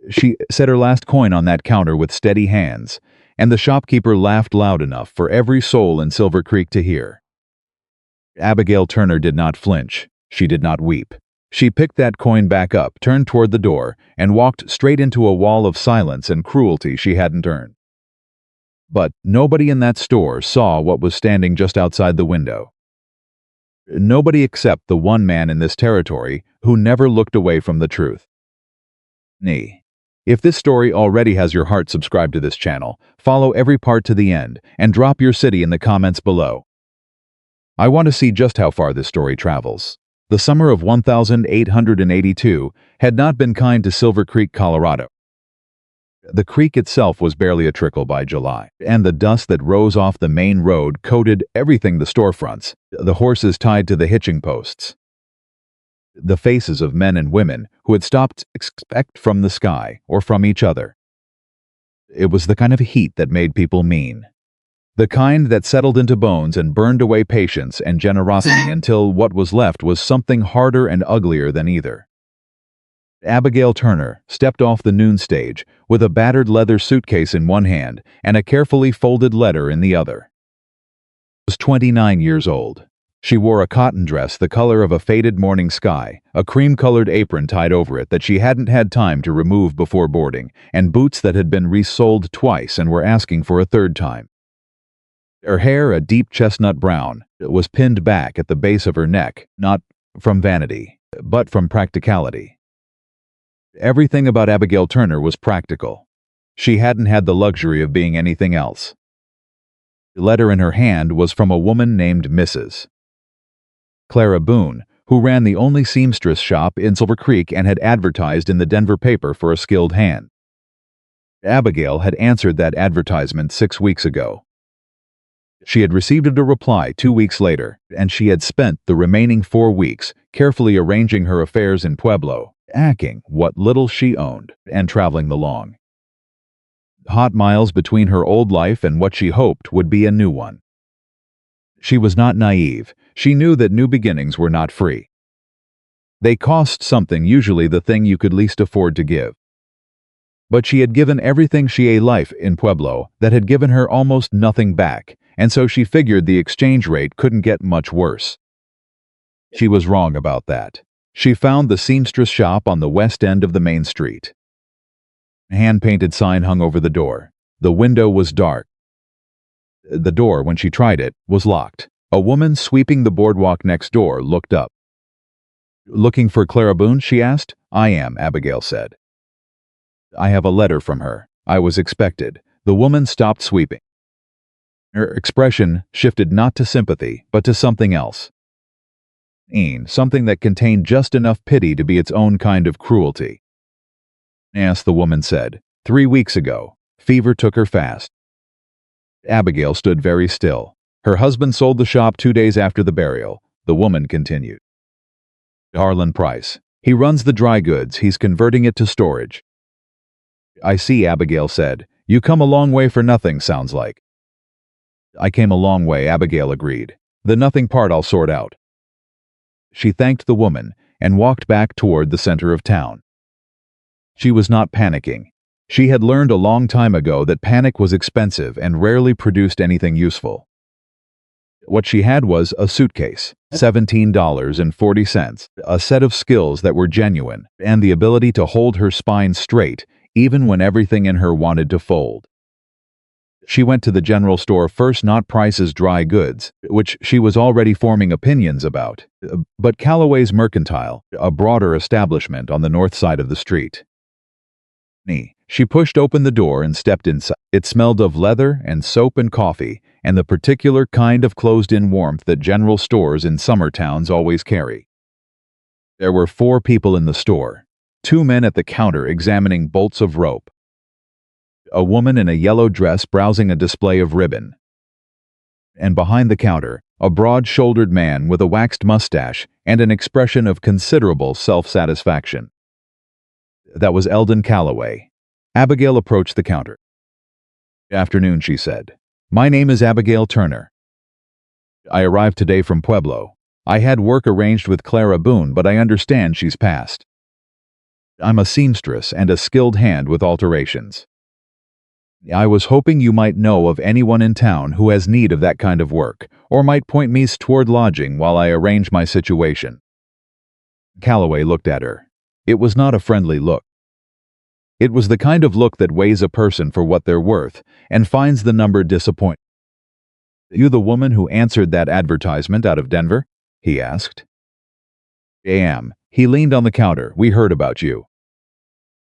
She set her last coin on that counter with steady hands, and the shopkeeper laughed loud enough for every soul in Silver Creek to hear. Abigail Turner did not flinch. She did not weep. She picked that coin back up, turned toward the door, and walked straight into a wall of silence and cruelty she hadn't earned. But nobody in that store saw what was standing just outside the window. Nobody except the one man in this territory who never looked away from the truth. Me. If this story already has your heart, subscribe to this channel, follow every part to the end, and drop your city in the comments below. I want to see just how far this story travels. The summer of 1882 had not been kind to Silver Creek, Colorado. The creek itself was barely a trickle by July, and the dust that rose off the main road coated everything: the storefronts, the horses tied to the hitching posts, the faces of men and women who had stopped to expect from the sky or from each other. It was the kind of heat that made people mean. The kind that settled into bones and burned away patience and generosity until what was left was something harder and uglier than either. Abigail Turner stepped off the noon stage with a battered leather suitcase in one hand and a carefully folded letter in the other. She was 29 years old. She wore a cotton dress the color of a faded morning sky, a cream-colored apron tied over it that she hadn't had time to remove before boarding, and boots that had been resoled twice and were asking for a third time. Her hair, a deep chestnut brown, was pinned back at the base of her neck, not from vanity, but from practicality. Everything about Abigail Turner was practical. She hadn't had the luxury of being anything else. The letter in her hand was from a woman named Mrs. Clara Boone, who ran the only seamstress shop in Silver Creek and had advertised in the Denver paper for a skilled hand. Abigail had answered that advertisement 6 weeks ago. She had received a reply 2 weeks later, and she had spent the remaining 4 weeks carefully arranging her affairs in Pueblo, packing what little she owned, and traveling the long, hot miles between her old life and what she hoped would be a new one. She was not naive. She knew that new beginnings were not free. They cost something, usually the thing you could least afford to give. But she had given everything she a life in Pueblo that had given her almost nothing back, and so she figured the exchange rate couldn't get much worse. She was wrong about that. She found the seamstress shop on the west end of the main street. A hand-painted sign hung over the door. The window was dark. The door, when she tried it, was locked. A woman sweeping the boardwalk next door looked up. "Looking for Clara Boone?" she asked. "I am," Abigail said. "I have a letter from her. I was expected." The woman stopped sweeping. Her expression shifted not to sympathy, but to something else. Something that contained just enough pity to be its own kind of cruelty. "Yes," the woman said. 3 weeks ago. Fever took her fast." Abigail stood very still. "Her husband sold the shop 2 days after the burial," the woman continued. "Harlan Price. He runs the dry goods. He's converting it to storage." "I see," Abigail said. "You come a long way for nothing, sounds like." "I came a long way," Abigail agreed. "The nothing part I'll sort out." She thanked the woman and walked back toward the center of town. She was not panicking. She had learned a long time ago that panic was expensive and rarely produced anything useful. What she had was a suitcase, $17.40, a set of skills that were genuine, and the ability to hold her spine straight even when everything in her wanted to fold. She went to the general store first, not Price's Dry Goods, which she was already forming opinions about, but Callaway's Mercantile, a broader establishment on the north side of the street. She pushed open the door and stepped inside. It smelled of leather and soap and coffee, and the particular kind of closed-in warmth that general stores in summer towns always carry. There were 4 people in the store, 2 men at the counter examining bolts of rope, a woman in a yellow dress browsing a display of ribbon, and behind the counter, a broad-shouldered man with a waxed mustache and an expression of considerable self-satisfaction. That was Eldon Callaway. Abigail approached the counter. "Afternoon," she said. "My name is Abigail Turner. I arrived today from Pueblo. I had work arranged with Clara Boone, but I understand she's passed." I'm a seamstress and a skilled hand with alterations. I was hoping you might know of anyone in town who has need of that kind of work, or might point me toward lodging while I arrange my situation." Calloway looked at her. It was not a friendly look. It was the kind of look that weighs a person for what they're worth and finds the number disappointing. "You the woman who answered that advertisement out of Denver?" he asked. "I am." He leaned on the counter. "We heard about you."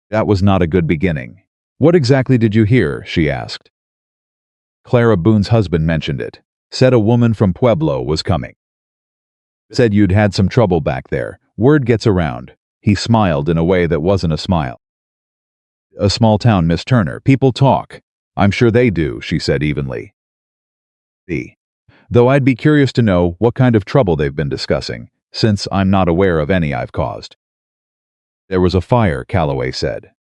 That was not a good beginning. "What exactly did you hear?" she asked. "Clara Boone's husband mentioned it. Said a woman from Pueblo was coming. Said you'd had some trouble back there. Word gets around." He smiled in a way that wasn't a smile. "A small town, Miss Turner. People talk." "I'm sure they do," she said evenly. "Though I'd be curious to know what kind of trouble they've been discussing, since I'm not aware of any I've caused." "There was a fire," Calloway said.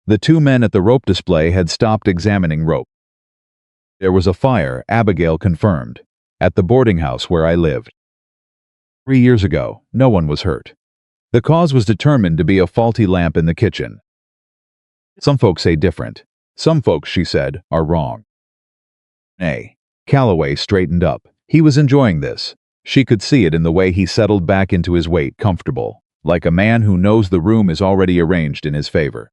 The two men at the rope display had stopped examining rope. "There was a fire," Abigail confirmed, "at the boarding house where I lived. 3 years ago, no one was hurt. The cause was determined to be a faulty lamp in the kitchen. Some folks say different. Some folks," she said, "are wrong." "Nay." Calloway straightened up. He was enjoying this. She could see it in the way he settled back into his weight, comfortable, like a man who knows the room is already arranged in his favor.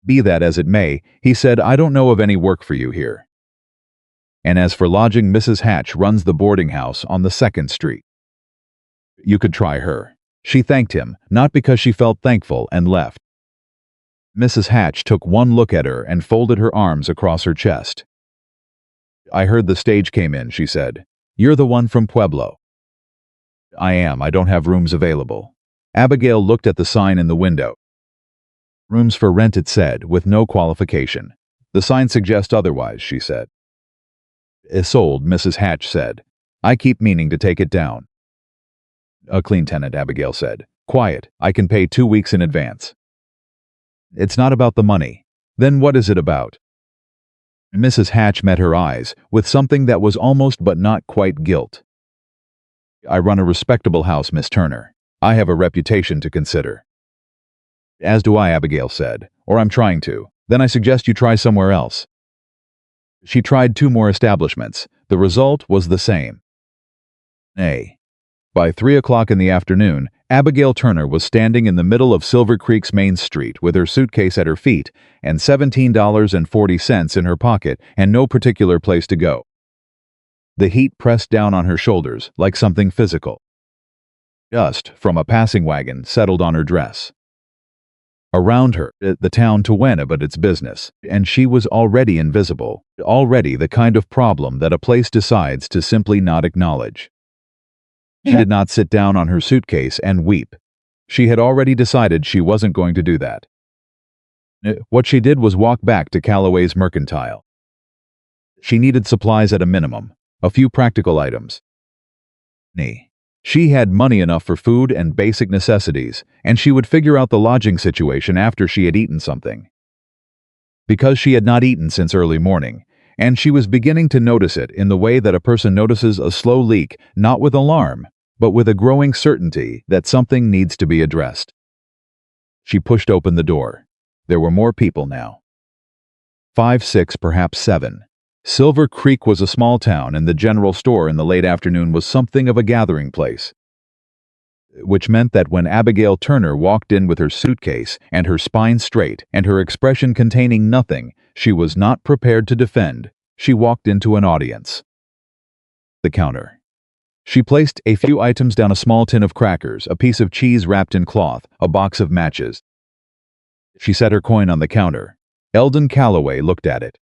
"Be that as it may," he said, "I don't know of any work for you here. And as for lodging, Mrs. Hatch runs the boarding house on the 2nd Street. You could try her." She thanked him, not because she felt thankful, and left. Mrs. Hatch took one look at her and folded her arms across her chest. "I heard the stage came in," she said. "You're the one from Pueblo." "I am. I don't have rooms available." Abigail looked at the sign in the window. "Rooms for rent," it said, with no qualification. "The sign suggests otherwise," she said. "It's sold," Mrs. Hatch said. "I keep meaning to take it down." "A clean tenant," Abigail said. "Quiet. I can pay 2 weeks in advance." "It's not about the money." "Then what is it about?" Mrs. Hatch met her eyes with something that was almost but not quite guilt. "I run a respectable house, Miss Turner. I have a reputation to consider." "As do I," Abigail said, "or I'm trying to. Then I suggest you try somewhere else." She tried 2 more establishments. The result was the same. Nay. By 3 o'clock in the afternoon, Abigail Turner was standing in the middle of Silver Creek's Main Street with her suitcase at her feet and $17.40 in her pocket and no particular place to go. The heat pressed down on her shoulders like something physical. Dust from a passing wagon settled on her dress. Around her, the town went about its business, and she was already invisible, already the kind of problem that a place decides to simply not acknowledge. She did not sit down on her suitcase and weep. She had already decided she wasn't going to do that. What she did was walk back to Calloway's Mercantile. She needed supplies at a minimum, a few practical items. She had money enough for food and basic necessities, and she would figure out the lodging situation after she had eaten something. Because she had not eaten since early morning, and she was beginning to notice it in the way that a person notices a slow leak, not with alarm, but with a growing certainty that something needs to be addressed. She pushed open the door. There were more people now. 5, 6, perhaps 7. Silver Creek was a small town, and the general store in the late afternoon was something of a gathering place. Which meant that when Abigail Turner walked in with her suitcase and her spine straight and her expression containing nothing she was not prepared to defend, she walked into an audience. The counter. She placed a few items down: a small tin of crackers, a piece of cheese wrapped in cloth, a box of matches. She set her coin on the counter. Eldon Calloway looked at it.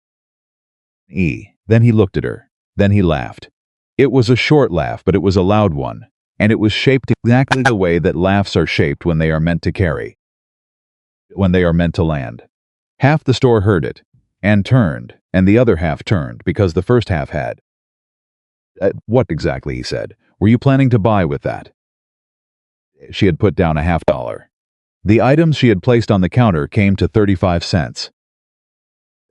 Then he looked at her. Then he laughed. It was a short laugh, but it was a loud one, and it was shaped exactly the way that laughs are shaped when they are meant to carry, when they are meant to land. Half the store heard it, and turned, and the other half turned because the first half had. What exactly, he said, were you planning to buy with that? She had put down a $50. The items she had placed on the counter came to 35 cents.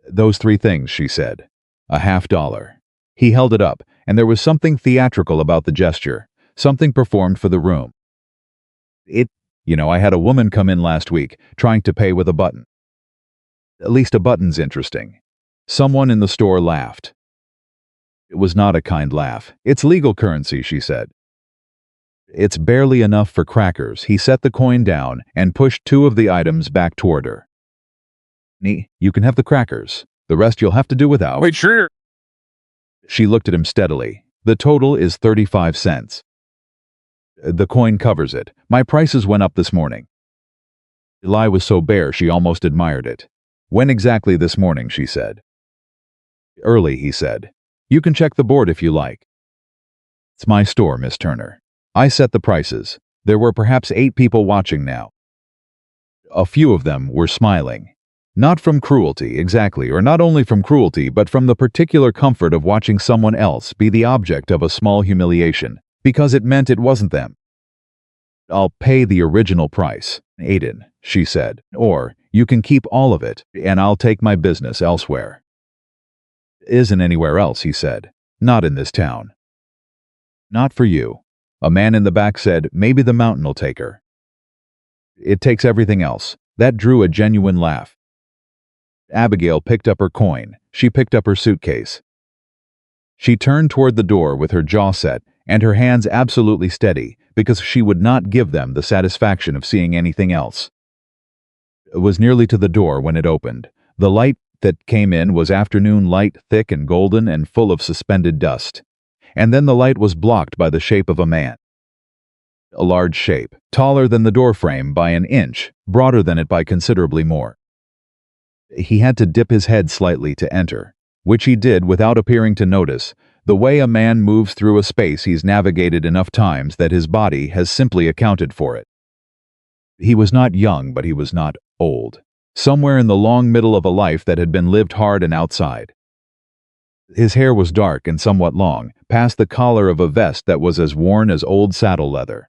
Those 3 things, she said. A $50. He held it up, and there was something theatrical about the gesture, something performed for the room. It I had a woman come in last week, trying to pay with a button. At least a button's interesting. Someone in the store laughed. It was not a kind laugh. It's legal currency, she said. It's barely enough for crackers. He set the coin down and pushed two of the items back toward her. You can have the crackers. The rest you'll have to do without. Wait, sure. She looked at him steadily. The total is 35 cents. The coin covers it. My prices went up this morning. Eli was so bare she almost admired it. When exactly this morning, she said. Early, he said. You can check the board if you like. It's my store, Miss Turner. I set the prices. There were perhaps 8 people watching now. A few of them were smiling. Not from cruelty, exactly, or not only from cruelty, but from the particular comfort of watching someone else be the object of a small humiliation, because it meant it wasn't them. I'll pay the original price, Aiden, she said, or you can keep all of it, and I'll take my business elsewhere. Isn't anywhere else, he said. Not in this town. Not for you. A man in the back said, maybe the mountain will take her. It takes everything else. That drew a genuine laugh. Abigail picked up her coin. She picked up her suitcase. She turned toward the door with her jaw set and her hands absolutely steady because she would not give them the satisfaction of seeing anything else. It was nearly to the door when it opened. The light that came in was afternoon light, thick and golden and full of suspended dust. And then the light was blocked by the shape of a man. A large shape, taller than the doorframe by an inch, broader than it by considerably more. He had to dip his head slightly to enter, which he did without appearing to notice, the way a man moves through a space he's navigated enough times that his body has simply accounted for it. He was not young, but he was not old. Somewhere in the long middle of a life that had been lived hard and outside. His hair was dark and somewhat long, past the collar of a vest that was as worn as old saddle leather.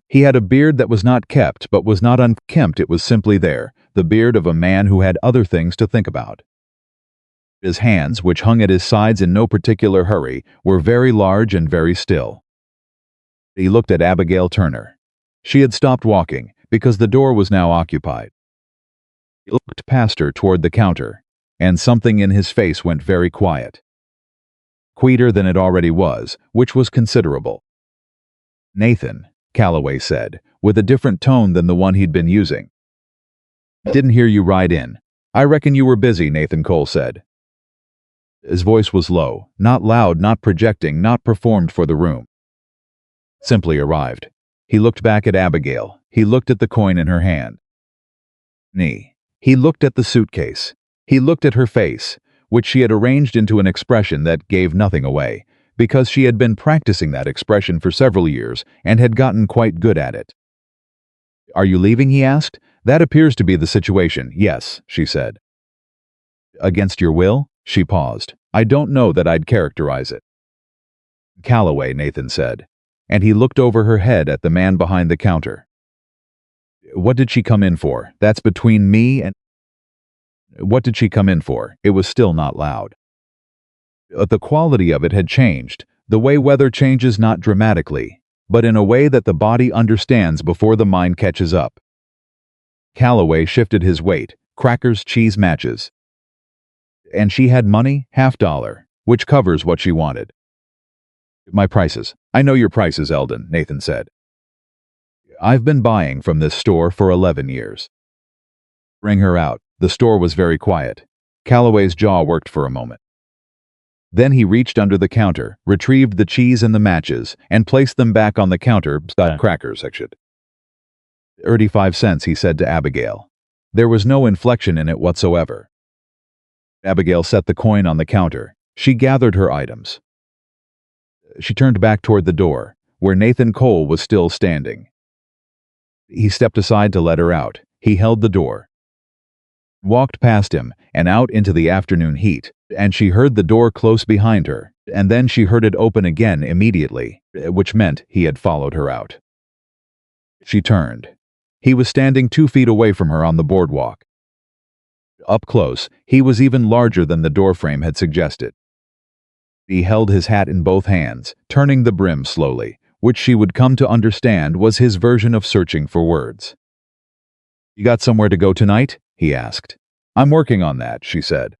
He had a beard that was not kept, but was not unkempt. It was simply there, the beard of a man who had other things to think about. His hands, which hung at his sides in no particular hurry, were very large and very still. He looked at Abigail Turner. She had stopped walking, because the door was now occupied. He looked past her toward the counter, and something in his face went very quiet. Quieter than it already was, which was considerable. Nathan, Calloway said, with a different tone than the one he'd been using. Didn't hear you ride in. I reckon you were busy, Nathan Cole said. His voice was low, not loud, not projecting, not performed for the room. Simply arrived. He looked back at Abigail. He looked at the coin in her hand. He looked at the suitcase. He looked at her face, which she had arranged into an expression that gave nothing away, because she had been practicing that expression for several years and had gotten quite good at it. Are you leaving? He asked. That appears to be the situation. Yes, she said. Against your will? She paused. I don't know that I'd characterize it. Calloway, Nathan said, and he looked over her head at the man behind the counter. What did she come in for? That's between me and... What did she come in for? It was still not loud. The quality of it had changed, the way weather changes, not dramatically, but in a way that the body understands before the mind catches up. Calloway shifted his weight, crackers, cheese, matches. And she had money, $50, which covers what she wanted. My prices. I know your prices, Eldon, Nathan said. I've been buying from this store for 11 years. Bring her out. The store was very quiet. Calloway's jaw worked for a moment. Then he reached under the counter, retrieved the cheese and the matches, and placed them back on the counter beside crackers section. 35 cents, he said to Abigail. There was no inflection in it whatsoever. Abigail set the coin on the counter. She gathered her items. She turned back toward the door, where Nathan Cole was still standing. He stepped aside to let her out. He held the door. Walked past him and out into the afternoon heat, and she heard the door close behind her, and then she heard it open again immediately, which meant he had followed her out. She turned. He was standing 2 feet away from her on the boardwalk. Up close, he was even larger than the doorframe had suggested. He held his hat in both hands, turning the brim slowly, which she would come to understand was his version of searching for words. "You got somewhere to go tonight?" he asked. "I'm working on that," she said.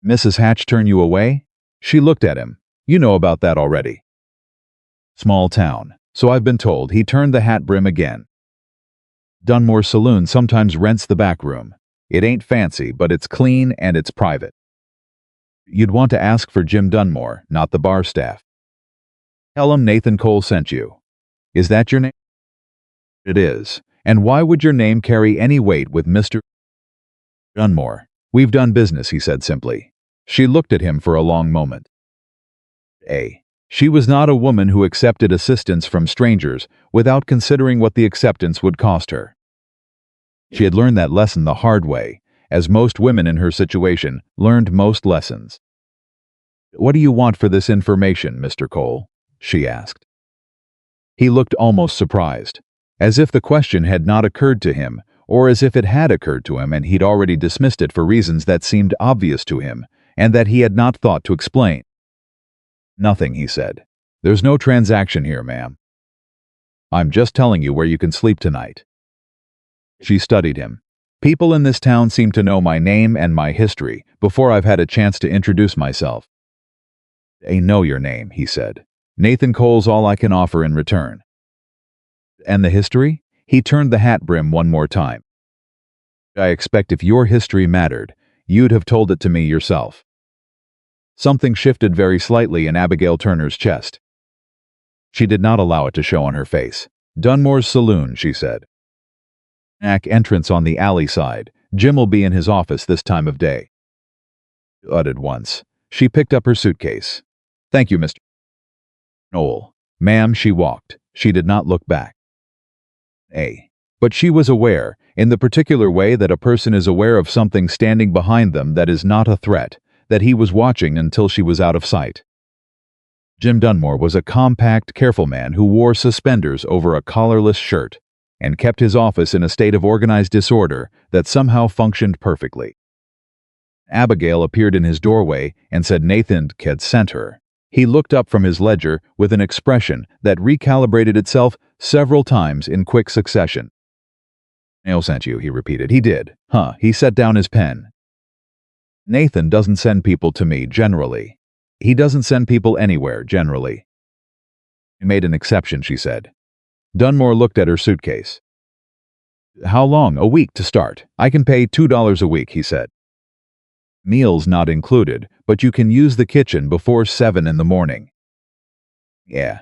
"Mrs. Hatch turn you away?" She looked at him. "You know about that already." "Small town, so I've been told." He turned the hat brim again. "Dunmore Saloon sometimes rents the back room. It ain't fancy, but it's clean and it's private. You'd want to ask for Jim Dunmore, not the bar staff. Tell him Nathan Cole sent you." "Is that your name?" "It is. And why would your name carry any weight with Mr. Dunmore?" "We've done business," he said simply. She looked at him for a long moment. She was not a woman who accepted assistance from strangers without considering what the acceptance would cost her. She had learned that lesson the hard way, as most women in her situation learned most lessons. "What do you want for this information, Mr. Cole?" she asked. He looked almost surprised, as if the question had not occurred to him, or as if it had occurred to him and he'd already dismissed it for reasons that seemed obvious to him and that he had not thought to explain. "Nothing," he said. "There's no transaction here, ma'am. I'm just telling you where you can sleep tonight." She studied him. "People in this town seem to know my name and my history before I've had a chance to introduce myself." "I know your name," he said. "Nathan Cole's all I can offer in return." "And the history?" He turned the hat brim one more time. "I expect if your history mattered, you'd have told it to me yourself." Something shifted very slightly in Abigail Turner's chest. She did not allow it to show on her face. "Dunmore's Saloon," she said. "Entrance on the alley side. Jim'll be in his office this time of day." Uttered once. She picked up her suitcase. "Thank you, Mr. Noel." "Ma'am," she walked. She did not look back. But she was aware, in the particular way that a person is aware of something standing behind them that is not a threat, that he was watching until she was out of sight. Jim Dunmore was a compact, careful man who wore suspenders over a collarless shirt and kept his office in a state of organized disorder that somehow functioned perfectly. Abigail appeared in his doorway and said Nathan had sent her. He looked up from his ledger with an expression that recalibrated itself several times in quick succession. "Neil sent you," he repeated. "He did. Huh." He set down his pen. "Nathan doesn't send people to me, generally. He doesn't send people anywhere, generally." "He made an exception," she said. Dunmore looked at her suitcase. "How long? A week to start. I can pay $2 a week," he said. "Meals not included, but you can use the kitchen before 7 in the morning." "Yeah.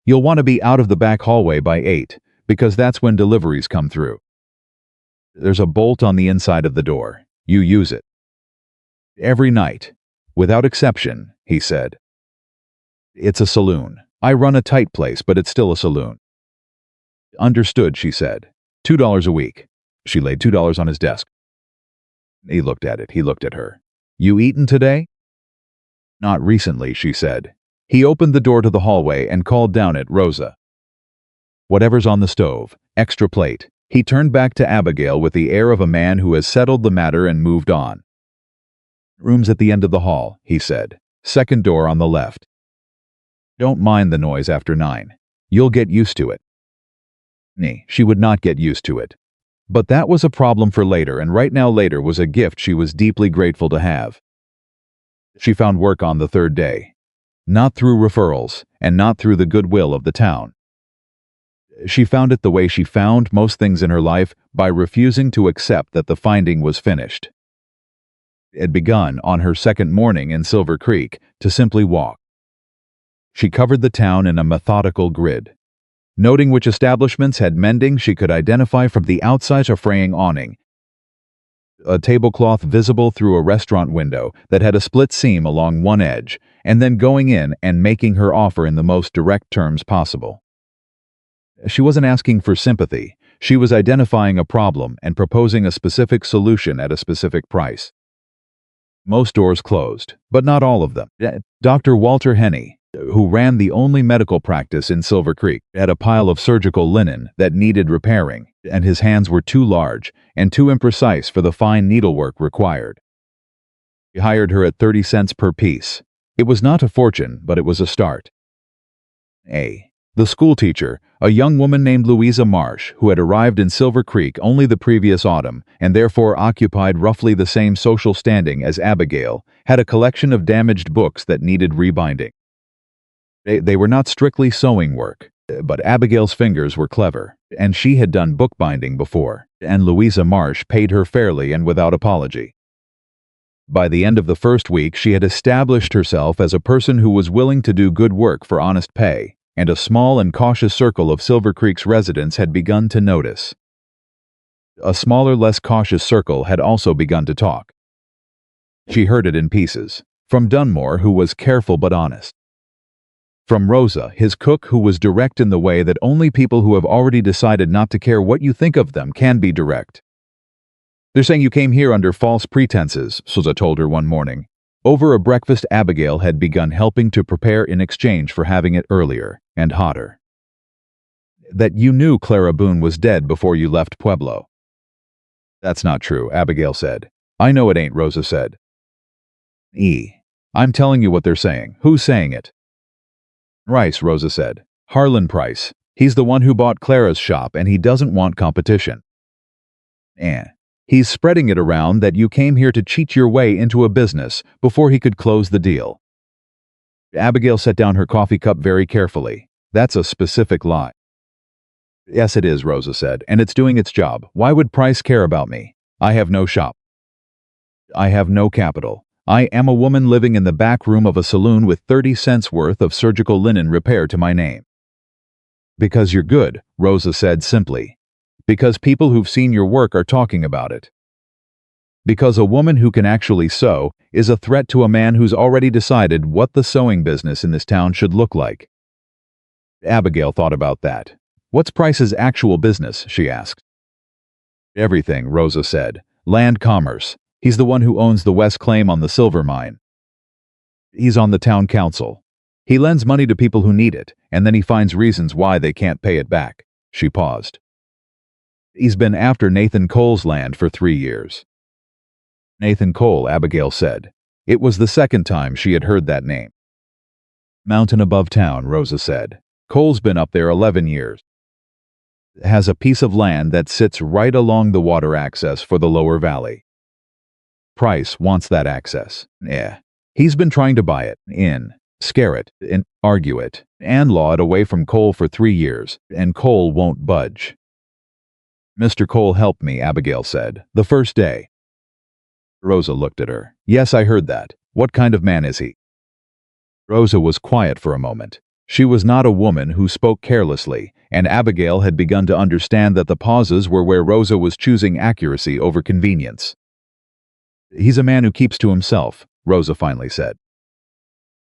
You'll want to be out of the back hallway by 8, because that's when deliveries come through. There's a bolt on the inside of the door. You use it. Every night. Without exception," he said. "It's a saloon. I run a tight place, but it's still a saloon." "Understood," she said. $2 a week." She laid $2 on his desk. He looked at it. He looked at her. "You eaten today?" "Not recently," she said. He opened the door to the hallway and called down at Rosa. "Whatever's on the stove. Extra plate." He turned back to Abigail with the air of a man who has settled the matter and moved on. "Room's at the end of the hall," he said. "Second door on the left. Don't mind the noise after 9. You'll get used to it." She would not get used to it. But that was a problem for later, and right now later was a gift she was deeply grateful to have. She found work on the third day. Not through referrals, and not through the goodwill of the town. She found it the way she found most things in her life, by refusing to accept that the finding was finished. It had begun on her second morning in Silver Creek to simply walk. She covered the town in a methodical grid. Noting which establishments had mending she could identify from the outside a fraying awning, a tablecloth visible through a restaurant window that had a split seam along one edge, and then going in and making her offer in the most direct terms possible. She wasn't asking for sympathy. She was identifying a problem and proposing a specific solution at a specific price. Most doors closed, but not all of them. Dr. Walter Henney, who ran the only medical practice in Silver Creek, had a pile of surgical linen that needed repairing, and his hands were too large and too imprecise for the fine needlework required. He hired her at 30 cents per piece. It was not a fortune, but it was a start. The schoolteacher, a young woman named Louisa Marsh, who had arrived in Silver Creek only the previous autumn and therefore occupied roughly the same social standing as Abigail, had a collection of damaged books that needed rebinding. They were not strictly sewing work, but Abigail's fingers were clever, and she had done bookbinding before, and Louisa Marsh paid her fairly and without apology. By the end of the first week, she had established herself as a person who was willing to do good work for honest pay, and a small and cautious circle of Silver Creek's residents had begun to notice. A smaller, less cautious circle had also begun to talk. She heard it in pieces, from Dunmore, who was careful but honest. From Rosa, his cook, who was direct in the way that only people who have already decided not to care what you think of them can be direct. "They're saying you came here under false pretenses," Rosa told her one morning. Over a breakfast Abigail had begun helping to prepare in exchange for having it earlier and hotter. "That you knew Clara Boone was dead before you left Pueblo." "That's not true," Abigail said. "I know it ain't," Rosa said. "I'm telling you what they're saying." "Who's saying it?" "Rice," Rosa said. "Harlan Price. He's the one who bought Clara's shop, and he doesn't want competition. He's spreading it around that you came here to cheat your way into a business before he could close the deal." Abigail set down her coffee cup very carefully. "That's a specific lie." "Yes, it is," Rosa said, "and it's doing its job. Why would Price care about me? I have no shop. I have no capital. I am a woman living in the back room of a saloon with 30 cents worth of surgical linen repaired to my name." "Because you're good," Rosa said simply. "Because people who've seen your work are talking about it. Because a woman who can actually sew is a threat to a man who's already decided what the sewing business in this town should look like." Abigail thought about that. "What's Price's actual business?" she asked. "Everything," Rosa said. "Land commerce. He's the one who owns the west claim on the silver mine. He's on the town council. He lends money to people who need it, and then he finds reasons why they can't pay it back." She paused. "He's been after Nathan Cole's land for 3 years. "Nathan Cole," Abigail said. It was the second time she had heard that name. "Mountain above town," Rosa said. "Cole's been up there 11 years. Has a piece of land that sits right along the water access for the lower valley. Price wants that access. He's been trying to buy it, scare it, and argue it, and law it away from Cole for 3 years, and Cole won't budge." "Mr. Cole helped me," Abigail said, "the first day." Rosa looked at her. "Yes, I heard that. What kind of man is he?" Rosa was quiet for a moment. She was not a woman who spoke carelessly, and Abigail had begun to understand that the pauses were where Rosa was choosing accuracy over convenience. "He's a man who keeps to himself," Rosa finally said.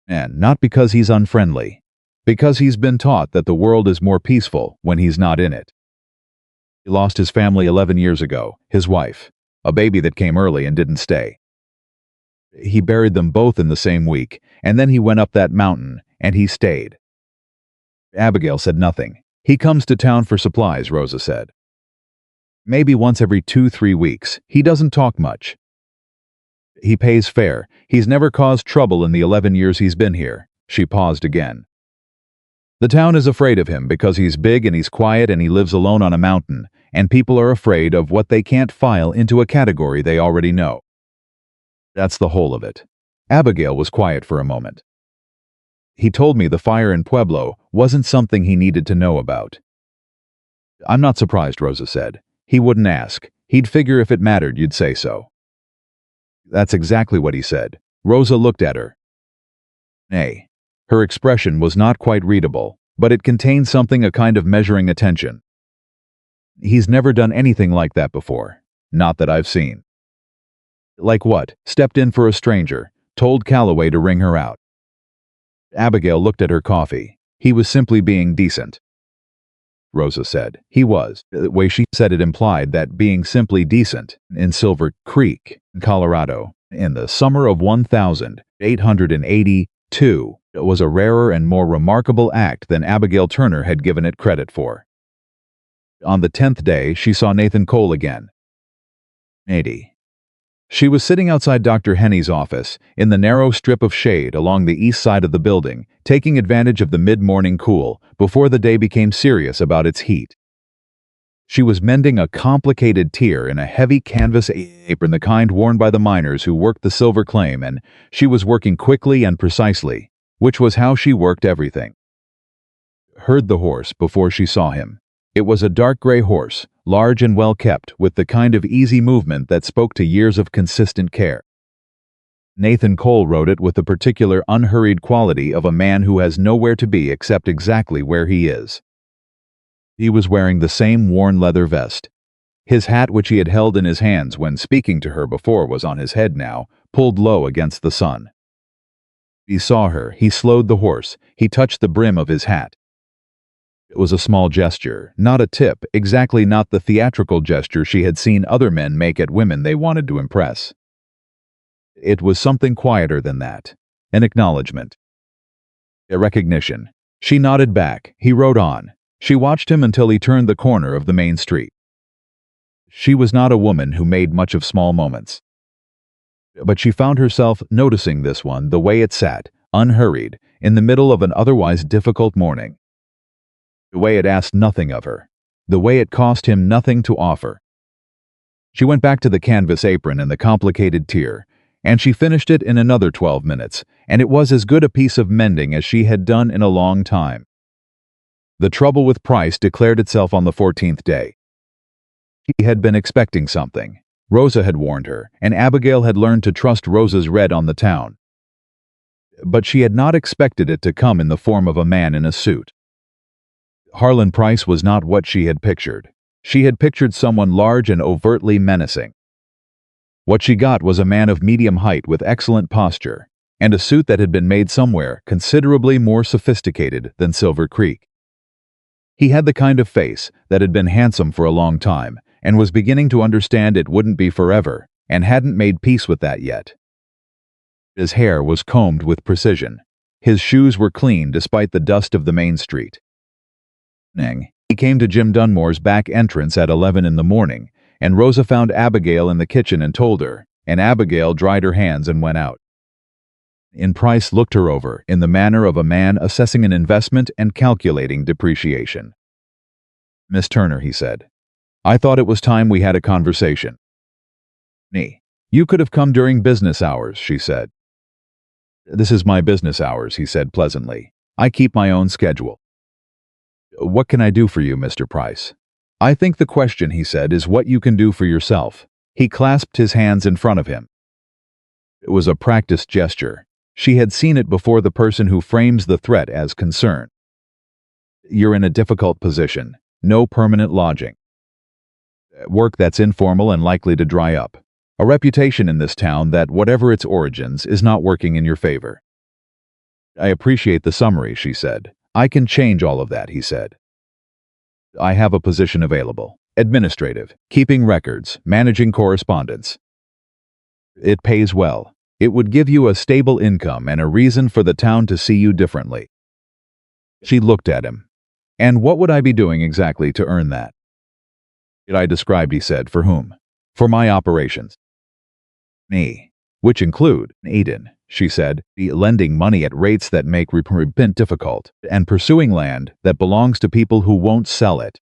"And not because he's unfriendly. Because he's been taught that the world is more peaceful when he's not in it. He lost his family 11 years ago, his wife, a baby that came early and didn't stay. He buried them both in the same week, and then he went up that mountain, and he stayed." Abigail said nothing. "He comes to town for supplies," Rosa said. "Maybe once every 2-3 weeks. He doesn't talk much. He pays fair. He's never caused trouble in the 11 years he's been here." She paused again. "The town is afraid of him because he's big and he's quiet and he lives alone on a mountain, and people are afraid of what they can't file into a category they already know. That's the whole of it." Abigail was quiet for a moment. "He told me the fire in Pueblo wasn't something he needed to know about." "I'm not surprised," Rosa said. "He wouldn't ask. He'd figure if it mattered, you'd say so." "That's exactly what he said." Rosa looked at her. Nay. Her expression was not quite readable, but it contained something, a kind of measuring attention. "He's never done anything like that before. Not that I've seen." "Like what?" "Stepped in for a stranger, told Calloway to ring her out." Abigail looked at her coffee. "He was simply being decent." Rosa said. "He was." The way she said it implied that being simply decent in Silver Creek, Colorado, in the summer of 1882, was a rarer and more remarkable act than Abigail Turner had given it credit for. On the 10th day, she saw Nathan Cole again. She was sitting outside Dr. Henny's office, in the narrow strip of shade along the east side of the building, taking advantage of the mid-morning cool before the day became serious about its heat. She was mending a complicated tier in a heavy canvas apron, the kind worn by the miners who worked the silver claim, and she was working quickly and precisely, which was how she worked everything. Heard the horse before she saw him. It was a dark gray horse, large and well kept, with the kind of easy movement that spoke to years of consistent care. Nathan Cole rode it with the particular unhurried quality of a man who has nowhere to be except exactly where he is. He was wearing the same worn leather vest. His hat, which he had held in his hands when speaking to her before, was on his head now, pulled low against the sun. He saw her, he slowed the horse, he touched the brim of his hat. It was a small gesture, not a tip, exactly not the theatrical gesture she had seen other men make at women they wanted to impress. It was something quieter than that, an acknowledgement, a recognition. She nodded back, he rode on. She watched him until he turned the corner of the main street. She was not a woman who made much of small moments. But she found herself noticing this one, the way it sat, unhurried, in the middle of an otherwise difficult morning. The way it asked nothing of her. The way it cost him nothing to offer. She went back to the canvas apron and the complicated tier, and she finished it in another 12 minutes, and it was as good a piece of mending as she had done in a long time. The trouble with Price declared itself on the 14th day. He had been expecting something. Rosa had warned her, and Abigail had learned to trust Rosa's read on the town. But she had not expected it to come in the form of a man in a suit. Harlan Price was not what she had pictured. She had pictured someone large and overtly menacing. What she got was a man of medium height with excellent posture, and a suit that had been made somewhere considerably more sophisticated than Silver Creek. He had the kind of face that had been handsome for a long time, and was beginning to understand it wouldn't be forever, and hadn't made peace with that yet. His hair was combed with precision. His shoes were clean despite the dust of the main street. He came to Jim Dunmore's back entrance at 11 in the morning, and Rosa found Abigail in the kitchen and told her, and Abigail dried her hands and went out. Price looked her over in the manner of a man assessing an investment and calculating depreciation. "Miss Turner," he said, "I thought it was time we had a conversation." "You could have come during business hours," she said. "This is my business hours," he said pleasantly. "I keep my own schedule." "What can I do for you, Mr. Price?" "I think the question," he said, "is what you can do for yourself." He clasped his hands in front of him. It was a practiced gesture. She had seen it before the person who frames the threat as concern. "You're in a difficult position. No permanent lodging. Work that's informal and likely to dry up. A reputation in this town that, whatever its origins, is not working in your favor." "I appreciate the summary," she said. "I can change all of that," he said. "I have a position available. Administrative, keeping records, managing correspondence. It pays well. It would give you a stable income and a reason for the town to see you differently." She looked at him. "And what would I be doing exactly to earn that?" "I described," he said. "For whom?" "For my operations." "Me." "Which include," Eden, she said, "lending money at rates that make repayment difficult, and pursuing land that belongs to people who won't sell it."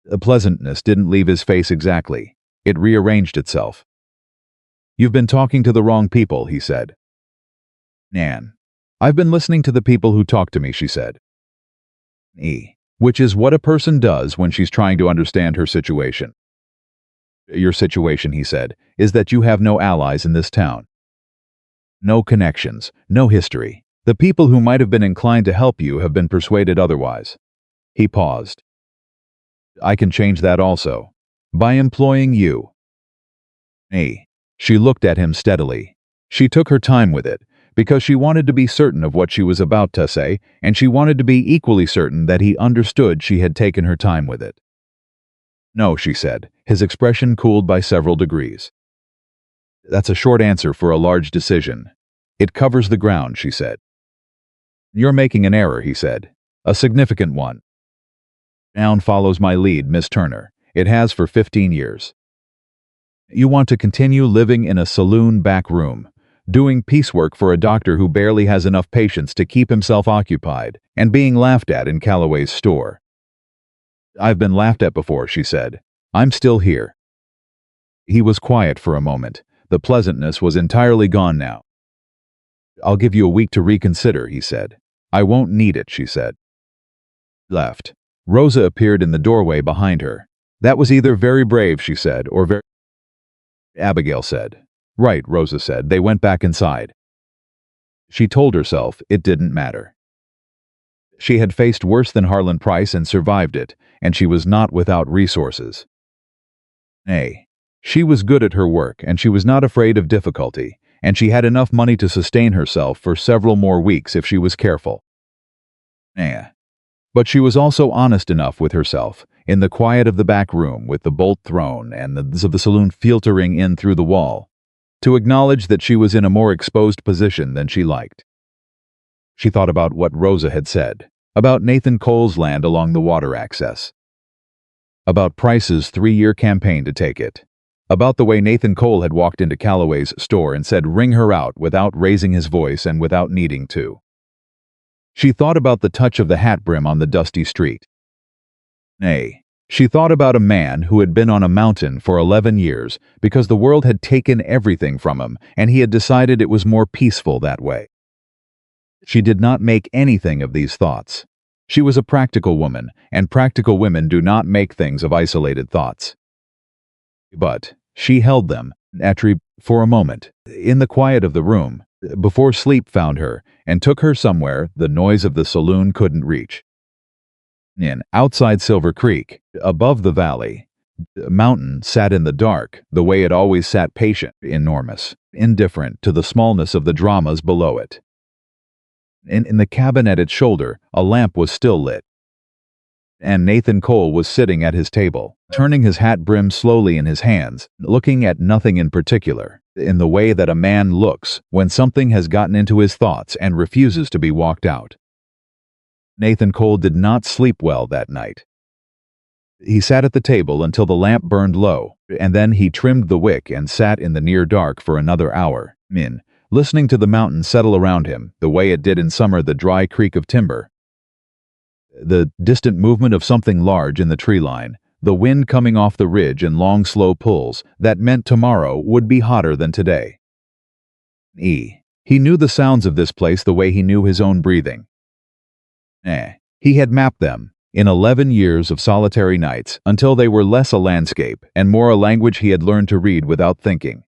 The pleasantness didn't leave his face exactly. It rearranged itself. "You've been talking to the wrong people," he said. "Nan." "I've been listening to the people who talk to me," she said. Which is what a person does when she's trying to understand her situation. "Your situation," he said, "is that you have no allies in this town. No connections, no history. The people who might have been inclined to help you have been persuaded otherwise." He paused. "I can change that also. By employing you." She looked at him steadily. She took her time with it, because she wanted to be certain of what she was about to say, and she wanted to be equally certain that he understood she had taken her time with it. "No," she said, his expression cooled by several degrees. "That's a short answer for a large decision. It covers the ground," she said. "You're making an error," he said. "A significant one. Town follows my lead, Miss Turner. It has for 15 years. You want to continue living in a saloon back room, doing piecework for a doctor who barely has enough patience to keep himself occupied, and being laughed at in Calloway's store. I've been laughed at before, she said. I'm still here. He was quiet for a moment. The pleasantness was entirely gone now. I'll give you a week to reconsider, he said. I won't need it, she said. Left. Rosa appeared in the doorway behind her. That was either very brave, she said, or very... Abigail said. Right, Rosa said. They went back inside. She told herself it didn't matter. She had faced worse than Harlan Price and survived it, and she was not without resources. Nay, she was good at her work, and she was not afraid of difficulty, and she had enough money to sustain herself for several more weeks if she was careful. But she was also honest enough with herself, in the quiet of the back room with the bolt thrown and the of the saloon filtering in through the wall, to acknowledge that she was in a more exposed position than she liked. She thought about what Rosa had said, about Nathan Cole's land along the water access, about Price's 3-year campaign to take it, about the way Nathan Cole had walked into Calloway's store and said ring her out without raising his voice and without needing to. She thought about the touch of the hat brim on the dusty street. Nay, she thought about a man who had been on a mountain for 11 years because the world had taken everything from him and he had decided it was more peaceful that way. She did not make anything of these thoughts. She was a practical woman, and practical women do not make things of isolated thoughts. But she held them, for a moment, in the quiet of the room, before sleep found her and took her somewhere the noise of the saloon couldn't reach. Outside Silver Creek, above the valley, the mountain sat in the dark, the way it always sat, patient, enormous, indifferent to the smallness of the dramas below it. In the cabin at its shoulder, a lamp was still lit. And Nathan Cole was sitting at his table, turning his hat brim slowly in his hands, looking at nothing in particular, in the way that a man looks when something has gotten into his thoughts and refuses to be walked out. Nathan Cole did not sleep well that night. He sat at the table until the lamp burned low, and then he trimmed the wick and sat in the near dark for another hour, listening to the mountain settle around him, the way it did in summer the dry creak of timber, the distant movement of something large in the tree line, the wind coming off the ridge in long slow pulls that meant tomorrow would be hotter than today. He knew the sounds of this place the way he knew his own breathing. He had mapped them, in 11 years of solitary nights, until they were less a landscape and more a language he had learned to read without thinking.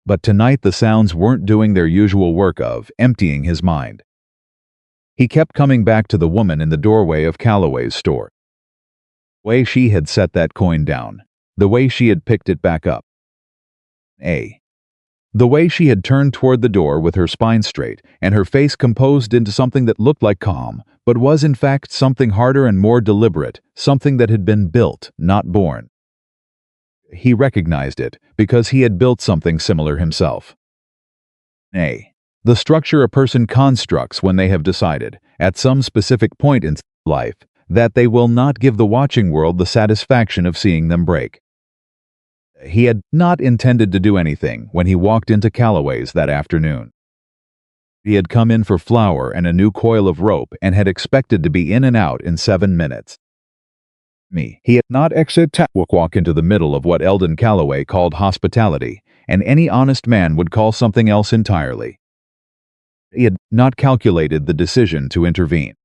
But tonight the sounds weren't doing their usual work of emptying his mind. He kept coming back to the woman in the doorway of Calloway's store. The way she had set that coin down, the way she had picked it back up. The way she had turned toward the door with her spine straight and her face composed into something that looked like calm, but was in fact something harder and more deliberate, something that had been built, not born. He recognized it because he had built something similar himself. The structure a person constructs when they have decided, at some specific point in life, that they will not give the watching world the satisfaction of seeing them break. He had not intended to do anything when he walked into Calloway's that afternoon. He had come in for flour and a new coil of rope and had expected to be in and out in 7 minutes. He had not walk into the middle of what Eldon Calloway called hospitality, and any honest man would call something else entirely. He had not calculated the decision to intervene.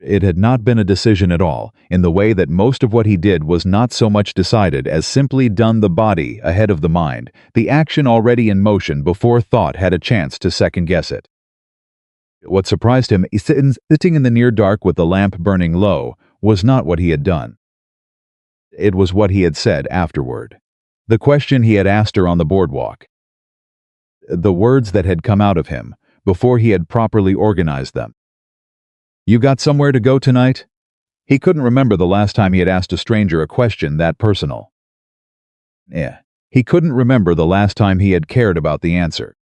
It had not been a decision at all, in the way that most of what he did was not so much decided as simply done, the body ahead of the mind, the action already in motion before thought had a chance to second-guess it. What surprised him, sitting in the near dark with the lamp burning low, was not what he had done. It was what he had said afterward. The question he had asked her on the boardwalk. The words that had come out of him, before he had properly organized them. You got somewhere to go tonight? He couldn't remember the last time he had asked a stranger a question that personal. He couldn't remember the last time he had cared about the answer.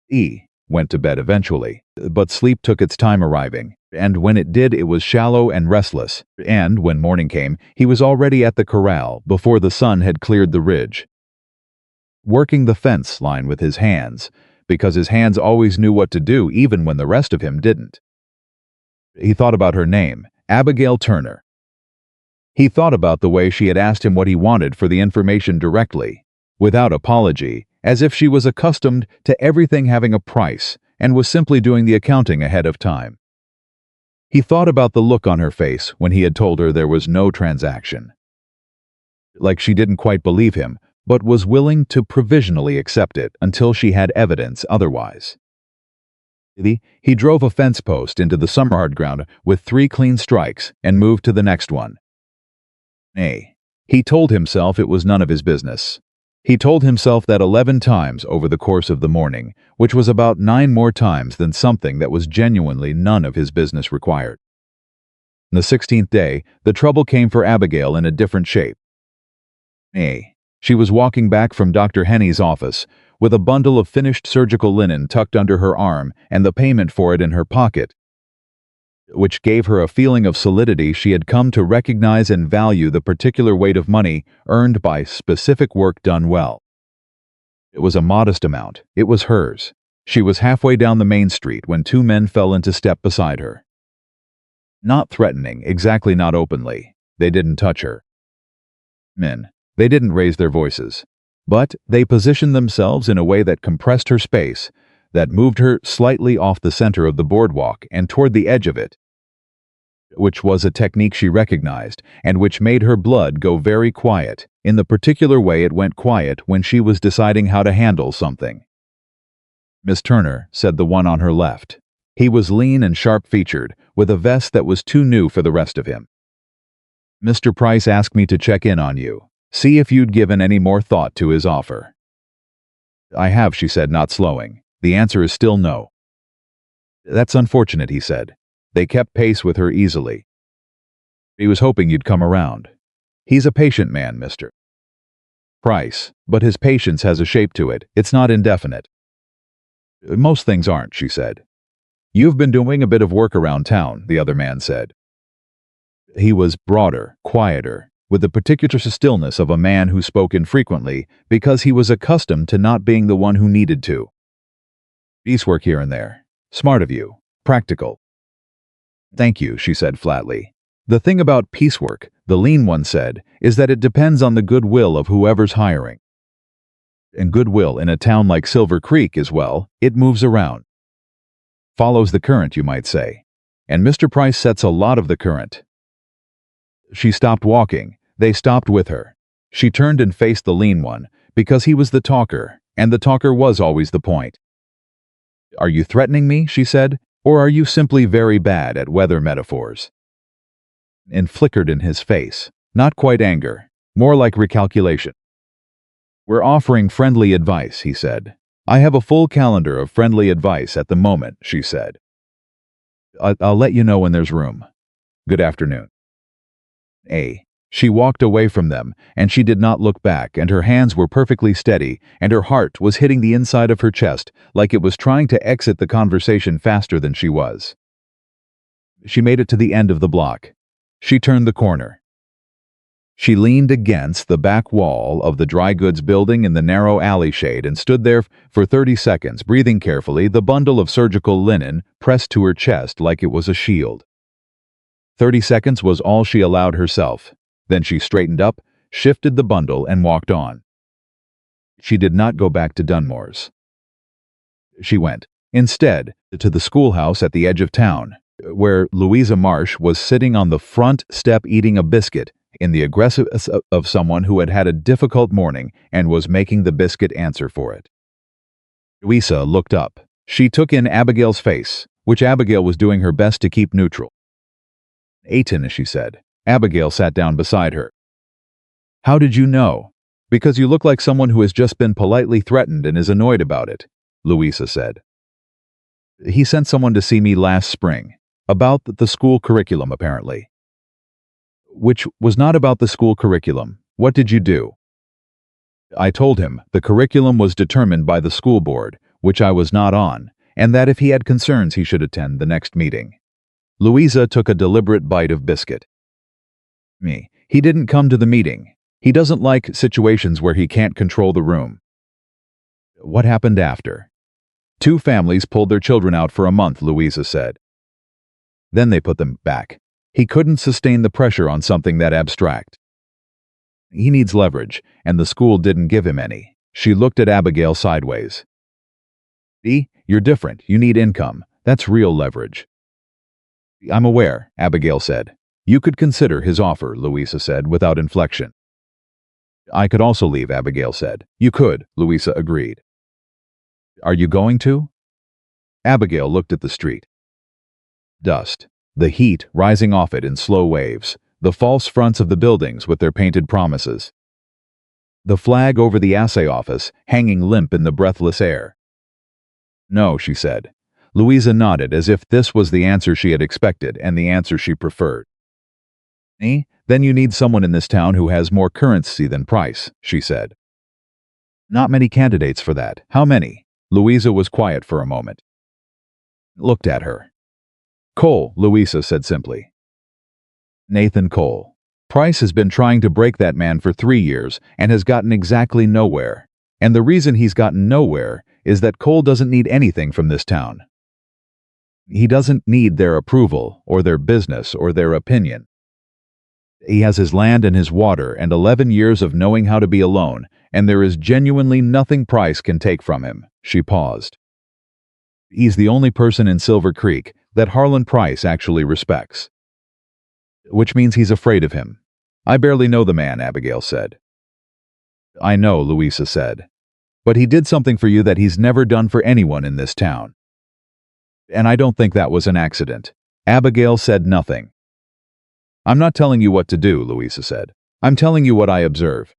He went to bed eventually, but sleep took its time arriving, And when it did, it was shallow and restless, and when morning came, he was already at the corral before the sun had cleared the ridge, working the fence line with his hands, because his hands always knew what to do even when the rest of him didn't. He thought about her name, Abigail Turner. He thought about the way she had asked him what he wanted for the information directly, without apology, as if she was accustomed to everything having a price and was simply doing the accounting ahead of time. He thought about the look on her face when he had told her there was no transaction. Like she didn't quite believe him, but was willing to provisionally accept it until she had evidence otherwise. He drove a fence post into the summer ground with 3 clean strikes and moved to the next one. He told himself it was none of his business. He told himself that 11 times over the course of the morning, which was about 9 more times than something that was genuinely none of his business required. On the 16th day, the trouble came for Abigail in a different shape. She was walking back from Dr. Henny's office with a bundle of finished surgical linen tucked under her arm and the payment for it in her pocket, which gave her a feeling of solidity. She had come to recognize and value the particular weight of money earned by specific work done well. It was a modest amount. It was hers. She was halfway down the main street when 2 men fell into step beside her. Not threatening, exactly not openly. They didn't touch her. Men. They didn't raise their voices. But they positioned themselves in a way that compressed her space, that moved her slightly off the center of the boardwalk and toward the edge of it, which was a technique she recognized and which made her blood go very quiet, in the particular way it went quiet when she was deciding how to handle something. "Miss Turner," said the one on her left. He was lean and sharp-featured, with a vest that was too new for the rest of him. "Mr. Price asked me to check in on you, see if you'd given any more thought to his offer." "I have," she said, not slowing. "The answer is still no." "That's unfortunate," he said. They kept pace with her easily. "He was hoping you'd come around. He's a patient man, Mr. Price, but his patience has a shape to it. It's not indefinite." "Most things aren't," she said. "You've been doing a bit of work around town," the other man said. He was broader, quieter, with the particular stillness of a man who spoke infrequently because he was accustomed to not being the one who needed to. "Piecework here and there. Smart of you. Practical." "Thank you," she said flatly. "The thing about piecework," the lean one said, "is that it depends on the goodwill of whoever's hiring. And goodwill in a town like Silver Creek is, well, it moves around. Follows the current, you might say. And Mr. Price sets a lot of the current." She stopped walking. They stopped with her. She turned and faced the lean one, because he was the talker, and the talker was always the point. "Are you threatening me?" she said, "or are you simply very bad at weather metaphors?" And flickered in his face. Not quite anger, more like recalculation. "We're offering friendly advice," he said. "I have a full calendar of friendly advice at the moment," she said. I'll let you know when there's room. Good afternoon." She walked away from them, and she did not look back, and her hands were perfectly steady, and her heart was hitting the inside of her chest like it was trying to exit the conversation faster than she was. She made it to the end of the block. She turned the corner. She leaned against the back wall of the dry goods building in the narrow alley shade and stood there for 30 seconds, breathing carefully, the bundle of surgical linen pressed to her chest like it was a shield. 30 seconds was all she allowed herself. Then she straightened up, shifted the bundle, and walked on. She did not go back to Dunmore's. She went, instead, to the schoolhouse at the edge of town, where Louisa Marsh was sitting on the front step eating a biscuit, in the aggressiveness of someone who had had a difficult morning and was making the biscuit answer for it. Louisa looked up. She took in Abigail's face, which Abigail was doing her best to keep neutral. "Aiton," she said. Abigail sat down beside her. "How did you know?" "Because you look like someone who has just been politely threatened and is annoyed about it," Louisa said. "He sent someone to see me last spring. About the school curriculum, apparently." "Which was not about the school curriculum. What did you do?" "I told him the curriculum was determined by the school board, which I was not on, and that if he had concerns he should attend the next meeting." Louisa took a deliberate bite of biscuit. He didn't come to the meeting. He doesn't like situations where he can't control the room. What happened after? Two families pulled their children out for a month, Louisa said. Then they put them back. He couldn't sustain the pressure on something that abstract. He needs leverage, and the school didn't give him any. She looked at Abigail sideways. You're different. You need income. That's real leverage. I'm aware, Abigail said. You could consider his offer, Louisa said without inflection. I could also leave, Abigail said. You could, Louisa agreed. Are you going to? Abigail looked at the street. Dust. The heat rising off it in slow waves. The false fronts of the buildings with their painted promises. The flag over the assay office hanging limp in the breathless air. No, she said. Louisa nodded as if this was the answer she had expected and the answer she preferred. Then you need someone in this town who has more currency than price, she said. Not many candidates for that. How many? Louisa was quiet for a moment. Looked at her. Cole, Louisa said simply. Nathan Cole. Price has been trying to break that man for 3 years and has gotten exactly nowhere. And the reason he's gotten nowhere is that Cole doesn't need anything from this town. He doesn't need their approval, or their business, or their opinion. He has his land and his water and 11 years of knowing how to be alone, and there is genuinely nothing Price can take from him. She paused. He's the only person in Silver Creek that Harlan Price actually respects. Which means he's afraid of him. I barely know the man, Abigail said. I know, Louisa said. But he did something for you that he's never done for anyone in this town. And I don't think that was an accident. Abigail said nothing. I'm not telling you what to do, Louisa said. I'm telling you what I observe.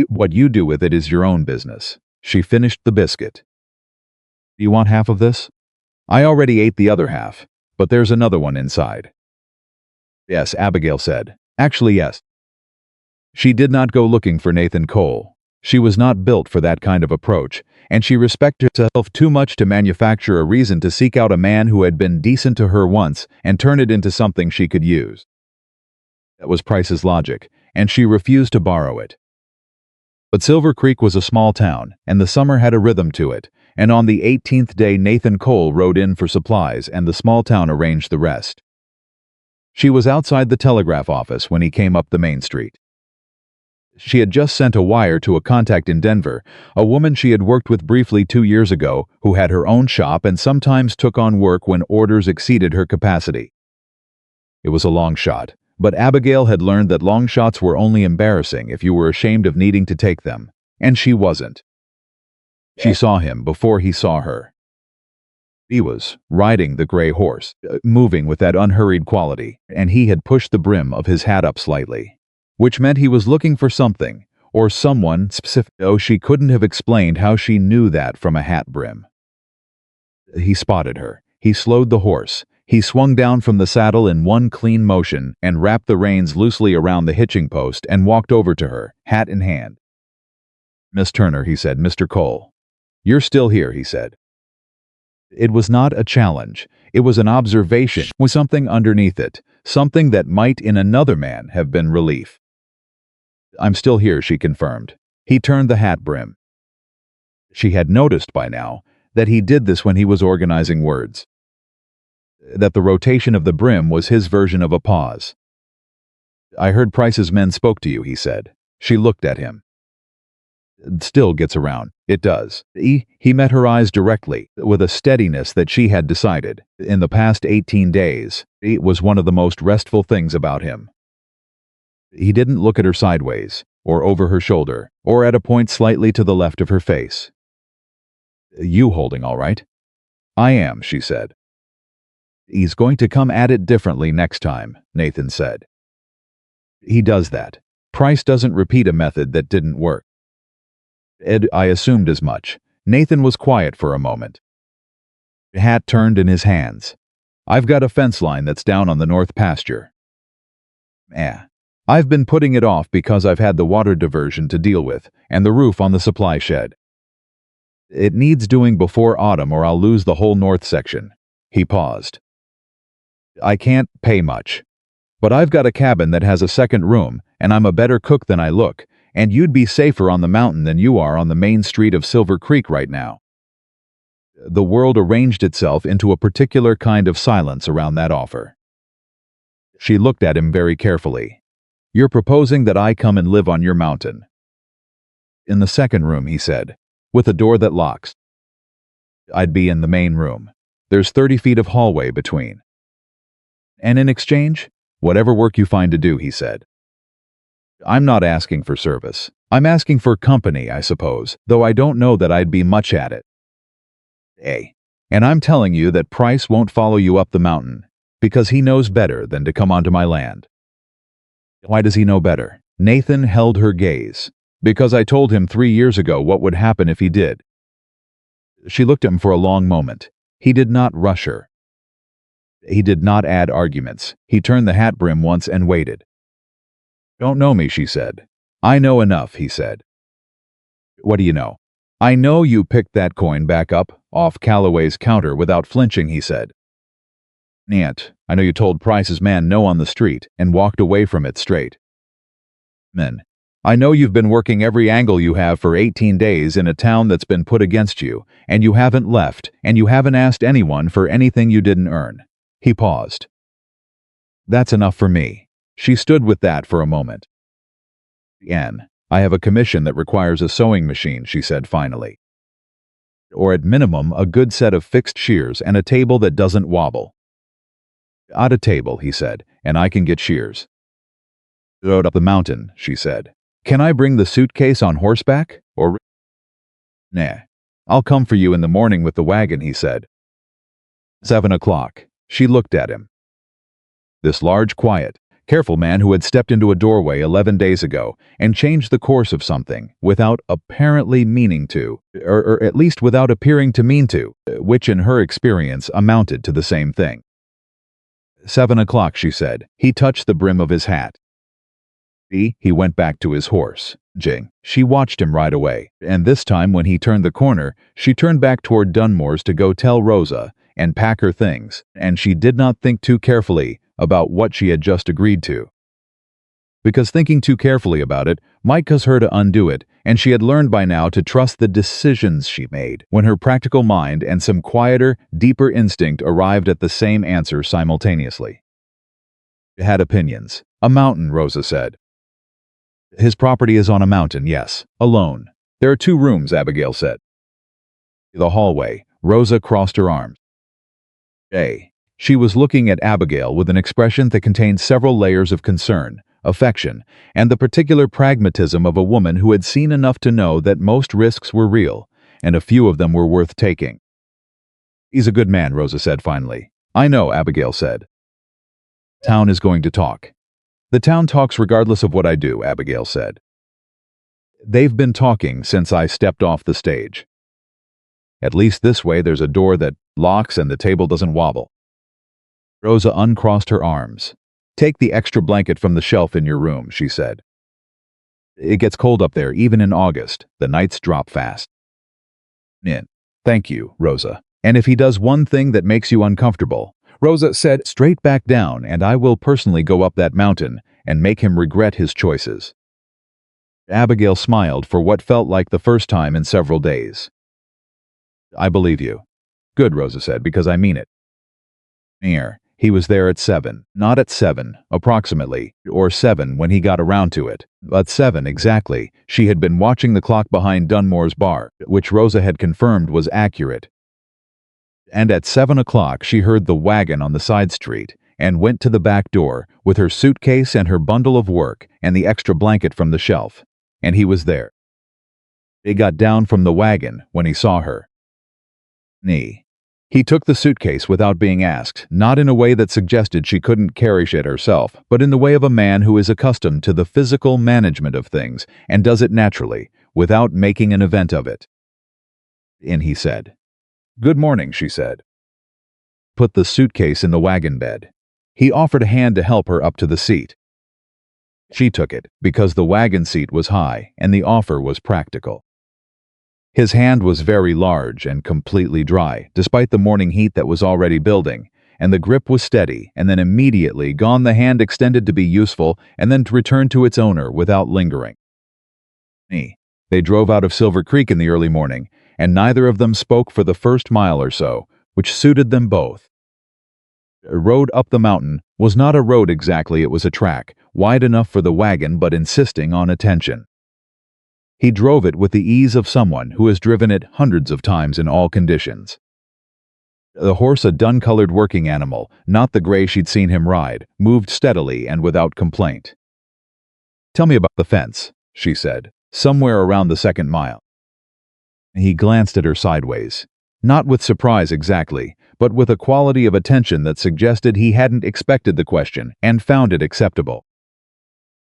What you do with it is your own business. She finished the biscuit. Do you want half of this? I already ate the other half, but there's another one inside. Yes, Abigail said. Actually, yes. She did not go looking for Nathan Cole. She was not built for that kind of approach, and she respected herself too much to manufacture a reason to seek out a man who had been decent to her once and turn it into something she could use. That was Price's logic, and she refused to borrow it. But Silver Creek was a small town, and the summer had a rhythm to it, and on the 18th day Nathan Cole rode in for supplies and the small town arranged the rest. She was outside the telegraph office when he came up the main street. She had just sent a wire to a contact in Denver, a woman she had worked with briefly 2 years ago who had her own shop and sometimes took on work when orders exceeded her capacity. It was a long shot, but Abigail had learned that long shots were only embarrassing if you were ashamed of needing to take them, and she wasn't. She saw him before he saw her. He was riding the gray horse, moving with that unhurried quality, and he had pushed the brim of his hat up slightly, which meant he was looking for something, or someone specific, though she couldn't have explained how she knew that from a hat brim. He spotted her. He slowed the horse. He swung down from the saddle in one clean motion and wrapped the reins loosely around the hitching post and walked over to her, hat in hand. Miss Turner, he said, Mr. Cole. You're still here, he said. It was not a challenge. It was an observation with something underneath it, something that might in another man have been relief. I'm still here, she confirmed. He turned the hat brim. She had noticed by now that he did this when he was organizing words. That the rotation of the brim was his version of a pause. I heard Price's men spoke to you, he said. She looked at him. It still gets around. It does. He met her eyes directly, with a steadiness that she had decided, in the past 18 days, it was one of the most restful things about him. He didn't look at her sideways, or over her shoulder, or at a point slightly to the left of her face. You holding all right? I am, she said. He's going to come at it differently next time, Nathan said. He does that. Price doesn't repeat a method that didn't work. I assumed as much. Nathan was quiet for a moment. The hat turned in his hands. I've got a fence line that's down on the north pasture. I've been putting it off because I've had the water diversion to deal with, and the roof on the supply shed. It needs doing before autumn or I'll lose the whole north section. He paused. I can't pay much. But I've got a cabin that has a second room, and I'm a better cook than I look, and you'd be safer on the mountain than you are on the main street of Silver Creek right now." The world arranged itself into a particular kind of silence around that offer. She looked at him very carefully. "You're proposing that I come and live on your mountain?" "In the second room," he said, "with a door that locks." "I'd be in the main room. There's 30 feet of hallway between." "And in exchange?" "Whatever work you find to do," he said. "I'm not asking for service. I'm asking for company, I suppose, though I don't know that I'd be much at it. And I'm telling you that Price won't follow you up the mountain, because he knows better than to come onto my land." "Why does he know better?" Nathan held her gaze. "Because I told him 3 years ago what would happen if he did." She looked at him for a long moment. He did not rush her. He did not add arguments. He turned the hat brim once and waited. "Don't know me," she said. "I know enough," he said. "What do you know?" "I know you picked that coin back up off Calloway's counter without flinching," he said. "Aunt, I know you told Price's man no on the street and walked away from it straight." "Men, I know you've been working every angle you have for 18 days in a town that's been put against you, and you haven't left, and you haven't asked anyone for anything you didn't earn." He paused. "That's enough for me." She stood with that for a moment. "Anne, I have a commission that requires a sewing machine," she said finally. "Or at minimum, a good set of fixed shears and a table that doesn't wobble." "Got a table," he said, "and I can get shears." "Rode up the mountain," she said. "Can I bring the suitcase on horseback? Or—" "Nah. I'll come for you in the morning with the wagon," he said. 7 o'clock. She looked at him. This large, quiet, careful man who had stepped into a doorway 11 days ago and changed the course of something without apparently meaning to, or at least without appearing to mean to, which in her experience amounted to the same thing. 7 o'clock, she said. He touched the brim of his hat. He went back to his horse. Jing. She watched him ride away, and this time when he turned the corner, she turned back toward Dunmore's to go tell Rosa and pack her things, and she did not think too carefully about what she had just agreed to. Because thinking too carefully about it might cause her to undo it, and she had learned by now to trust the decisions she made when her practical mind and some quieter, deeper instinct arrived at the same answer simultaneously. She had opinions. "A mountain," Rosa said. "His property is on a mountain, yes. Alone. There are 2 rooms," Abigail said. The hallway. Rosa crossed her arms. She was looking at Abigail with an expression that contained several layers of concern, affection, and the particular pragmatism of a woman who had seen enough to know that most risks were real, and a few of them were worth taking. "He's a good man," Rosa said finally. "I know," Abigail said. "Town is going to talk." "The town talks regardless of what I do," Abigail said. "They've been talking since I stepped off the stage. At least this way there's a door that locks and the table doesn't wobble." Rosa uncrossed her arms. "Take the extra blanket from the shelf in your room," she said. "It gets cold up there, even in August. The nights drop fast." "Thank you, Rosa. And if he does one thing that makes you uncomfortable," Rosa said, "straight back down, and I will personally go up that mountain and make him regret his choices." Abigail smiled for what felt like the first time in several days. "I believe you." "Good," Rosa said, "because I mean it." He was there at 7, not at 7, approximately, or 7 when he got around to it, but 7 exactly. She had been watching the clock behind Dunmore's bar, which Rosa had confirmed was accurate. And at 7 o'clock she heard the wagon on the side street and went to the back door with her suitcase and her bundle of work and the extra blanket from the shelf, and he was there. He got down from the wagon when he saw her. He took the suitcase without being asked, not in a way that suggested she couldn't carry shit herself, but in the way of a man who is accustomed to the physical management of things and does it naturally, without making an event of it. He said. "Good morning," she said. Put the suitcase in the wagon bed. He offered a hand to help her up to the seat. She took it, because the wagon seat was high and the offer was practical. His hand was very large and completely dry, despite the morning heat that was already building, and the grip was steady, and then immediately gone, the hand extended to be useful, and then to return to its owner without lingering. They drove out of Silver Creek in the early morning, and neither of them spoke for the first mile or so, which suited them both. A road up the mountain was not a road exactly, it was a track, wide enough for the wagon but insisting on attention. He drove it with the ease of someone who has driven it hundreds of times in all conditions. The horse, a dun-colored working animal, not the gray she'd seen him ride, moved steadily and without complaint. "Tell me about the fence," she said, "somewhere around the second mile." He glanced at her sideways, not with surprise exactly, but with a quality of attention that suggested he hadn't expected the question and found it acceptable.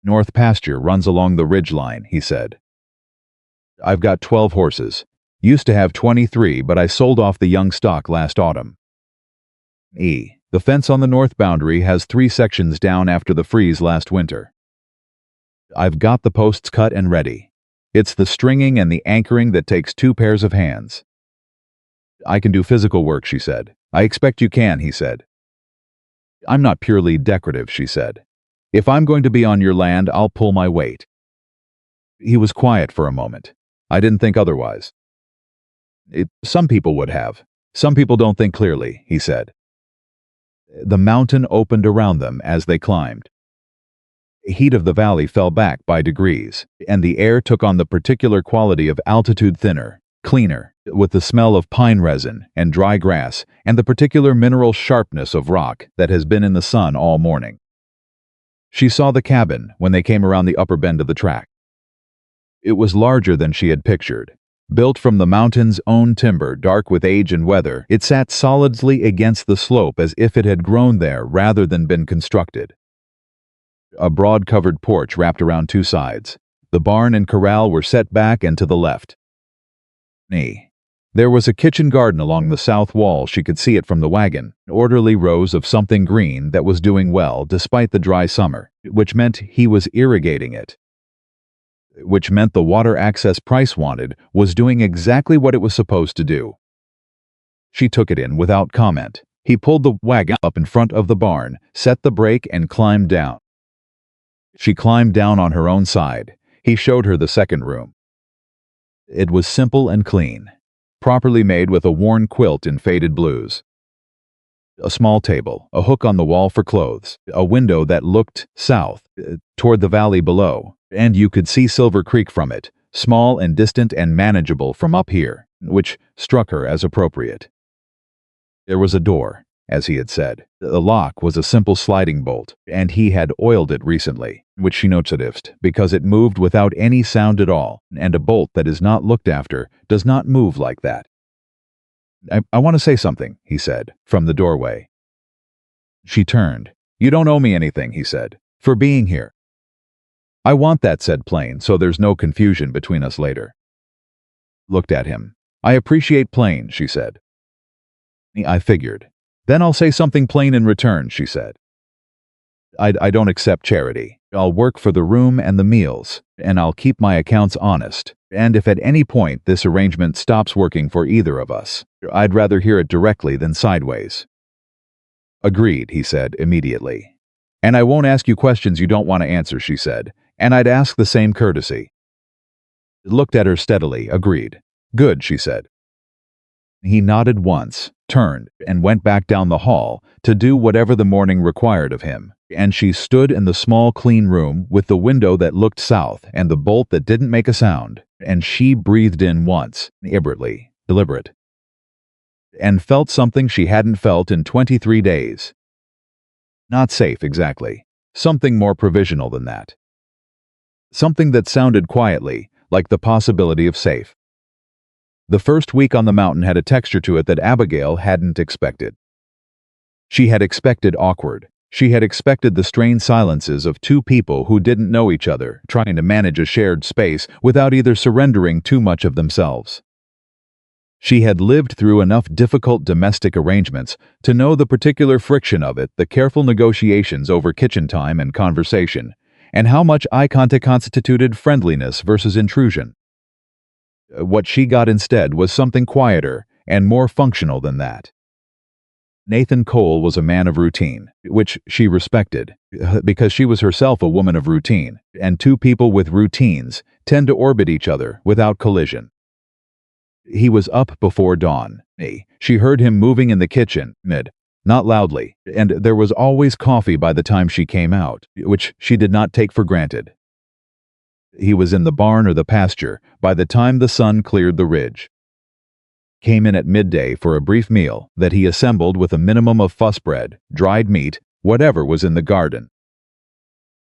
"North pasture runs along the ridge line," he said. "I've got 12 horses. Used to have 23, but I sold off the young stock last autumn. The fence on the north boundary has 3 sections down after the freeze last winter. I've got the posts cut and ready. It's the stringing and the anchoring that takes 2 pairs of hands." "I can do physical work," she said. "I expect you can," he said. "I'm not purely decorative," she said. "If I'm going to be on your land, I'll pull my weight." He was quiet for a moment. "I didn't think otherwise." Some people would have. Some people don't think clearly," he said. The mountain opened around them as they climbed. The heat of the valley fell back by degrees, and the air took on the particular quality of altitude, thinner, cleaner, with the smell of pine resin and dry grass and the particular mineral sharpness of rock that has been in the sun all morning. She saw the cabin when they came around the upper bend of the track. It was larger than she had pictured. Built from the mountain's own timber, dark with age and weather, it sat solidly against the slope as if it had grown there rather than been constructed. A broad covered porch wrapped around 2 sides. The barn and corral were set back and to the left. There was a kitchen garden along the south wall. She could see it from the wagon, orderly rows of something green that was doing well despite the dry summer, which meant he was irrigating it. Which meant the water access Price wanted was doing exactly what it was supposed to do. She took it in without comment. He pulled the wagon up in front of the barn, set the brake, and climbed down. She climbed down on her own side. He showed her the second room. It was simple and clean, properly made with a worn quilt in faded blues. A small table, a hook on the wall for clothes, a window that looked south, toward the valley below, and you could see Silver Creek from it, small and distant and manageable from up here, which struck her as appropriate. There was a door, as he had said. The lock was a simple sliding bolt, and he had oiled it recently, which she noticed, because it moved without any sound at all, and a bolt that is not looked after does not move like that. I want to say something," he said, from the doorway. She turned. "You don't owe me anything," he said, "for being here." "I want that said plain, so there's no confusion between us later." Looked at him. "I appreciate plain," she said. "I figured. Then I'll say something plain in return," she said. I don't accept charity. I'll work for the room and the meals, and I'll keep my accounts honest. And if at any point this arrangement stops working for either of us, I'd rather hear it directly than sideways." "Agreed," he said immediately. "And I won't ask you questions you don't want to answer," she said, "and I'd ask the same courtesy." Looked at her steadily. "Agreed." "Good," she said. He nodded once, turned, and went back down the hall to do whatever the morning required of him, and she stood in the small clean room with the window that looked south and the bolt that didn't make a sound, and she breathed in once, deliberate, and felt something she hadn't felt in 23 days. Not safe, exactly. Something more provisional than that. Something that sounded quietly like the possibility of safe. The first week on the mountain had a texture to it that Abigail hadn't expected. She had expected awkward. She had expected the strained silences of 2 people who didn't know each other, trying to manage a shared space without either surrendering too much of themselves. She had lived through enough difficult domestic arrangements to know the particular friction of it, the careful negotiations over kitchen time and conversation, and how much eye contact constituted friendliness versus intrusion. What she got instead was something quieter and more functional than that. Nathan Cole was a man of routine, which she respected, because she was herself a woman of routine, and two people with routines tend to orbit each other without collision. He was up before dawn. She heard him moving in the kitchen, not loudly, and there was always coffee by the time she came out, which she did not take for granted. He was in the barn or the pasture by the time the sun cleared the ridge. Came in at midday for a brief meal that he assembled with a minimum of fuss bread, dried meat, whatever was in the garden.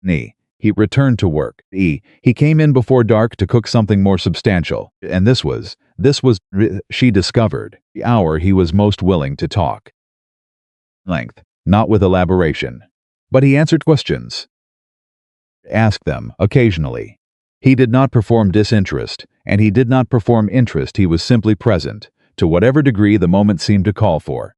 He returned to work. He came in before dark to cook something more substantial, and this was, she discovered, the hour he was most willing to talk. Length, not with elaboration. But he answered questions. Asked them, occasionally. He did not perform disinterest, and he did not perform interest. He was simply present, to whatever degree the moment seemed to call for.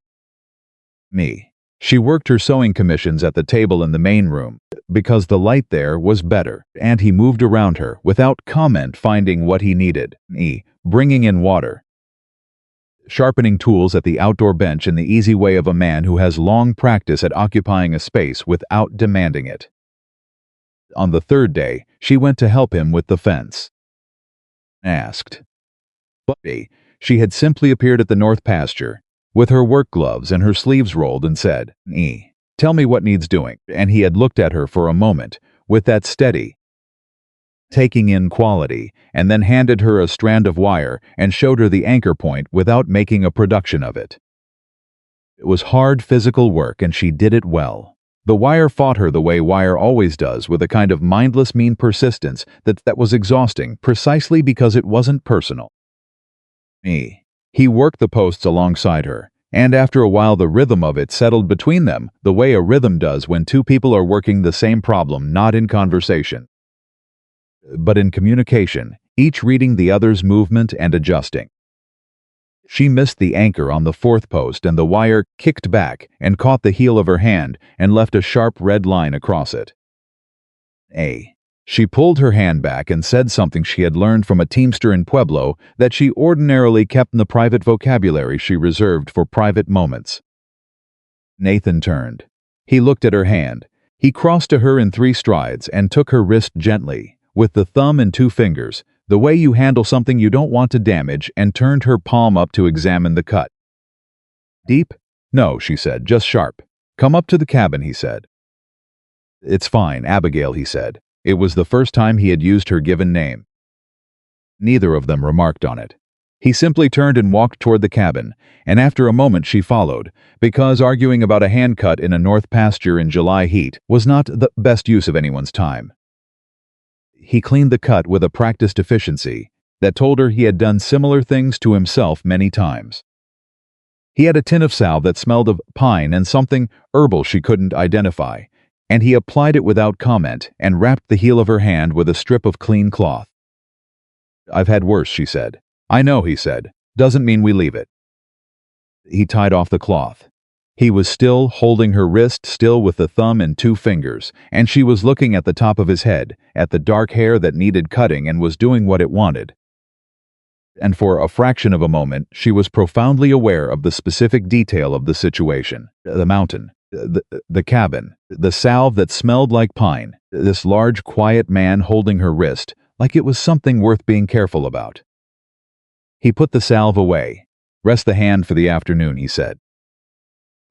She worked her sewing commissions at the table in the main room, because the light there was better, and he moved around her, without comment, finding what he needed, bringing in water. Sharpening tools at the outdoor bench in the easy way of a man who has long practice at occupying a space without demanding it. On the third day, she went to help him with the fence. Asked. But she had simply appeared at the north pasture, with her work gloves and her sleeves rolled, and said, "Tell me what needs doing," and he had looked at her for a moment, with that steady, taking in quality, and then handed her a strand of wire and showed her the anchor point without making a production of it. It was hard physical work, and she did it well. The wire fought her the way wire always does, with a kind of mindless mean persistence that was exhausting, precisely because it wasn't personal. He worked the posts alongside her, and after a while the rhythm of it settled between them, the way a rhythm does when two people are working the same problem, not in conversation, but in communication, each reading the other's movement and adjusting. She missed the anchor on the fourth post, and the wire kicked back and caught the heel of her hand and left a sharp red line across it. She pulled her hand back and said something she had learned from a teamster in Pueblo that she ordinarily kept in the private vocabulary she reserved for private moments. Nathan turned. He looked at her hand. He crossed to her in 3 strides and took her wrist gently, with the thumb and 2 fingers, the way you handle something you don't want to damage, and turned her palm up to examine the cut. Deep? No, she said, just sharp. Come up to the cabin, he said. It's fine, Abigail, he said. It was the first time he had used her given name. Neither of them remarked on it. He simply turned and walked toward the cabin, and after a moment she followed, because arguing about a hand cut in a north pasture in July heat was not the best use of anyone's time. He cleaned the cut with a practiced efficiency that told her he had done similar things to himself many times. He had a tin of salve that smelled of pine and something herbal she couldn't identify, and he applied it without comment and wrapped the heel of her hand with a strip of clean cloth. I've had worse, she said. I know, he said. Doesn't mean we leave it. He tied off the cloth. He was still holding her wrist, still with the thumb and 2 fingers, and she was looking at the top of his head, at the dark hair that needed cutting and was doing what it wanted. And for a fraction of a moment, she was profoundly aware of the specific detail of the situation. The mountain, the cabin, the salve that smelled like pine, this large, quiet man holding her wrist, like it was something worth being careful about. He put the salve away. Rest the hand for the afternoon, he said.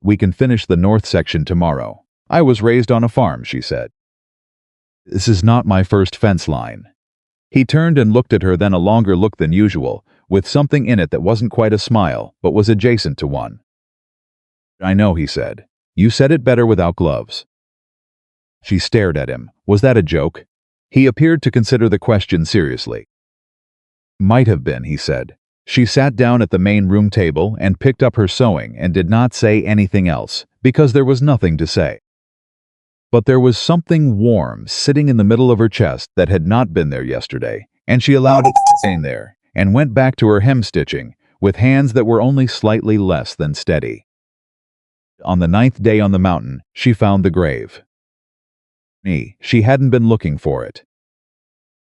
We can finish the north section tomorrow. I was raised on a farm, she said. This is not my first fence line. He turned and looked at her, then a longer look than usual, with something in it that wasn't quite a smile, but was adjacent to one. I know, he said. You said it better without gloves. She stared at him. Was that a joke? He appeared to consider the question seriously. Might have been, he said. She sat down at the main room table and picked up her sewing and did not say anything else, because there was nothing to say. But there was something warm sitting in the middle of her chest that had not been there yesterday, and she allowed it to stay there and went back to her hem stitching with hands that were only slightly less than steady. On the 9th day on the mountain, she found the grave. She hadn't been looking for it.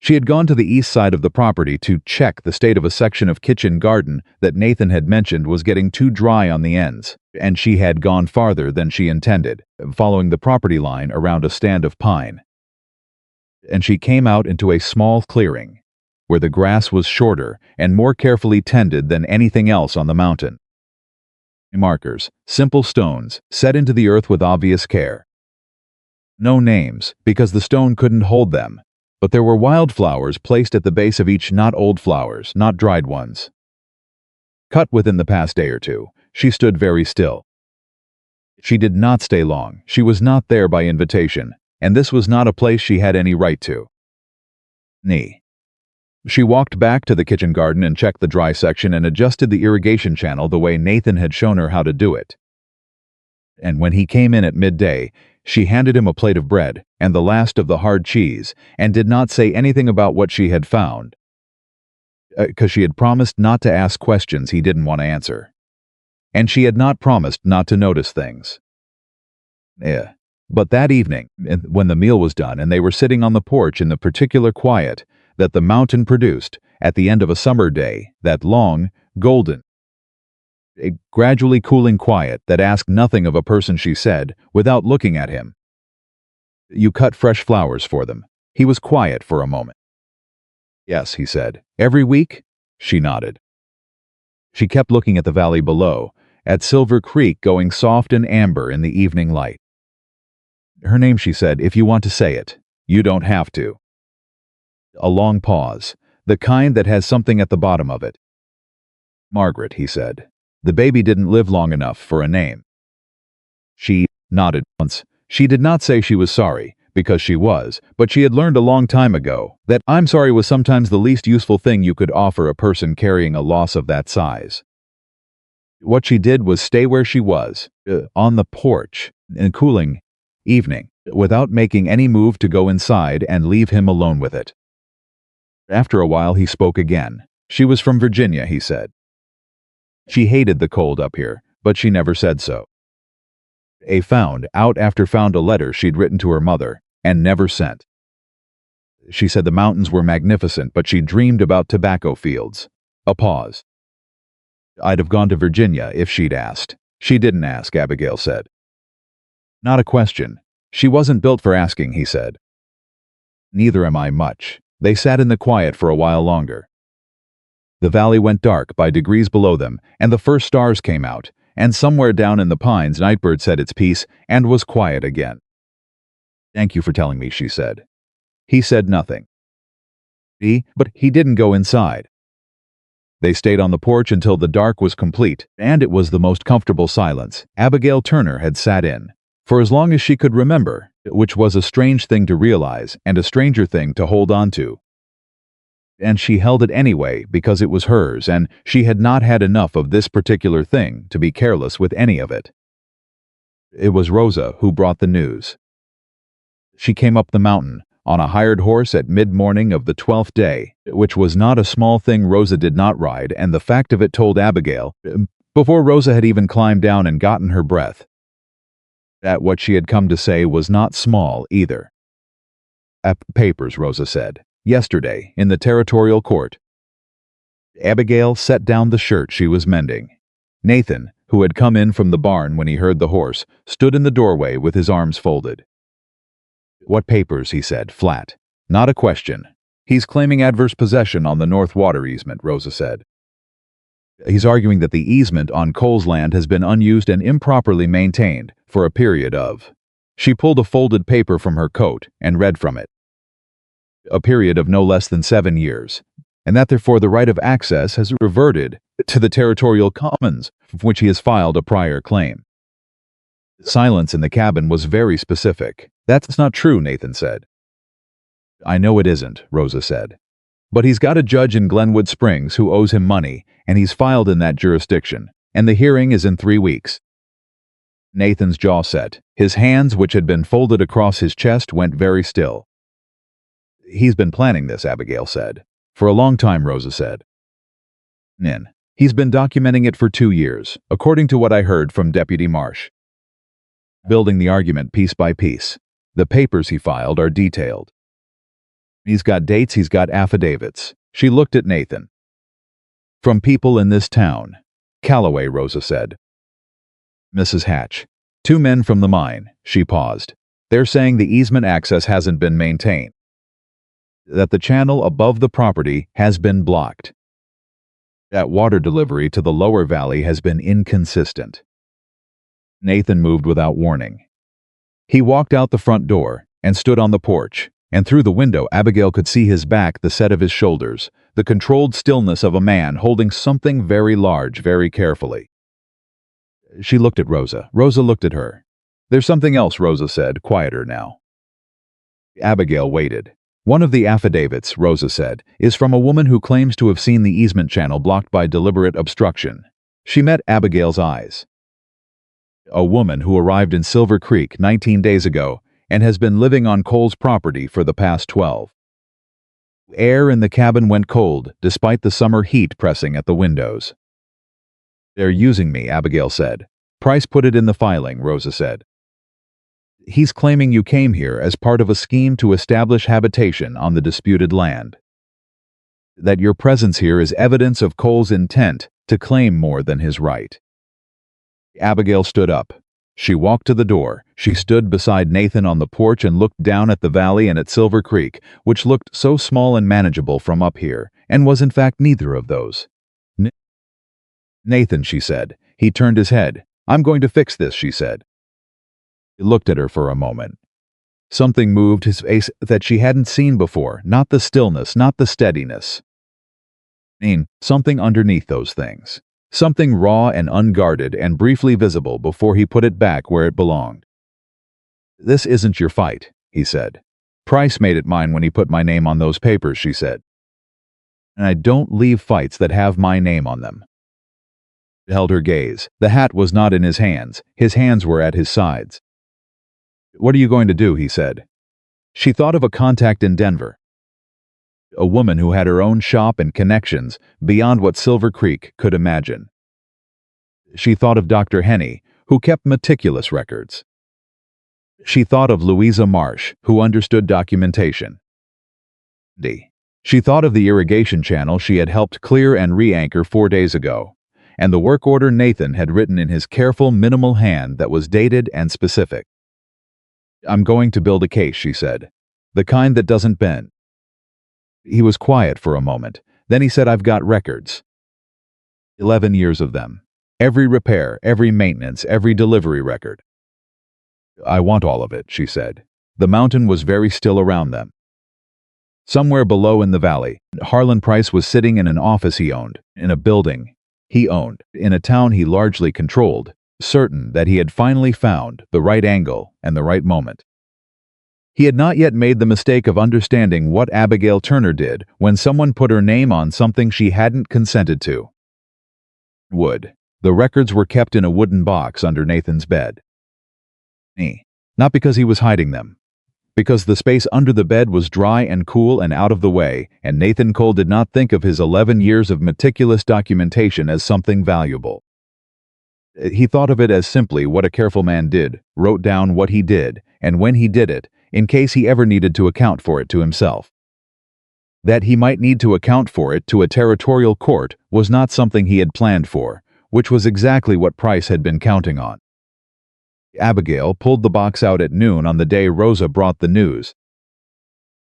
She had gone to the east side of the property to check the state of a section of kitchen garden that Nathan had mentioned was getting too dry on the ends, and she had gone farther than she intended, following the property line around a stand of pine. And she came out into a small clearing, where the grass was shorter and more carefully tended than anything else on the mountain. Markers, simple stones, set into the earth with obvious care. No names, because the stone couldn't hold them, but there were wildflowers placed at the base of each, not old flowers, not dried ones. Cut within the past day or two, she stood very still. She did not stay long. She was not there by invitation, and this was not a place she had any right to. She walked back to the kitchen garden and checked the dry section and adjusted the irrigation channel the way Nathan had shown her how to do it. And when he came in at midday, she handed him a plate of bread and the last of the hard cheese and did not say anything about what she had found, because she had promised not to ask questions he didn't want to answer. And she had not promised not to notice things. But that evening, when the meal was done and they were sitting on the porch in the particular quiet that the mountain produced at the end of a summer day, that long, golden, a gradually cooling quiet that asked nothing of a person, she said, without looking at him, "You cut fresh flowers for them." He was quiet for a moment. "Yes," he said. "Every week?" She nodded. She kept looking at the valley below, at Silver Creek going soft and amber in the evening light. "Her name," she said, "if you want to say it. You don't have to." A long pause, the kind that has something at the bottom of it. "Margaret," he said. "The baby didn't live long enough for a name." She nodded once. She did not say she was sorry, because she was, but she had learned a long time ago that "I'm sorry" was sometimes the least useful thing you could offer a person carrying a loss of that size. What she did was stay where she was, on the porch, in a cooling evening, without making any move to go inside and leave him alone with it. After a while he spoke again. She was from Virginia, he said. She hated the cold up here, but she never said so. Found a letter she'd written to her mother, and never sent. She said the mountains were magnificent, but she dreamed about tobacco fields. A pause. "I'd have gone to Virginia if she'd asked." "She didn't ask," Abigail said. "Not a question. She wasn't built for asking," he said. "Neither am I much." They sat in the quiet for a while longer. The valley went dark by degrees below them, and the first stars came out, and somewhere down in the pines Nightbird said its piece and was quiet again. "Thank you for telling me," she said. He said nothing. But he didn't go inside. They stayed on the porch until the dark was complete, and it was the most comfortable silence Abigail Turner had sat in for as long as she could remember, which was a strange thing to realize and a stranger thing to hold on to. And she held it anyway because it was hers, and she had not had enough of this particular thing to be careless with any of it. It was Rosa who brought the news. She came up the mountain on a hired horse at mid-morning of the 12th day, which was not a small thing. Rosa did not ride, and the fact of it told Abigail, before Rosa had even climbed down and gotten her breath, that what she had come to say was not small either. "Papers," Rosa said. "Yesterday, in the territorial court." Abigail set down the shirt she was mending. Nathan, who had come in from the barn when he heard the horse, stood in the doorway with his arms folded. "What papers?" he said, flat. "Not a question. He's claiming adverse possession on the North Water easement," Rosa said. "He's arguing that the easement on Cole's land has been unused and improperly maintained for a period of..." She pulled a folded paper from her coat and read from it. "A period of no less than 7 years, and that therefore the right of access has reverted to the territorial commons, from which he has filed a prior claim." Silence in the cabin was very specific. "That's not true," Nathan said. "I know it isn't," Rosa said. "But he's got a judge in Glenwood Springs who owes him money, and he's filed in that jurisdiction, and the hearing is in 3 weeks. Nathan's jaw set. His hands, which had been folded across his chest, went very still. "He's been planning this," Abigail said. "For a long time," Rosa said. "He's been documenting it for 2 years, according to what I heard from Deputy Marsh. Building the argument piece by piece. The papers he filed are detailed." He's got dates, he's got affidavits. She looked at Nathan. From people in this town. Calloway, Rosa said. Mrs. Hatch. 2 men from the mine. She paused. They're saying the easement access hasn't been maintained. That the channel above the property has been blocked. That water delivery to the lower valley has been inconsistent. Nathan moved without warning. He walked out the front door and stood on the porch, and through the window Abigail could see his back, the set of his shoulders, the controlled stillness of a man holding something very large very carefully. She looked at Rosa. Rosa looked at her. There's something else, Rosa said, quieter now. Abigail waited. One of the affidavits, Rosa said, is from a woman who claims to have seen the easement channel blocked by deliberate obstruction. She met Abigail's eyes. A woman who arrived in Silver Creek 19 days ago and has been living on Cole's property for the past 12. Air in the cabin went cold, despite the summer heat pressing at the windows. They're using me, Abigail said. Price put it in the filing, Rosa said. He's claiming you came here as part of a scheme to establish habitation on the disputed land. That your presence here is evidence of Cole's intent to claim more than his right. Abigail stood up. She walked to the door. She stood beside Nathan on the porch and looked down at the valley and at Silver Creek, which looked so small and manageable from up here, and was in fact neither of those. Nathan, she said. He turned his head. I'm going to fix this, she said. He looked at her for a moment. Something moved his face that she hadn't seen before, not the stillness, not the steadiness. Something underneath those things. Something raw and unguarded and briefly visible before he put it back where it belonged. This isn't your fight, he said. Price made it mine when he put my name on those papers, she said. And I don't leave fights that have my name on them. He held her gaze. The hat was not in his hands were at his sides. What are you going to do, he said. She thought of a contact in Denver. A woman who had her own shop and connections beyond what Silver Creek could imagine. She thought of Dr. Henney, who kept meticulous records. She thought of Louisa Marsh, who understood documentation. She thought of the irrigation channel she had helped clear and re-anchor 4 days ago, and the work order Nathan had written in his careful, minimal hand that was dated and specific. I'm going to build a case, she said. The kind that doesn't bend. He was quiet for a moment. Then he said, I've got records. 11 years of them. Every repair, every maintenance, every delivery record. I want all of it, she said. The mountain was very still around them. Somewhere below in the valley, Harlan Price was sitting in an office he owned, in a building he owned, in a town he largely controlled, certain that he had finally found the right angle and the right moment. He had not yet made the mistake of understanding what Abigail Turner did when someone put her name on something she hadn't consented to. Wood. The records were kept in a wooden box under Nathan's bed. Not because he was hiding them. Because the space under the bed was dry and cool and out of the way, and Nathan Cole did not think of his 11 years of meticulous documentation as something valuable. He thought of it as simply what a careful man did, wrote down what he did, and when he did it, in case he ever needed to account for it to himself. That he might need to account for it to a territorial court was not something he had planned for, which was exactly what Price had been counting on. Abigail pulled the box out at noon on the day Rosa brought the news,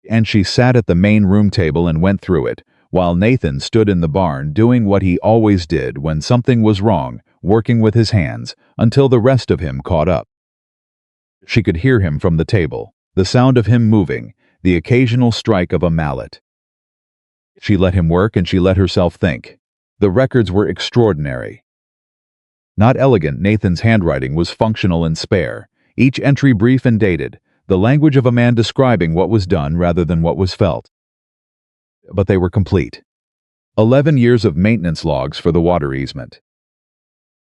and she sat at the main room table and went through it, while Nathan stood in the barn doing what he always did when something was wrong, working with his hands, until the rest of him caught up. She could hear him from the table, the sound of him moving, the occasional strike of a mallet. She let him work and she let herself think. The records were extraordinary. Not elegant, Nathan's handwriting was functional and spare, each entry brief and dated, the language of a man describing what was done rather than what was felt. But they were complete. 11 years of maintenance logs for the water easement.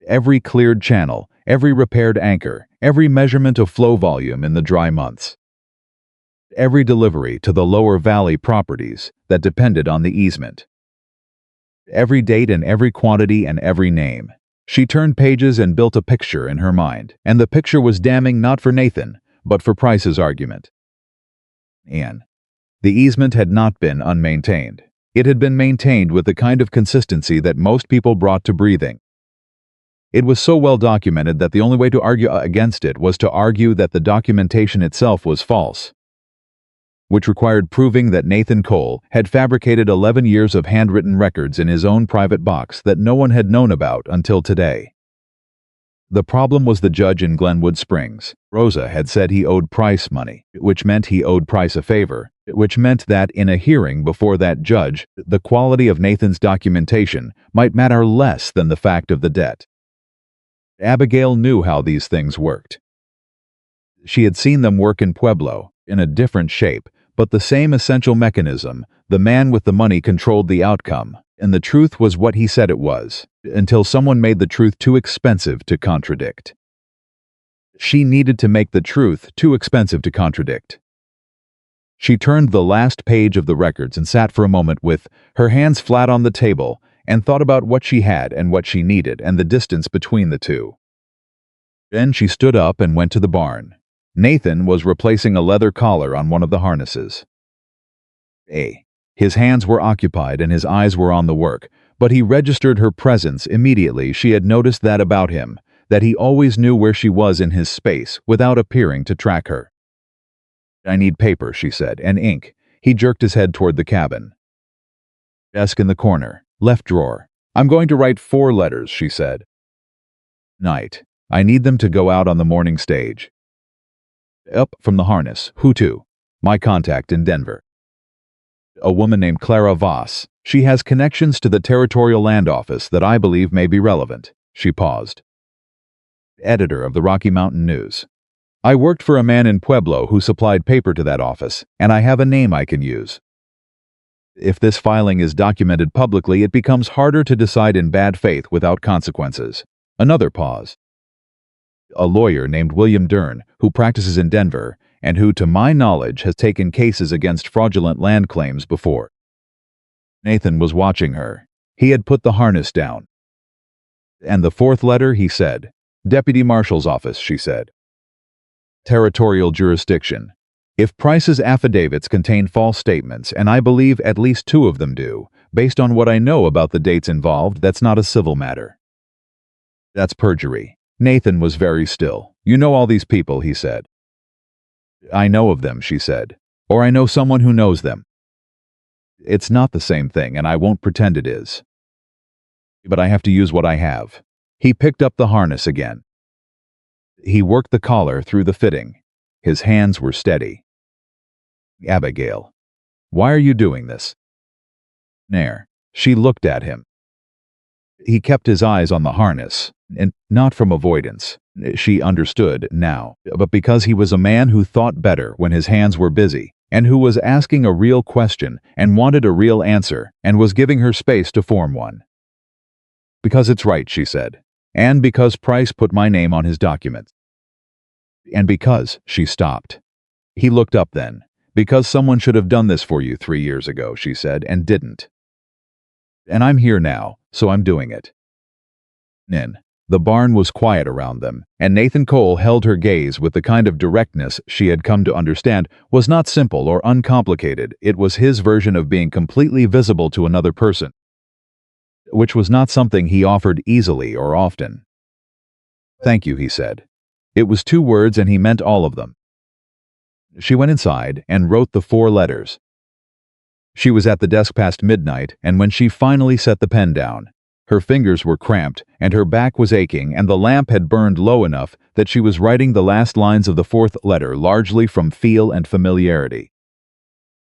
Every cleared channel, every repaired anchor, every measurement of flow volume in the dry months. Every delivery to the lower valley properties that depended on the easement. Every date and every quantity and every name. She turned pages and built a picture in her mind, and the picture was damning not for Nathan, but for Price's argument. Anne. The easement had not been unmaintained. It had been maintained with the kind of consistency that most people brought to breathing. It was so well documented that the only way to argue against it was to argue that the documentation itself was false, which required proving that Nathan Cole had fabricated 11 years of handwritten records in his own private box that no one had known about until today. The problem was the judge in Glenwood Springs. Rosa had said he owed Price money, which meant he owed Price a favor, which meant that in a hearing before that judge, the quality of Nathan's documentation might matter less than the fact of the debt. Abigail knew how these things worked. She had seen them work in Pueblo, in a different shape, but the same essential mechanism. The man with the money controlled the outcome, and the truth was what he said it was, until someone made the truth too expensive to contradict. She needed to make the truth too expensive to contradict. She turned the last page of the records and sat for a moment with her hands flat on the table and thought about what she had and what she needed and the distance between the two. Then she stood up and went to the barn. Nathan was replacing a leather collar on one of the harnesses. His hands were occupied and his eyes were on the work, but he registered her presence immediately. She had noticed that about him, that he always knew where she was in his space without appearing to track her. "I need paper," she said, "and ink." He jerked his head toward the cabin. "Desk in the corner, left drawer." "I'm going to write 4 letters," she said. "Night. I need them to go out on the morning stage." "Up from the harness. Who to?" "My contact in Denver. A woman named Clara Voss. She has connections to the Territorial Land Office that I believe may be relevant." She paused. "Editor of the Rocky Mountain News. I worked for a man in Pueblo who supplied paper to that office, and I have a name I can use. If this filing is documented publicly, it becomes harder to decide in bad faith without consequences." Another pause. "A lawyer named William Dern, who practices in Denver, and who, to my knowledge, has taken cases against fraudulent land claims before." Nathan was watching her. He had put the harness down. "And the 4th letter," he said. "Deputy Marshal's office," she said. "Territorial jurisdiction. If Price's affidavits contain false statements, and I believe at least 2 of them do, based on what I know about the dates involved, that's not a civil matter. That's perjury." Nathan was very still. "You know all these people," he said. "I know of them," she said. "Or I know someone who knows them." "It's not the same thing, and I won't pretend it is. But I have to use what I have." He picked up the harness again. He worked the collar through the fitting. His hands were steady. "Abigail, why are you doing this?" "Nair." She looked at him. He kept his eyes on the harness, and not from avoidance. She understood now, but because he was a man who thought better when his hands were busy, and who was asking a real question and wanted a real answer, and was giving her space to form one. "Because it's right," she said, "and because Price put my name on his documents." "And because," she stopped. He looked up then. "Because someone should have done this for you 3 years ago," she said, "and didn't. And I'm here now, so I'm doing it." The barn was quiet around them, and Nathan Cole held her gaze with the kind of directness she had come to understand was not simple or uncomplicated. It was his version of being completely visible to another person, which was not something he offered easily or often. "Thank you," he said. It was 2 words, and he meant all of them. She went inside and wrote the 4 letters. She was at the desk past midnight, and when she finally set the pen down, her fingers were cramped, and her back was aching, and the lamp had burned low enough that she was writing the last lines of the 4th letter largely from feel and familiarity.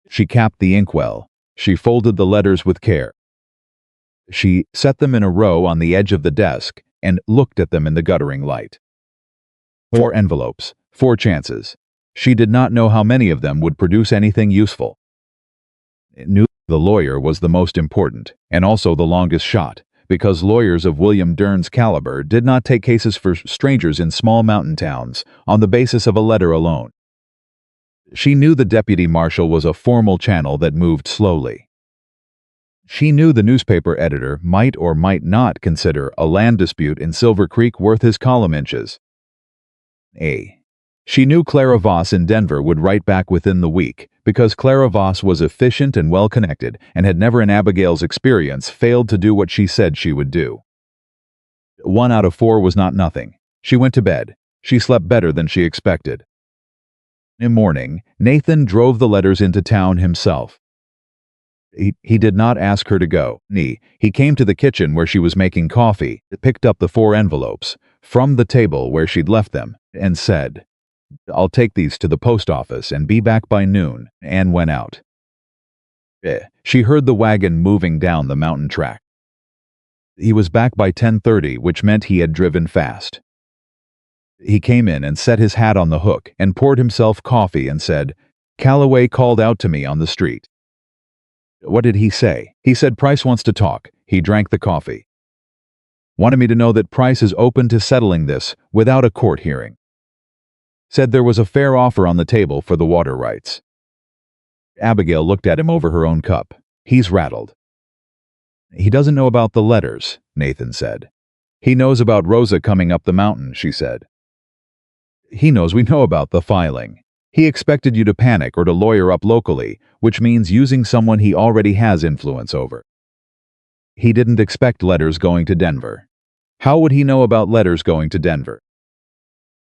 She capped the inkwell. She folded the letters with care. She set them in a row on the edge of the desk and looked at them in the guttering light. 4 envelopes, 4 chances. She did not know how many of them would produce anything useful. Knew the lawyer was the most important, and also the longest shot, because lawyers of William Dern's caliber did not take cases for strangers in small mountain towns on the basis of a letter alone. She knew the deputy marshal was a formal channel that moved slowly. She knew the newspaper editor might or might not consider a land dispute in Silver Creek worth his column inches. She knew Clara Voss in Denver would write back within the week, because Clara Voss was efficient and well-connected and had never in Abigail's experience failed to do what she said she would do. 1 out of 4 was not nothing. She went to bed. She slept better than she expected. In the morning, Nathan drove the letters into town himself. He did not ask her to go. He came to the kitchen where she was making coffee, picked up the 4 envelopes from the table where she'd left them, and said, "I'll take these to the post office and be back by noon," and went out. She heard the wagon moving down the mountain track. He was back by 10:30, which meant he had driven fast. He came in and set his hat on the hook and poured himself coffee and said, "Calloway called out to me on the street." What did he say? He said Price wants to talk. He drank the coffee. Wanted me to know that Price is open to settling this without a court hearing. Said there was a fair offer on the table for the water rights. Abigail looked at him over her own cup. He's rattled. He doesn't know about the letters, Nathan said. He knows about Rosa coming up the mountain, she said. He knows we know about the filing. He expected you to panic or to lawyer up locally, which means using someone he already has influence over. He didn't expect letters going to Denver. How would he know about letters going to Denver?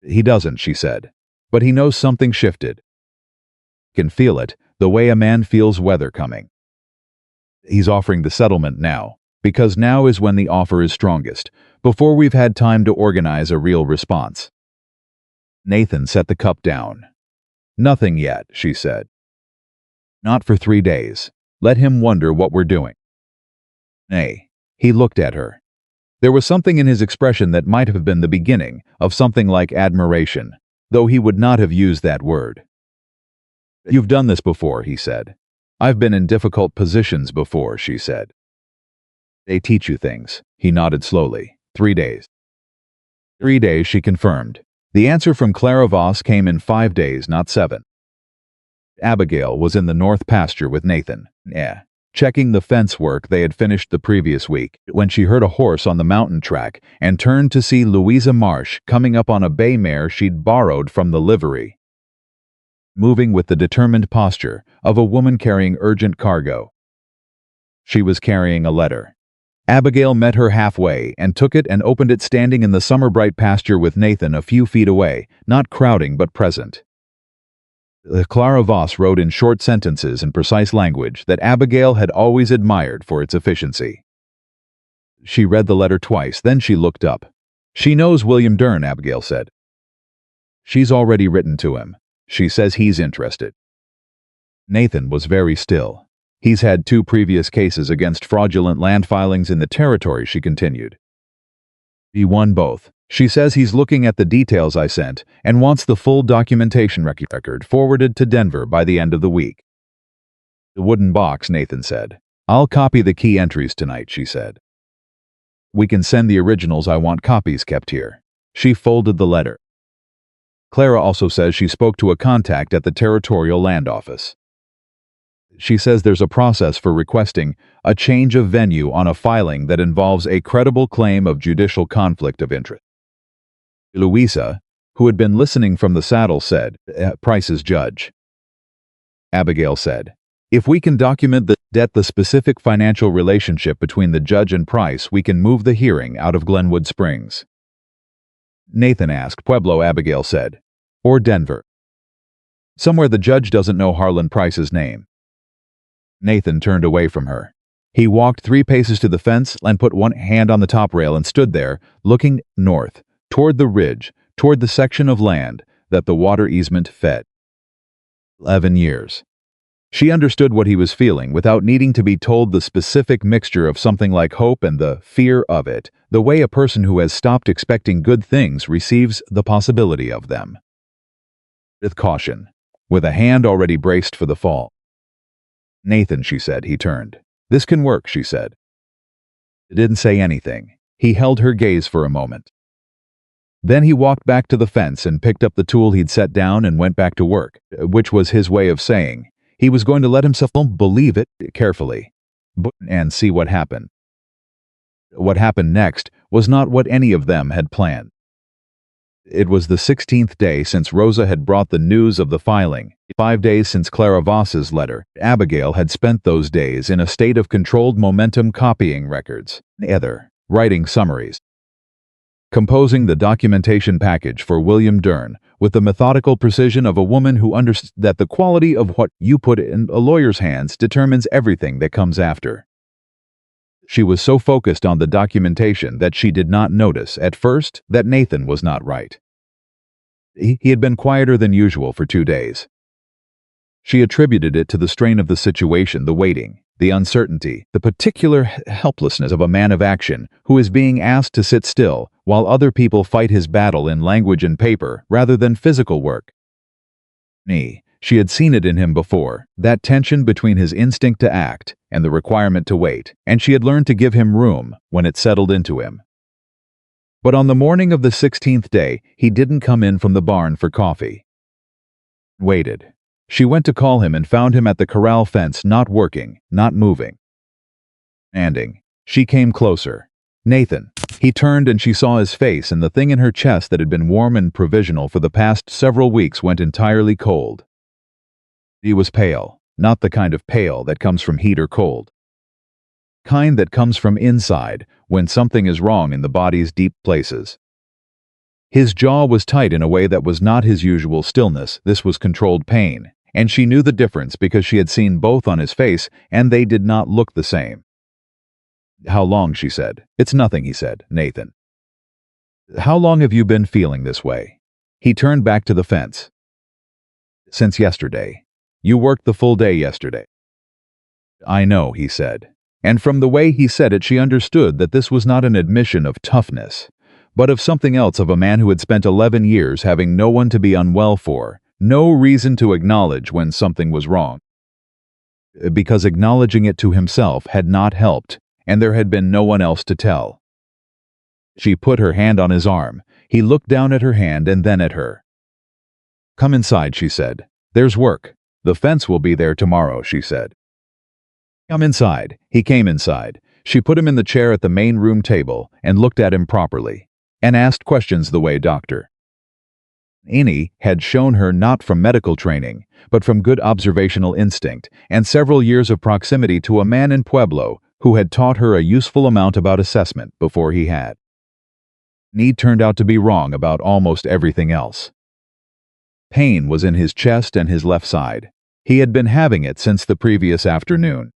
He doesn't, she said. But he knows something shifted. He can feel it, the way a man feels weather coming. He's offering the settlement now, because now is when the offer is strongest, before we've had time to organize a real response. Nathan set the cup down. Nothing yet, she said. Not for 3 days. Let him wonder what we're doing. Nay. He looked at her. There was something in his expression that might have been the beginning of something like admiration, though he would not have used that word. You've done this before, he said. I've been in difficult positions before, she said. They teach you things. He nodded slowly. 3 days. 3 days, she confirmed. The answer from Clara Voss came in 5 days, not 7. Abigail was in the north pasture with Nathan, checking the fence work they had finished the previous week, when she heard a horse on the mountain track and turned to see Louisa Marsh coming up on a bay mare she'd borrowed from the livery, moving with the determined posture of a woman carrying urgent cargo. She was carrying a letter. Abigail met her halfway and took it and opened it standing in the summer-bright pasture with Nathan a few feet away, not crowding but present. Clara Voss wrote in short sentences and precise language that Abigail had always admired for its efficiency. She read the letter twice, then she looked up. She knows William Dern, Abigail said. She's already written to him. She says he's interested. Nathan was very still. He's had 2 previous cases against fraudulent land filings in the territory, she continued. He won both. She says he's looking at the details I sent and wants the full documentation record forwarded to Denver by the end of the week. The wooden box, Nathan said. I'll copy the key entries tonight, she said. We can send the originals. I want copies kept here. She folded the letter. Clara also says she spoke to a contact at the Territorial Land Office. She says there's a process for requesting a change of venue on a filing that involves a credible claim of judicial conflict of interest. Louisa, who had been listening from the saddle, said, Price's judge. Abigail said, if we can document the specific financial relationship between the judge and Price, we can move the hearing out of Glenwood Springs. Nathan asked. Pueblo, Abigail said. Or Denver. Somewhere the judge doesn't know Harlan Price's name. Nathan turned away from her. He walked 3 paces to the fence and put one hand on the top rail and stood there, looking north, toward the ridge, toward the section of land that the water easement fed. 11 years. She understood what he was feeling without needing to be told the specific mixture of something like hope and the fear of it, the way a person who has stopped expecting good things receives the possibility of them. With caution, with a hand already braced for the fall. Nathan, she said. He turned. This can work, she said. He didn't say anything. He held her gaze for a moment. Then he walked back to the fence and picked up the tool he'd set down and went back to work, which was his way of saying he was going to let himself believe it carefully and see what happened. What happened next was not what any of them had planned. It was the 16th day since Rosa had brought the news of the filing. 5 days since Clara Voss's letter. Abigail had spent those days in a state of controlled momentum, copying records, writing summaries, composing the documentation package for William Dern with the methodical precision of a woman who understands that the quality of what you put in a lawyer's hands determines everything that comes after. She was so focused on the documentation that she did not notice, at first, that Nathan was not right. He had been quieter than usual for 2 days. She attributed it to the strain of the situation, the waiting, the uncertainty, the particular helplessness of a man of action who is being asked to sit still while other people fight his battle in language and paper rather than physical work. She had seen it in him before, that tension between his instinct to act and the requirement to wait, and she had learned to give him room when it settled into him. But on the morning of the 16th day, he didn't come in from the barn for coffee. Waited. She went to call him and found him at the corral fence, not working, not moving. She came closer. Nathan. He turned and she saw his face, and the thing in her chest that had been warm and provisional for the past several weeks went entirely cold. He was pale, not the kind of pale that comes from heat or cold. Kind that comes from inside when something is wrong in the body's deep places. His jaw was tight in a way that was not his usual stillness. This was controlled pain, and she knew the difference because she had seen both on his face, and they did not look the same. "How long?" she said. "It's nothing," he said. "Nathan. How long have you been feeling this way?" He turned back to the fence. "Since yesterday. You worked the full day yesterday." "I know," he said. And from the way he said it, she understood that this was not an admission of toughness, but of something else, of a man who had spent 11 years having no one to be unwell for, no reason to acknowledge when something was wrong. Because acknowledging it to himself had not helped, and there had been no one else to tell. She put her hand on his arm. He looked down at her hand and then at her. "Come inside," she said. "There's work. The fence will be there tomorrow," she said. "Come inside." He came inside. She put him in the chair at the main room table and looked at him properly, and asked questions the way Dr. Ini had shown her, not from medical training, but from good observational instinct and several years of proximity to a man in Pueblo who had taught her a useful amount about assessment before he had. Need turned out to be wrong about almost everything else. Pain was in his chest and his left side. He had been having it since the previous afternoon.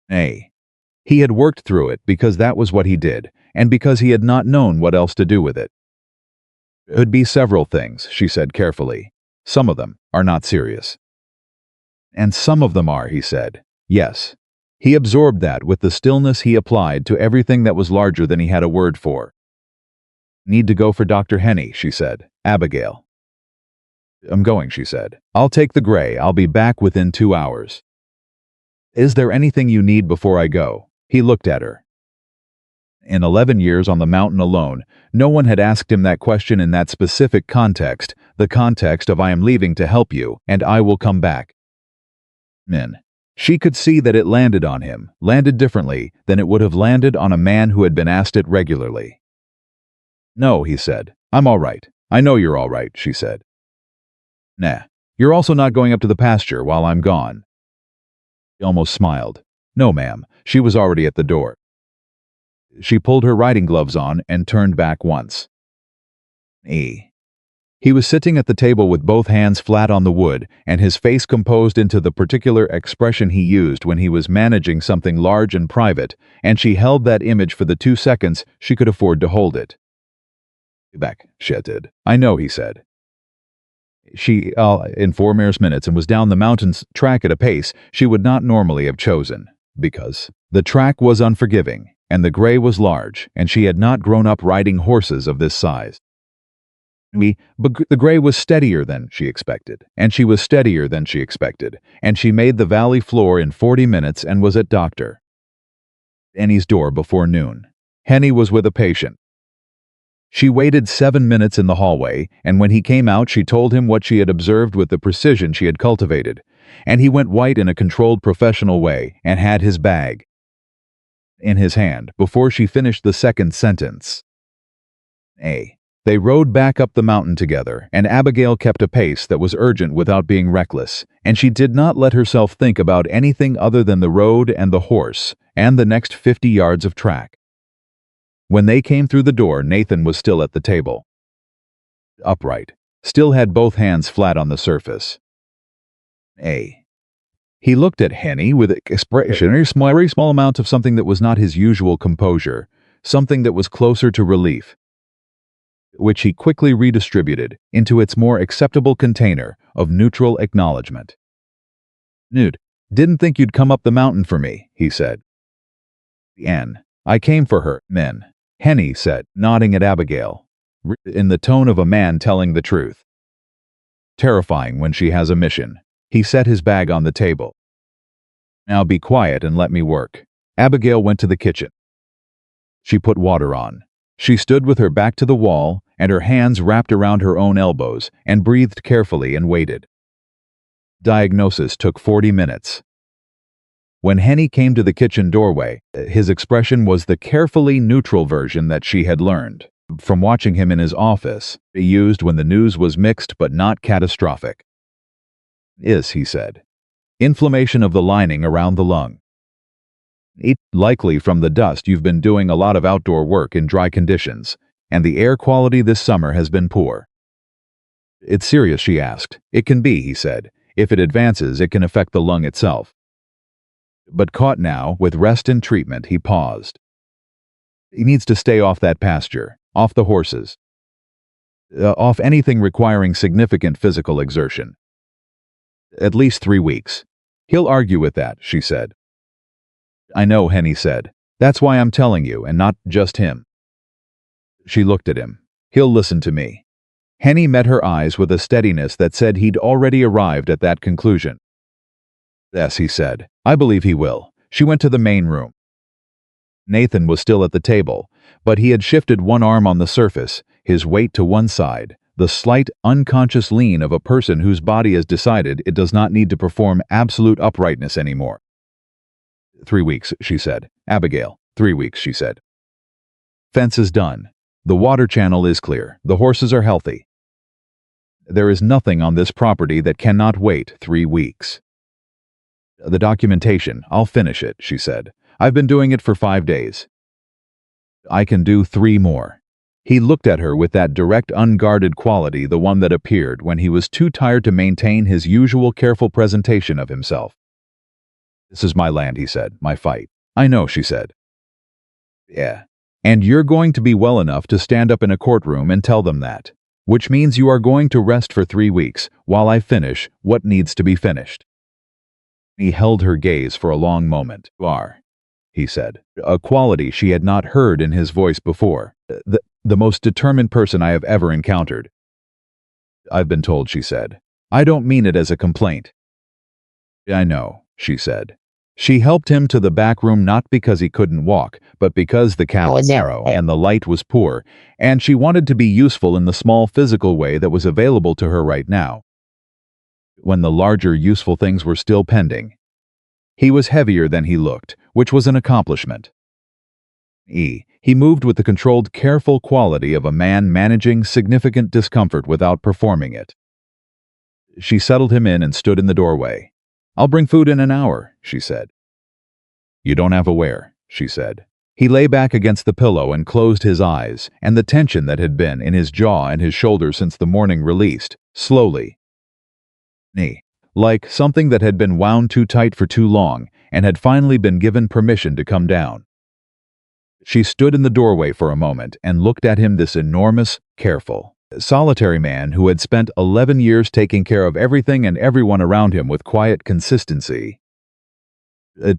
He had worked through it because that was what he did, and because he had not known what else to do with it. "It would be several things," she said carefully. "Some of them are not serious." "And some of them are," he said. "Yes." He absorbed that with the stillness he applied to everything that was larger than he had a word for. "Need to go for Dr. Henny," she said. "Abigail." "I'm going," she said. "I'll take the gray. I'll be back within 2 hours." "Is there anything you need before I go?" He looked at her. In 11 years on the mountain alone, no one had asked him that question in that specific context, the context of "I am leaving to help you, and I will come back." She could see that it landed on him, landed differently than it would have landed on a man who had been asked it regularly. "No," he said. "I'm all right." "I know you're all right," she said. "Nah. You're also not going up to the pasture while I'm gone." He almost smiled. "No, ma'am." She was already at the door. She pulled her riding gloves on and turned back once. He was sitting at the table with both hands flat on the wood and his face composed into the particular expression he used when he was managing something large and private, and she held that image for the 2 seconds she could afford to hold it. "Back," she did. "I know," he said. She, in 4 mere minutes, and was down the mountain's track at a pace she would not normally have chosen, because the track was unforgiving, and the gray was large, and she had not grown up riding horses of this size. But the gray was steadier than she expected, and she was steadier than she expected, and she made the valley floor in 40 minutes and was at Dr. Henny's door before noon. Henny was with a patient. She waited 7 minutes in the hallway, and when he came out she told him what she had observed with the precision she had cultivated, and he went white in a controlled professional way and had his bag in his hand before she finished the second sentence. They They rode back up the mountain together, and Abigail kept a pace that was urgent without being reckless, and she did not let herself think about anything other than the road and the horse, and the next 50 yards of track. When they came through the door, Nathan was still at the table. Upright, still had both hands flat on the surface. He looked at Henny with expression, a very small amount of something that was not his usual composure, something that was closer to relief, which he quickly redistributed into its more acceptable container of neutral acknowledgement. "Nude, didn't think you'd come up the mountain for me," he said. "I came for her, men," Henny said, nodding at Abigail, in the tone of a man telling the truth. Terrifying when she has a mission. He set his bag on the table. "Now be quiet and let me work." Abigail went to the kitchen. She put water on. She stood with her back to the wall and her hands wrapped around her own elbows and breathed carefully and waited. Diagnosis took 40 minutes. When Henny came to the kitchen doorway, his expression was the carefully neutral version that she had learned from watching him in his office, used when the news was mixed but not catastrophic. He said. "Inflammation of the lining around the lung. Likely from the dust. You've been doing a lot of outdoor work in dry conditions, and the air quality this summer has been poor." "It's serious?" she asked. "It can be," he said. "If it advances, it can affect the lung itself." But caught now, with rest and treatment, he paused. "He needs to stay off that pasture, off the horses, off anything requiring significant physical exertion. At least 3 weeks. He'll argue with that," she said. "I know," Henny said. "That's why I'm telling you, and not just him." She looked at him. "He'll listen to me." Henny met her eyes with a steadiness that said he'd already arrived at that conclusion. "Yes," he said. "I believe he will." She went to the main room. Nathan was still at the table, but he had shifted one arm on the surface, his weight to one side, the slight, unconscious lean of a person whose body has decided it does not need to perform absolute uprightness anymore. 3 weeks, she said. "Abigail, 3 weeks," she said. "Fence is done. The water channel is clear. The horses are healthy. There is nothing on this property that cannot wait 3 weeks. The documentation, I'll finish it," she said. "I've been doing it for 5 days. I can do 3 more. He looked at her with that direct, unguarded quality, the one that appeared when he was too tired to maintain his usual careful presentation of himself. "This is my land," he said, "my fight." "I know," she said. "Yeah. And you're going to be well enough to stand up in a courtroom and tell them that. Which means you are going to rest for 3 weeks while I finish what needs to be finished." He held her gaze for a long moment. "You are," he said, a quality she had not heard in his voice before. The most determined person I have ever encountered." "I've been told," she said. "I don't mean it as a complaint." "I know," she said. She helped him to the back room not because he couldn't walk, but because the cab was narrow and the light was poor, and she wanted to be useful in the small physical way that was available to her right now, when the larger useful things were still pending. He was heavier than he looked, which was an accomplishment. He moved with the controlled, careful quality of a man managing significant discomfort without performing it. She settled him in and stood in the doorway. "I'll bring food in an hour," she said. "You don't have a where," she said. He lay back against the pillow and closed his eyes, and the tension that had been in his jaw and his shoulders since the morning released, slowly. Like something that had been wound too tight for too long and had finally been given permission to come down. She stood in the doorway for a moment and looked at him, this enormous, careful, solitary man who had spent 11 years taking care of everything and everyone around him with quiet consistency,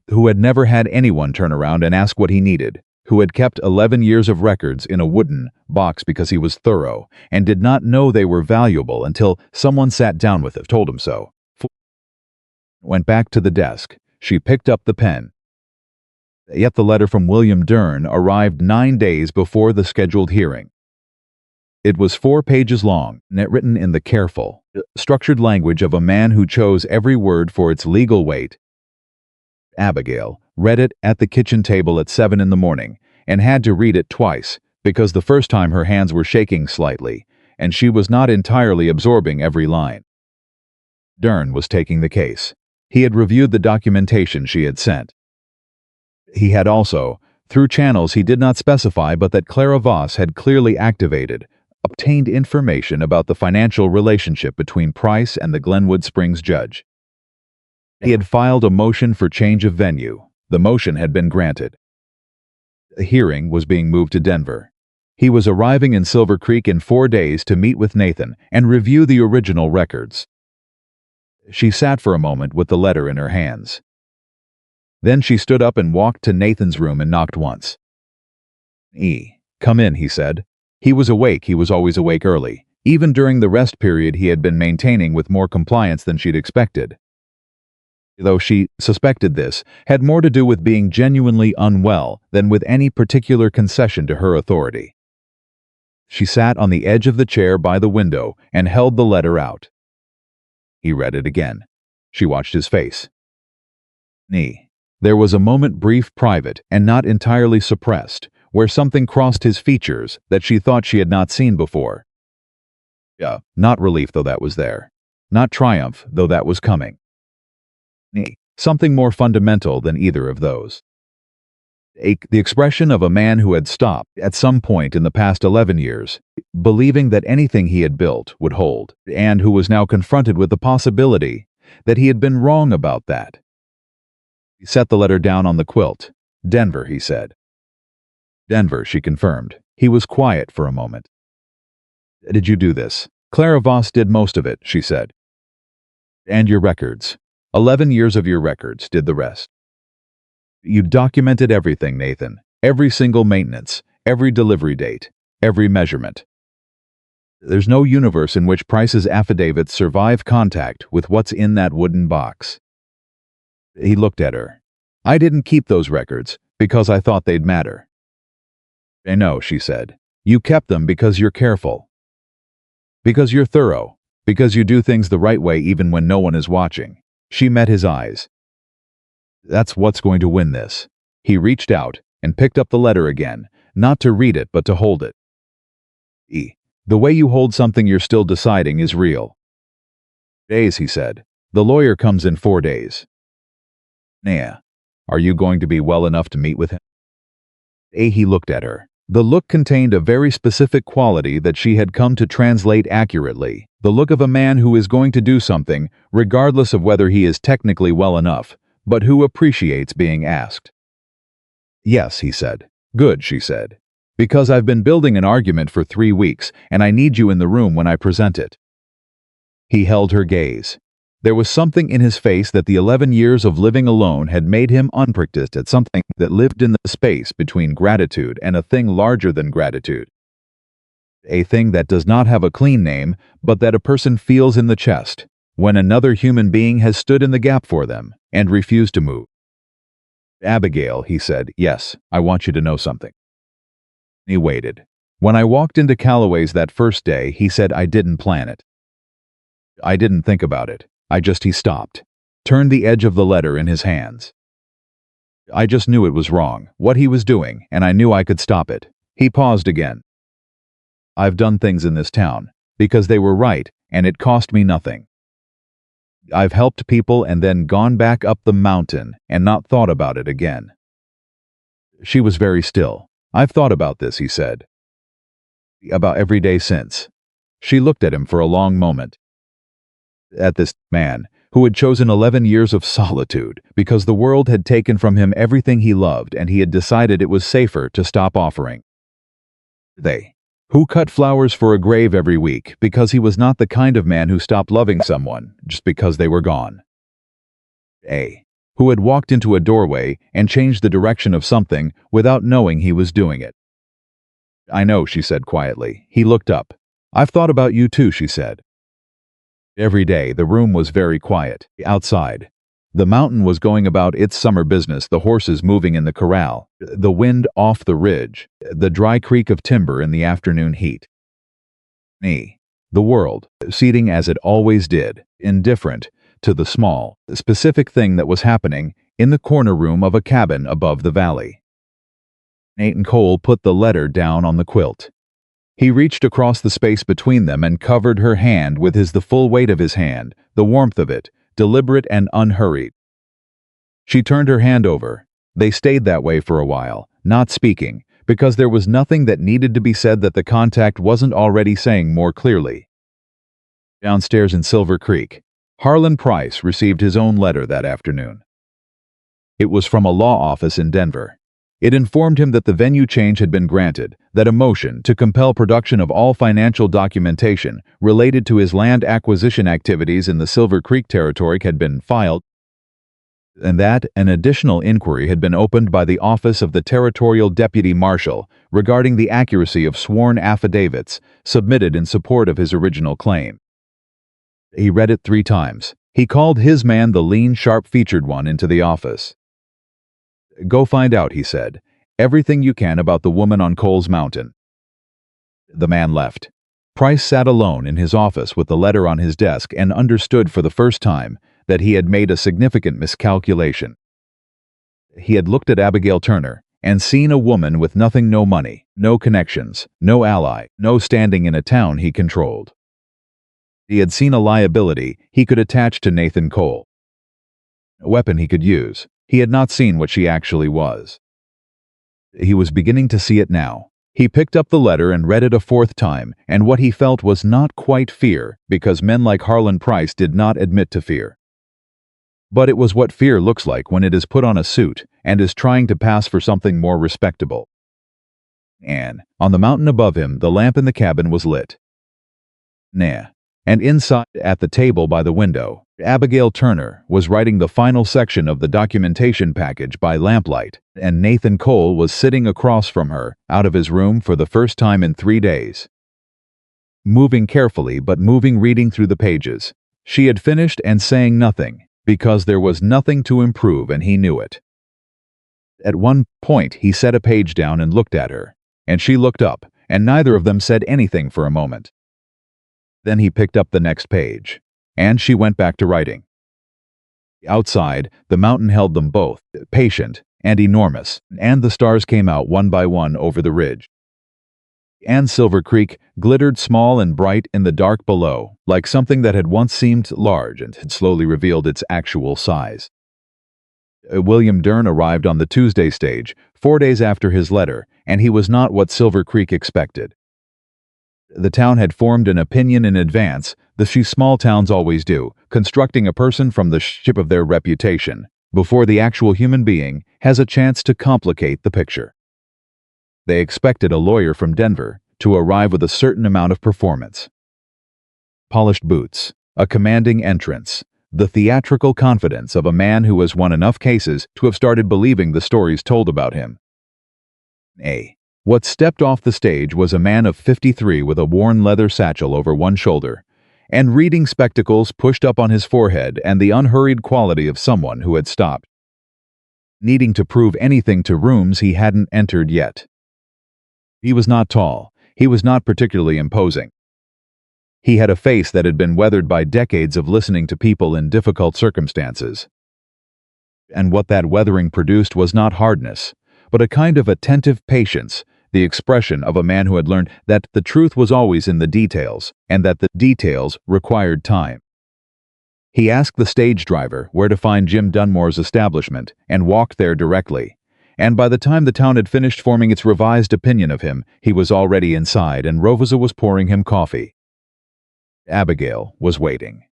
who had never had anyone turn around and ask what he needed, who had kept 11 years of records in a wooden box because he was thorough and did not know they were valuable until someone sat down with him, told him so. Went back to the desk. She picked up the pen. Yet the letter from William Dern arrived 9 days before the scheduled hearing. It was 4 pages long, written in the careful, structured language of a man who chose every word for its legal weight. Abigail read it at the kitchen table at 7 in the morning and had to read it twice because the first time her hands were shaking slightly, and she was not entirely absorbing every line. Dern was taking the case. He had reviewed the documentation she had sent. He had also, through channels he did not specify but that Clara Voss had clearly activated, obtained information about the financial relationship between Price and the Glenwood Springs judge. He had filed a motion for change of venue. The motion had been granted. The hearing was being moved to Denver. He was arriving in Silver Creek in 4 days to meet with Nathan and review the original records. She sat for a moment with the letter in her hands. Then she stood up and walked to Nathan's room and knocked once. Come in, he said. He was awake. He was always awake early. Even during the rest period he had been maintaining with more compliance than she'd expected. Though she suspected this had more to do with being genuinely unwell than with any particular concession to her authority. She sat on the edge of the chair by the window and held the letter out. He read it again. She watched his face. There was a moment, brief, private, and not entirely suppressed, where something crossed his features that she thought she had not seen before. Not relief, though that was there. Not triumph, though that was coming. Something more fundamental than either of those. The expression of a man who had stopped, at some point in the past 11 years, believing that anything he had built would hold, and who was now confronted with the possibility that he had been wrong about that. He set the letter down on the quilt. Denver, he said. Denver, she confirmed. He was quiet for a moment. Did you do this? Clara Voss did most of it, she said. And your records. 11 years of your records did the rest. You documented everything, Nathan. Every single maintenance, every delivery date, every measurement. There's no universe in which Price's affidavits survive contact with what's in that wooden box. He looked at her. I didn't keep those records because I thought they'd matter. I know, she said. You kept them because you're careful. Because you're thorough. Because you do things the right way even when no one is watching. She met his eyes. That's what's going to win this. He reached out and picked up the letter again, not to read it but to hold it. The way you hold something you're still deciding is real. Days, he said. The lawyer comes in 4 days. Are you going to be well enough to meet with him? He looked at her. The look contained a very specific quality that she had come to translate accurately, the look of a man who is going to do something, regardless of whether he is technically well enough, but who appreciates being asked. Yes, he said. Good, she said. Because I've been building an argument for 3 weeks, and I need you in the room when I present it. He held her gaze. There was something in his face that the 11 years of living alone had made him unpracticed at, something that lived in the space between gratitude and a thing larger than gratitude. A thing that does not have a clean name, but that a person feels in the chest, when another human being has stood in the gap for them and refused to move. Abigail, he said, yes, I want you to know something. He waited. When I walked into Calloway's that first day, he said I didn't plan it. I didn't think about it. He stopped, turned the edge of the letter in his hands. I just knew it was wrong, what he was doing, and I knew I could stop it. He paused again. I've done things in this town, because they were right, and it cost me nothing. I've helped people and then gone back up the mountain and not thought about it again. She was very still. I've thought about this, he said. About every day since. She looked at him for a long moment. At this man, who had chosen 11 years of solitude because the world had taken from him everything he loved and he had decided it was safer to stop offering. They, who cut flowers for a grave every week because he was not the kind of man who stopped loving someone just because they were gone. Who had walked into a doorway and changed the direction of something without knowing he was doing it. I know, she said quietly. He looked up. I've thought about you too, she said. Every day the room was very quiet. Outside, the mountain was going about its summer business, the horses moving in the corral, the wind off the ridge, the dry creak of timber in the afternoon heat. The world, seating as it always did, indifferent to the small, specific thing that was happening in the corner room of a cabin above the valley. Nathan Cole put the letter down on the quilt. He reached across the space between them and covered her hand with the full weight of his hand, the warmth of it, deliberate and unhurried. She turned her hand over. They stayed that way for a while, not speaking, because there was nothing that needed to be said that the contact wasn't already saying more clearly. Downstairs in Silver Creek, Harlan Price received his own letter that afternoon. It was from a law office in Denver. It informed him that the venue change had been granted, that a motion to compel production of all financial documentation related to his land acquisition activities in the Silver Creek territory had been filed, and that an additional inquiry had been opened by the Office of the Territorial Deputy Marshal regarding the accuracy of sworn affidavits submitted in support of his original claim. He read it 3 times. He called his man, the lean, sharp-featured one, into the office. "Go find out," he said, "everything you can about the woman on Cole's Mountain." The man left. Price sat alone in his office with the letter on his desk and understood for the first time that he had made a significant miscalculation. He had looked at Abigail Turner and seen a woman with nothing, no money, no connections, no ally, no standing in a town he controlled. He had seen a liability he could attach to Nathan Cole, a weapon he could use. He had not seen what she actually was. He was beginning to see it now. He picked up the letter and read it a 4th time, and what he felt was not quite fear, because men like Harlan Price did not admit to fear. But it was what fear looks like when it is put on a suit and is trying to pass for something more respectable. And, on the mountain above him, the lamp in the cabin was lit. And inside, at the table by the window, Abigail Turner was writing the final section of the documentation package by lamplight, and Nathan Cole was sitting across from her, out of his room for the first time in 3 days. Moving carefully but moving, reading through the pages. She had finished and saying nothing, because there was nothing to improve and he knew it. At one point he set a page down and looked at her, and she looked up, and neither of them said anything for a moment. Then he picked up the next page, and she went back to writing. Outside, the mountain held them both, patient and enormous, and the stars came out one by one over the ridge. And Silver Creek glittered small and bright in the dark below, like something that had once seemed large and had slowly revealed its actual size. William Dern arrived on the Tuesday stage, 4 days after his letter, and he was not what Silver Creek expected. The town had formed an opinion in advance, the small towns always do, constructing a person from the ship of their reputation, before the actual human being has a chance to complicate the picture. They expected a lawyer from Denver to arrive with a certain amount of performance. Polished boots, a commanding entrance, the theatrical confidence of a man who has won enough cases to have started believing the stories told about him. What stepped off the stage was a man of 53 with a worn leather satchel over one shoulder, and reading spectacles pushed up on his forehead, and the unhurried quality of someone who had stopped, needing to prove anything to rooms he hadn't entered yet. He was not tall. He was not particularly imposing. He had a face that had been weathered by decades of listening to people in difficult circumstances. And what that weathering produced was not hardness, but a kind of attentive patience, the expression of a man who had learned that the truth was always in the details, and that the details required time. He asked the stage driver where to find Jim Dunmore's establishment, and walked there directly. And by the time the town had finished forming its revised opinion of him, he was already inside, and Rosa was pouring him coffee. Abigail was waiting.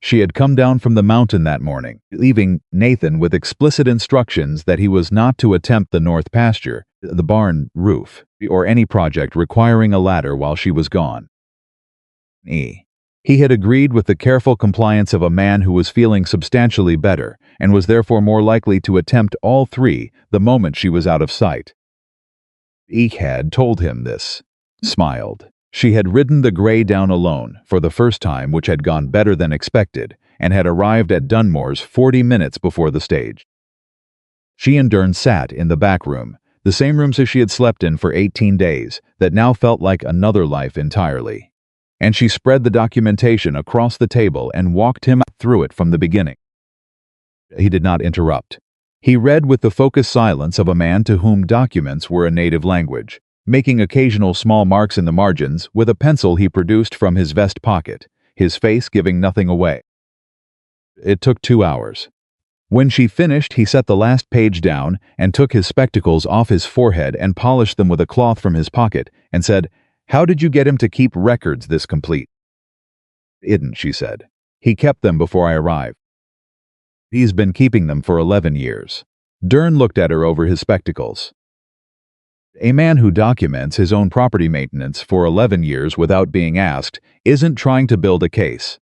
She had come down from the mountain that morning, leaving Nathan with explicit instructions that he was not to attempt the north pasture, the barn roof, or any project requiring a ladder while she was gone. He had agreed with the careful compliance of a man who was feeling substantially better, and was therefore more likely to attempt all 3 the moment she was out of sight. He had told him this, smiled. She had ridden the gray down alone, for the first time, which had gone better than expected, and had arrived at Dunmore's 40 minutes before the stage. She and Dern sat in the back room, the same rooms as she had slept in for 18 days, that now felt like another life entirely. And she spread the documentation across the table and walked him through it from the beginning. He did not interrupt. He read with the focused silence of a man to whom documents were a native language, making occasional small marks in the margins with a pencil he produced from his vest pocket, his face giving nothing away. It took 2 hours. When she finished, he set the last page down and took his spectacles off his forehead and polished them with a cloth from his pocket and said, "How did you get him to keep records this complete?" "Idn't," she said. "He kept them before I arrived. He's been keeping them for 11 years. Dern looked at her over his spectacles. "A man who documents his own property maintenance for 11 years without being asked isn't trying to build a case."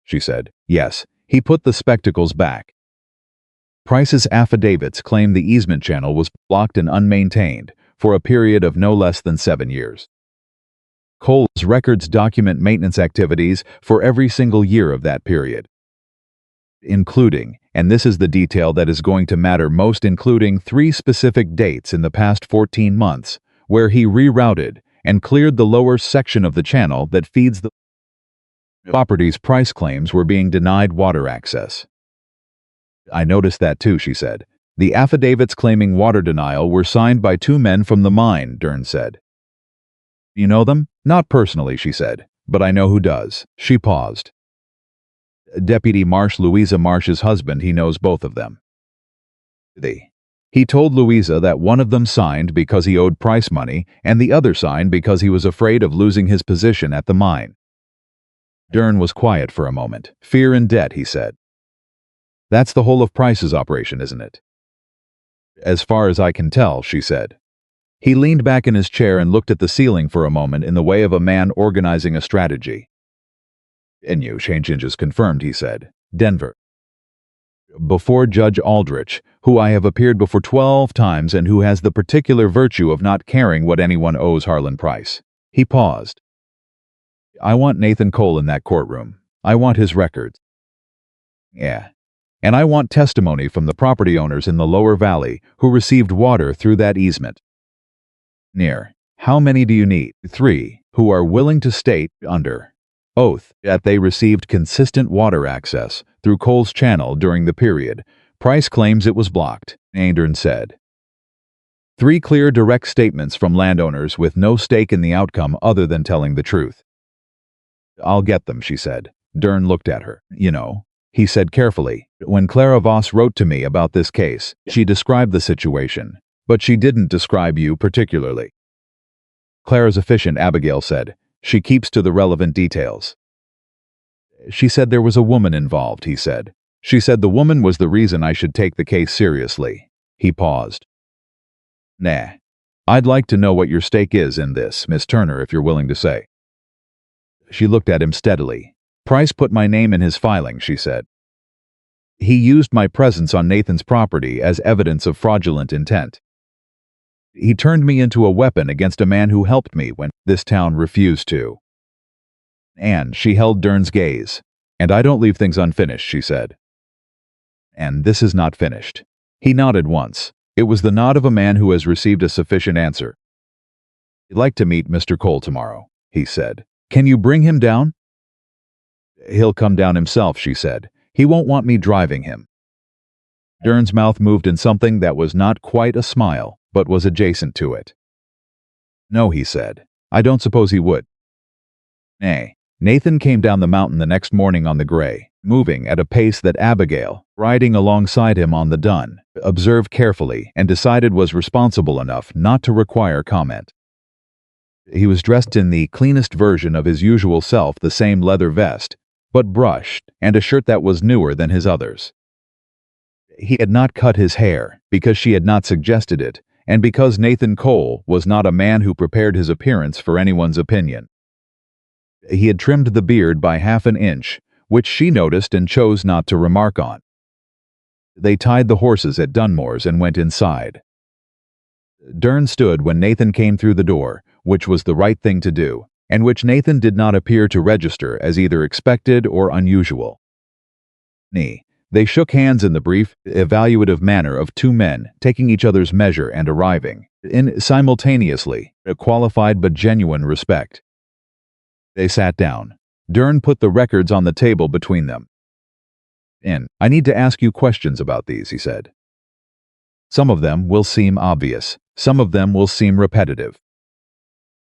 She said, "Yes." He put the spectacles back. Price's affidavits claim the easement channel was blocked and unmaintained for a period of no less than 7 years. Cole's records document maintenance activities for every single year of that period, including, and this is the detail that is going to matter most, including 3 specific dates in the past 14 months where he rerouted and cleared the lower section of the channel that feeds the property's Price claims were being denied water access. "I noticed that too," she said. "The affidavits claiming water denial were signed by 2 men from the mine," Dern said. "You know them?" "Not personally," she said, "but I know who does." She paused. "Deputy Marsh, Louisa Marsh's husband, he knows both of them." He told Louisa that one of them signed because he owed Price money and the other signed because he was afraid of losing his position at the mine. Dern was quiet for a moment. "Fear and debt," he said. "That's the whole of Price's operation, isn't it?" "As far as I can tell," she said. He leaned back in his chair and looked at the ceiling for a moment in the way of a man organizing a strategy. "NU changes confirmed," he said. "Denver. Before Judge Aldrich, who I have appeared before 12 times and who has the particular virtue of not caring what anyone owes Harlan Price." He paused. "I want Nathan Cole in that courtroom. I want his records. Yeah. And I want testimony from the property owners in the lower valley who received water through that easement. Near. How many do you need? 3, who are willing to state, under oath, that they received consistent water access through Cole's channel during the period. Price claims it was blocked," Dern said. 3 clear, direct statements from landowners with no stake in the outcome other than telling the truth. "I'll get them," she said. Dern looked at her. "You know," he said carefully, "when Clara Voss wrote to me about this case, she described the situation, but she didn't describe you particularly." "Clara's efficient," Abigail said. "She keeps to the relevant details." "She said there was a woman involved," he said. "She said the woman was the reason I should take the case seriously." He paused. "Nah. I'd like to know what your stake is in this, Miss Turner, if you're willing to say." She looked at him steadily. "Price put my name in his filing," she said. "He used my presence on Nathan's property as evidence of fraudulent intent. He turned me into a weapon against a man who helped me when this town refused to." And she held Dern's gaze. "And I don't leave things unfinished," she said. "And this is not finished." He nodded once. It was the nod of a man who has received a sufficient answer. "I'd like to meet Mr. Cole tomorrow," he said. "Can you bring him down?" "He'll come down himself," she said. "He won't want me driving him." Dern's mouth moved in something that was not quite a smile, but was adjacent to it. "No," he said. "I don't suppose he would." Nay. Nathan came down the mountain the next morning on the gray, moving at a pace that Abigail, riding alongside him on the dun, observed carefully and decided was responsible enough not to require comment. He was dressed in the cleanest version of his usual self, the same leather vest, but brushed, and a shirt that was newer than his others. He had not cut his hair, because she had not suggested it, and because Nathan Cole was not a man who prepared his appearance for anyone's opinion. He had trimmed the beard by half an inch, which she noticed and chose not to remark on. They tied the horses at Dunmore's and went inside. Dern stood when Nathan came through the door, which was the right thing to do, and which Nathan did not appear to register as either expected or unusual. They shook hands in the brief, evaluative manner of 2 men taking each other's measure and arriving, in simultaneously, a qualified but genuine respect. They sat down. Dern put the records on the table between them. "I need to ask you questions about these," he said. Some of them will seem obvious. Some of them will seem repetitive.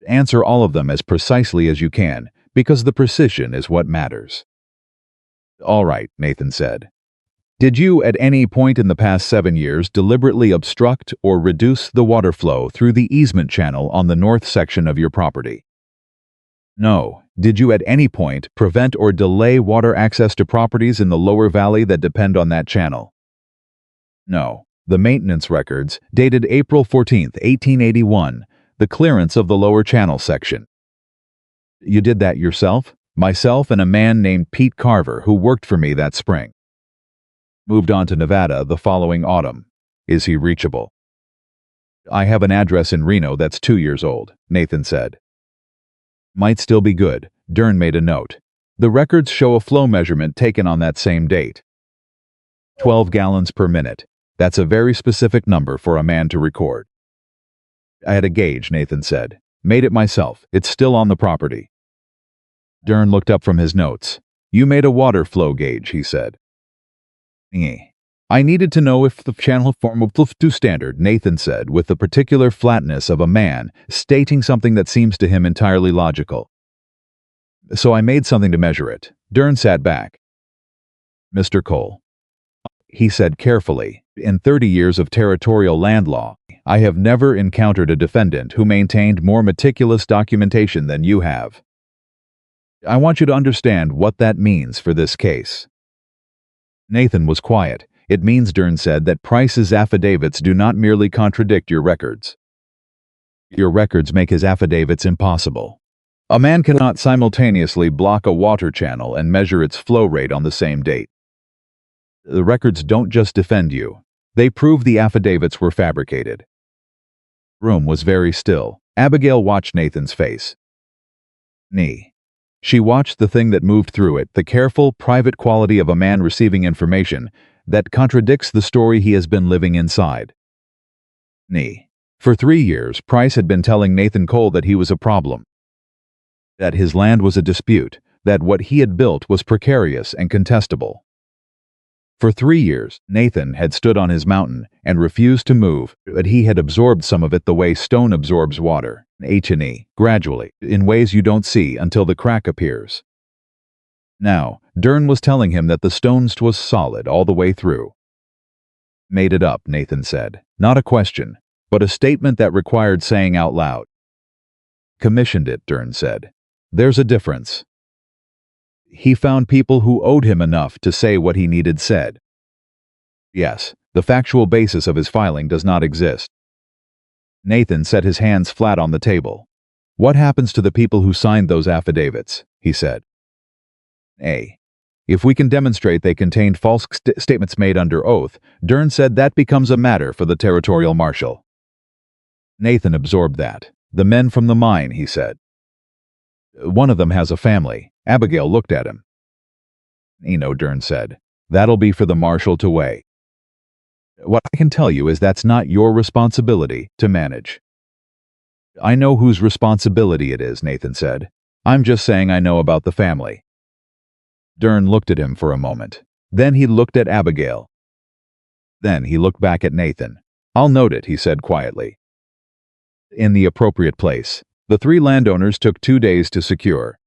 Answer all of them as precisely as you can, because the precision is what matters. All right, Nathan said. Did you, at any point in the past 7 years, deliberately obstruct or reduce the water flow through the easement channel on the north section of your property? No. Did you at any point prevent or delay water access to properties in the lower valley that depend on that channel? No. The maintenance records, dated April 14, 1881, the clearance of the lower channel section. You did that yourself? Myself and a man named Pete Carver, who worked for me that spring. Moved on to Nevada the following autumn. Is he reachable? I have an address in Reno that's 2 years old, Nathan said. Might still be good. Dern made a note. The records show a flow measurement taken on that same date. 12 gallons per minute. That's a very specific number for a man to record. I had a gauge, Nathan said. Made it myself. It's still on the property. Dern looked up from his notes. You made a water flow gauge, he said. I needed to know if the channel form was to standard, Nathan said, with the particular flatness of a man stating something that seems to him entirely logical. So I made something to measure it. Dern sat back. Mr. Cole, he said carefully, in 30 years of territorial land law, I have never encountered a defendant who maintained more meticulous documentation than you have. I want you to understand what that means for this case. Nathan was quiet. It means, Dern said, that Price's affidavits do not merely contradict your records. Your records make his affidavits impossible. A man cannot simultaneously block a water channel and measure its flow rate on the same date. The records don't just defend you. They prove the affidavits were fabricated. The room was very still. Abigail watched Nathan's face. She watched the thing that moved through it, the careful, private quality of a man receiving information that contradicts the story he has been living inside. For 3 years, Price had been telling Nathan Cole that he was a problem, that his land was a dispute, that what he had built was precarious and contestable. For 3 years, Nathan had stood on his mountain and refused to move, but he had absorbed some of it the way stone absorbs water, gradually, in ways you don't see until the crack appears. Now, Dern was telling him that the stones was solid all the way through. Made it up, Nathan said. Not a question, but a statement that required saying out loud. Commissioned it, Dern said. There's a difference. He found people who owed him enough to say what he needed said. Yes, the factual basis of his filing does not exist. Nathan set his hands flat on the table. What happens to the people who signed those affidavits? He said. If we can demonstrate they contained false statements made under oath, Dern said that becomes a matter for the territorial marshal. Nathan absorbed that. The men from the mine, he said. One of them has a family. Abigail looked at him. Dern said. That'll be for the marshal to weigh. What I can tell you is that's not your responsibility to manage. I know whose responsibility it is, Nathan said. I'm just saying I know about the family. Dern looked at him for a moment. Then he looked at Abigail. Then he looked back at Nathan. I'll note it, he said quietly. In the appropriate place. The 3 landowners took 2 days to secure.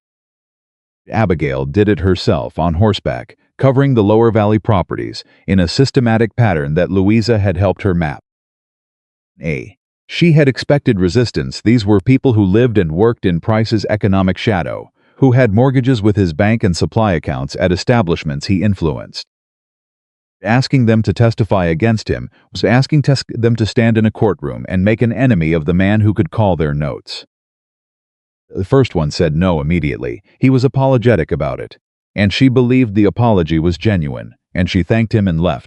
Abigail did it herself on horseback, covering the lower valley properties in a systematic pattern that Louisa had helped her map. She had expected resistance. These were people who lived and worked in Price's economic shadow, who had mortgages with his bank and supply accounts at establishments he influenced. Asking them to testify against him was asking them to stand in a courtroom and make an enemy of the man who could call their notes. The first one said no immediately. He was apologetic about it, and she believed the apology was genuine, and she thanked him and left.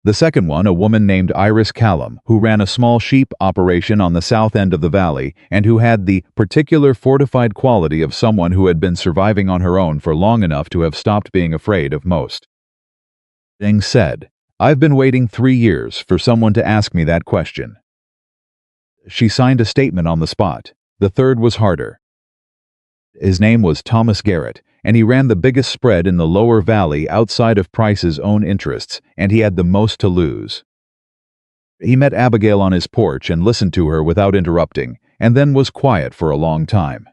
The second one, a woman named Iris Callum, who ran a small sheep operation on the south end of the valley and who had the particular fortified quality of someone who had been surviving on her own for long enough to have stopped being afraid of most. Ding said, I've been waiting 3 years for someone to ask me that question. She signed a statement on the spot. The third was harder. His name was Thomas Garrett, and he ran the biggest spread in the lower valley outside of Price's own interests, and he had the most to lose. He met Abigail on his porch and listened to her without interrupting, and then was quiet for a long time.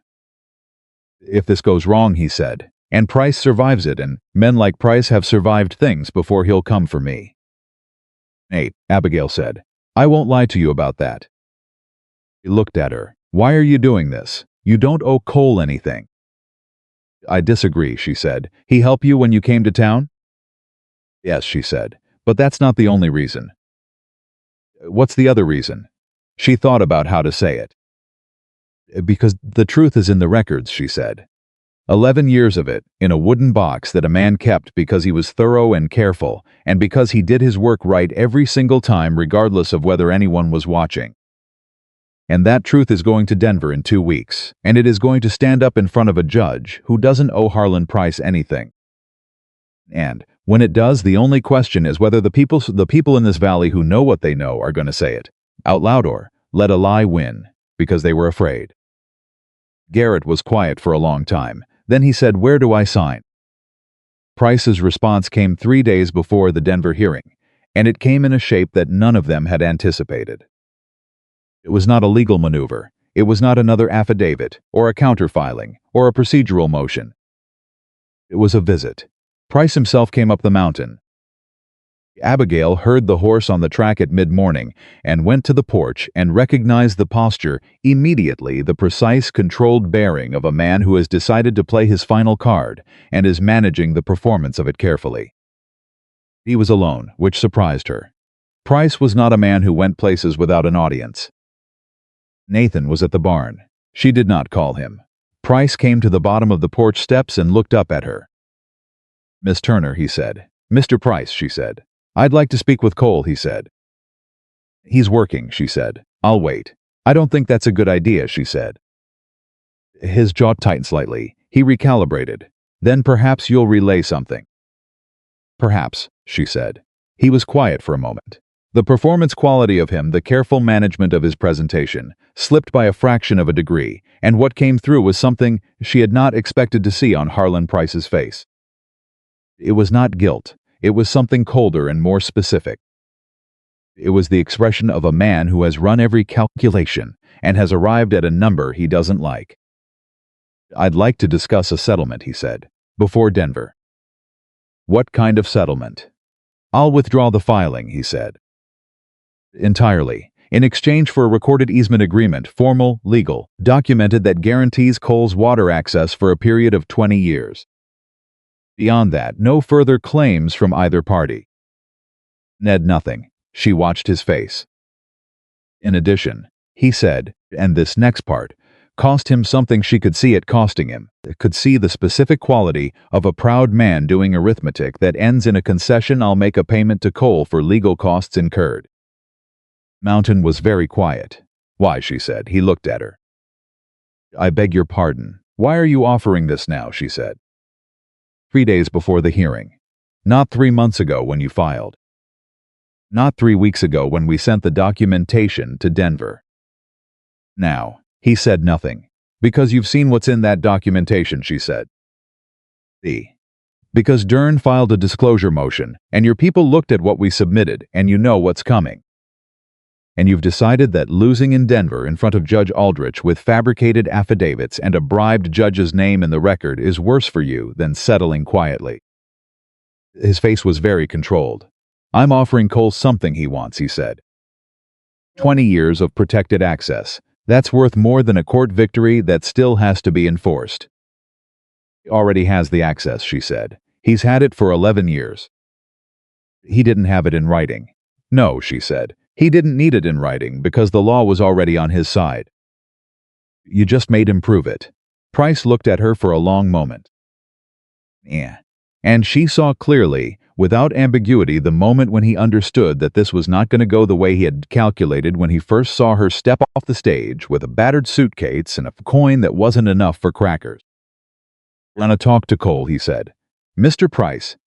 "If this goes wrong," he said, "and Price survives it, and men like Price have survived things before he'll come for me." "Nate," Abigail said, "I won't lie to you about that." He looked at her. "Why are you doing this? You don't owe Cole anything." "I disagree," she said. "He helped you when you came to town?" "Yes," she said, "but that's not the only reason." "What's the other reason?" She thought about how to say it. "Because the truth is in the records," she said. 11 years of it, in a wooden box that a man kept because he was thorough and careful, and because he did his work right every single time regardless of whether anyone was watching. And that truth is going to Denver in 2 weeks, and it is going to stand up in front of a judge who doesn't owe Harlan Price anything. And when it does, the only question is whether the people in this valley who know what they know are going to say it out loud or let a lie win because they were afraid. Garrett was quiet for a long time. Then he said, "Where do I sign?" Price's response came 3 days before the Denver hearing, and it came in a shape that none of them had anticipated. It was not a legal maneuver. It was not another affidavit, or a counterfiling, or a procedural motion. It was a visit. Price himself came up the mountain. Abigail heard the horse on the track at mid-morning and went to the porch and recognized the posture, immediately the precise, controlled bearing of a man who has decided to play his final card and is managing the performance of it carefully. He was alone, which surprised her. Price was not a man who went places without an audience. Nathan was at the barn. She did not call him. Price came to the bottom of the porch steps and looked up at her. "Miss Turner," he said. "Mr. Price," she said. "I'd like to speak with Cole," he said. "He's working," she said. "I'll wait." "I don't think that's a good idea," she said. His jaw tightened slightly. He recalibrated. "Then perhaps you'll relay something." "Perhaps," she said. He was quiet for a moment. The performance quality of him, the careful management of his presentation, slipped by a fraction of a degree, and what came through was something she had not expected to see on Harlan Price's face. It was not guilt. It was something colder and more specific. It was the expression of a man who has run every calculation and has arrived at a number he doesn't like. "I'd like to discuss a settlement," he said, "before Denver." "What kind of settlement?" "I'll withdraw the filing," he said. "Entirely. In exchange for a recorded easement agreement, formal, legal, documented that guarantees Cole's water access for a period of 20 years. Beyond that, no further claims from either party." "Ned, nothing." She watched his face. "In addition," he said, and this next part cost him something she could see it costing him, could see the specific quality of a proud man doing arithmetic that ends in a concession. "I'll make a payment to Cole for legal costs incurred." Mountain was very quiet. "Why?" she said. He looked at her. "I beg your pardon. Why are you offering this now?" she said. 3 days before the hearing. Not 3 months ago when you filed. Not 3 weeks ago when we sent the documentation to Denver. Now, he said nothing. "Because you've seen what's in that documentation," she said. Because Dern filed a disclosure motion, and your people looked at what we submitted, and you know what's coming. And you've decided that losing in Denver in front of Judge Aldrich with fabricated affidavits and a bribed judge's name in the record is worse for you than settling quietly. His face was very controlled. "I'm offering Cole something he wants," he said. 20 years of protected access. That's worth more than a court victory that still has to be enforced. "He already has the access," she said. "He's had it for 11 years. "He didn't have it in writing." "No," she said. "He didn't need it in writing because the law was already on his side. You just made him prove it." Price looked at her for a long moment. "Yeah." And she saw clearly, without ambiguity, the moment when he understood that this was not going to go the way he had calculated when he first saw her step off the stage with a battered suitcase and a coin that wasn't enough for crackers. "Want to talk to Cole," he said. "Mr. Price,"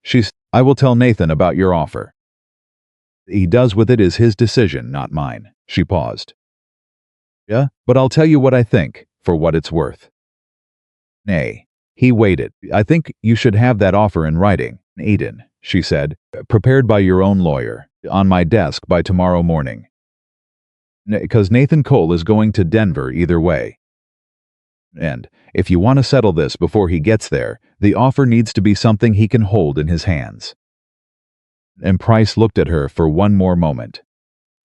"I will tell Nathan about your offer. He does with it is his decision, not mine." She paused. "Yeah, but I'll tell you what I think, for what it's worth." "Nay." He waited. "I think you should have that offer in writing, Aiden," she said, "prepared by your own lawyer. On my desk by tomorrow morning. Because Nathan Cole is going to Denver either way. And if you want to settle this before he gets there, the offer needs to be something he can hold in his hands. And Price looked at her for one more moment.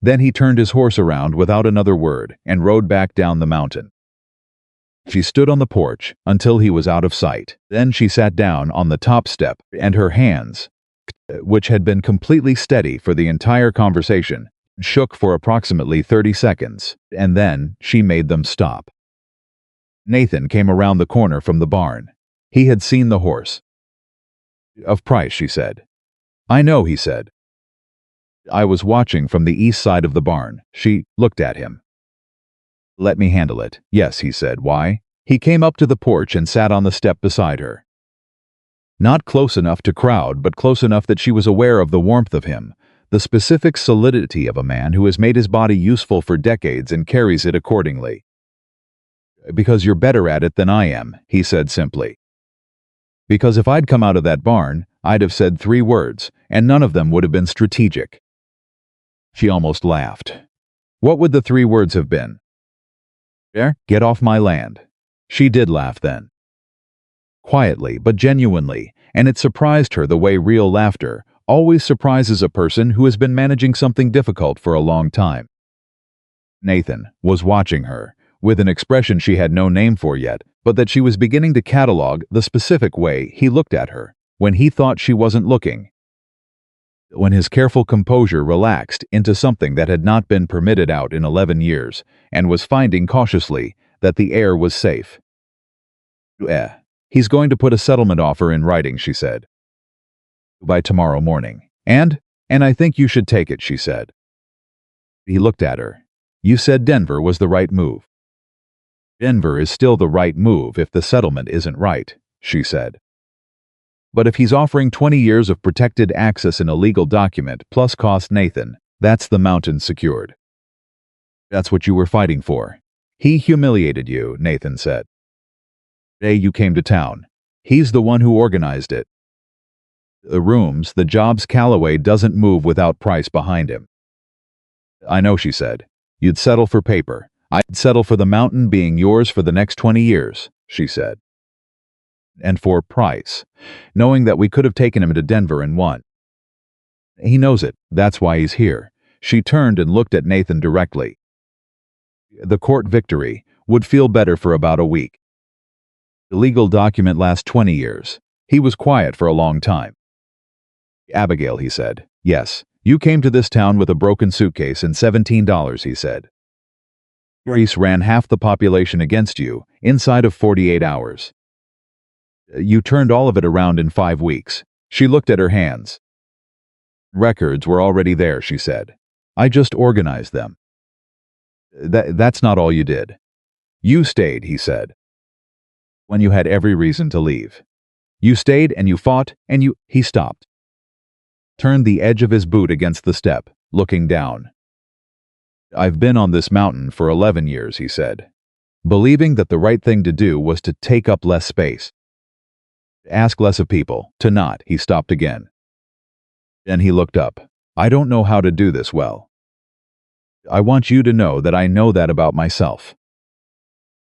Then he turned his horse around without another word and rode back down the mountain. She stood on the porch until he was out of sight. Then she sat down on the top step, and her hands, which had been completely steady for the entire conversation, shook for approximately 30 seconds, and then she made them stop. Nathan came around the corner from the barn. He had seen the horse. "Of Price," she said. "I know," he said. "I was watching from the east side of the barn." She looked at him. "Let me handle it." "Yes," he said. "Why?" He came up to the porch and sat on the step beside her. Not close enough to crowd, but close enough that she was aware of the warmth of him, the specific solidity of a man who has made his body useful for decades and carries it accordingly. "Because you're better at it than I am," he said simply. "Because if I'd come out of that barn, I'd have said 3 words, and none of them would have been strategic." She almost laughed. "What would the 3 words have been?" "Get off my land." She did laugh then. Quietly, but genuinely, and it surprised her the way real laughter always surprises a person who has been managing something difficult for a long time. Nathan was watching her, with an expression she had no name for yet, but that she was beginning to catalog the specific way he looked at her, when he thought she wasn't looking. When his careful composure relaxed into something that had not been permitted out in 11 years, and was finding cautiously that the air was safe. He's going to put a settlement offer in writing," she said. "By tomorrow morning. And I think you should take it," she said. He looked at her. "You said Denver was the right move." "Denver is still the right move if the settlement isn't right," she said. "But if he's offering 20 years of protected access in a legal document plus cost, Nathan, that's the mountain secured." "That's what you were fighting for." "He humiliated you," Nathan said. "Day you came to town. He's the one who organized it. The rooms, the jobs, Callaway doesn't move without Price behind him." "I know," she said. "You'd settle for paper. I'd settle for the mountain being yours for the next 20 years, she said. "And for Price, knowing that we could have taken him to Denver and won." "He knows it. That's why he's here." She turned and looked at Nathan directly. "The court victory would feel better for about a week. The legal document lasts 20 years. He was quiet for a long time. "Abigail," he said. "Yes, you came to this town with a broken suitcase and $17, he said. Greece ran half the population against you inside of 48 hours. You turned all of it around in 5 weeks. She looked at her hands. "Records were already there," she said. "I just organized them." That's not all you did." "You stayed," he said. "When you had every reason to leave. You stayed and you fought and you—" He stopped. Turned the edge of his boot against the step, looking down. "I've been on this mountain for 11 years, he said, believing that the right thing to do was to take up less space. To ask less of people, to not." He stopped again. Then he looked up. "I don't know how to do this well. I want you to know that I know that about myself."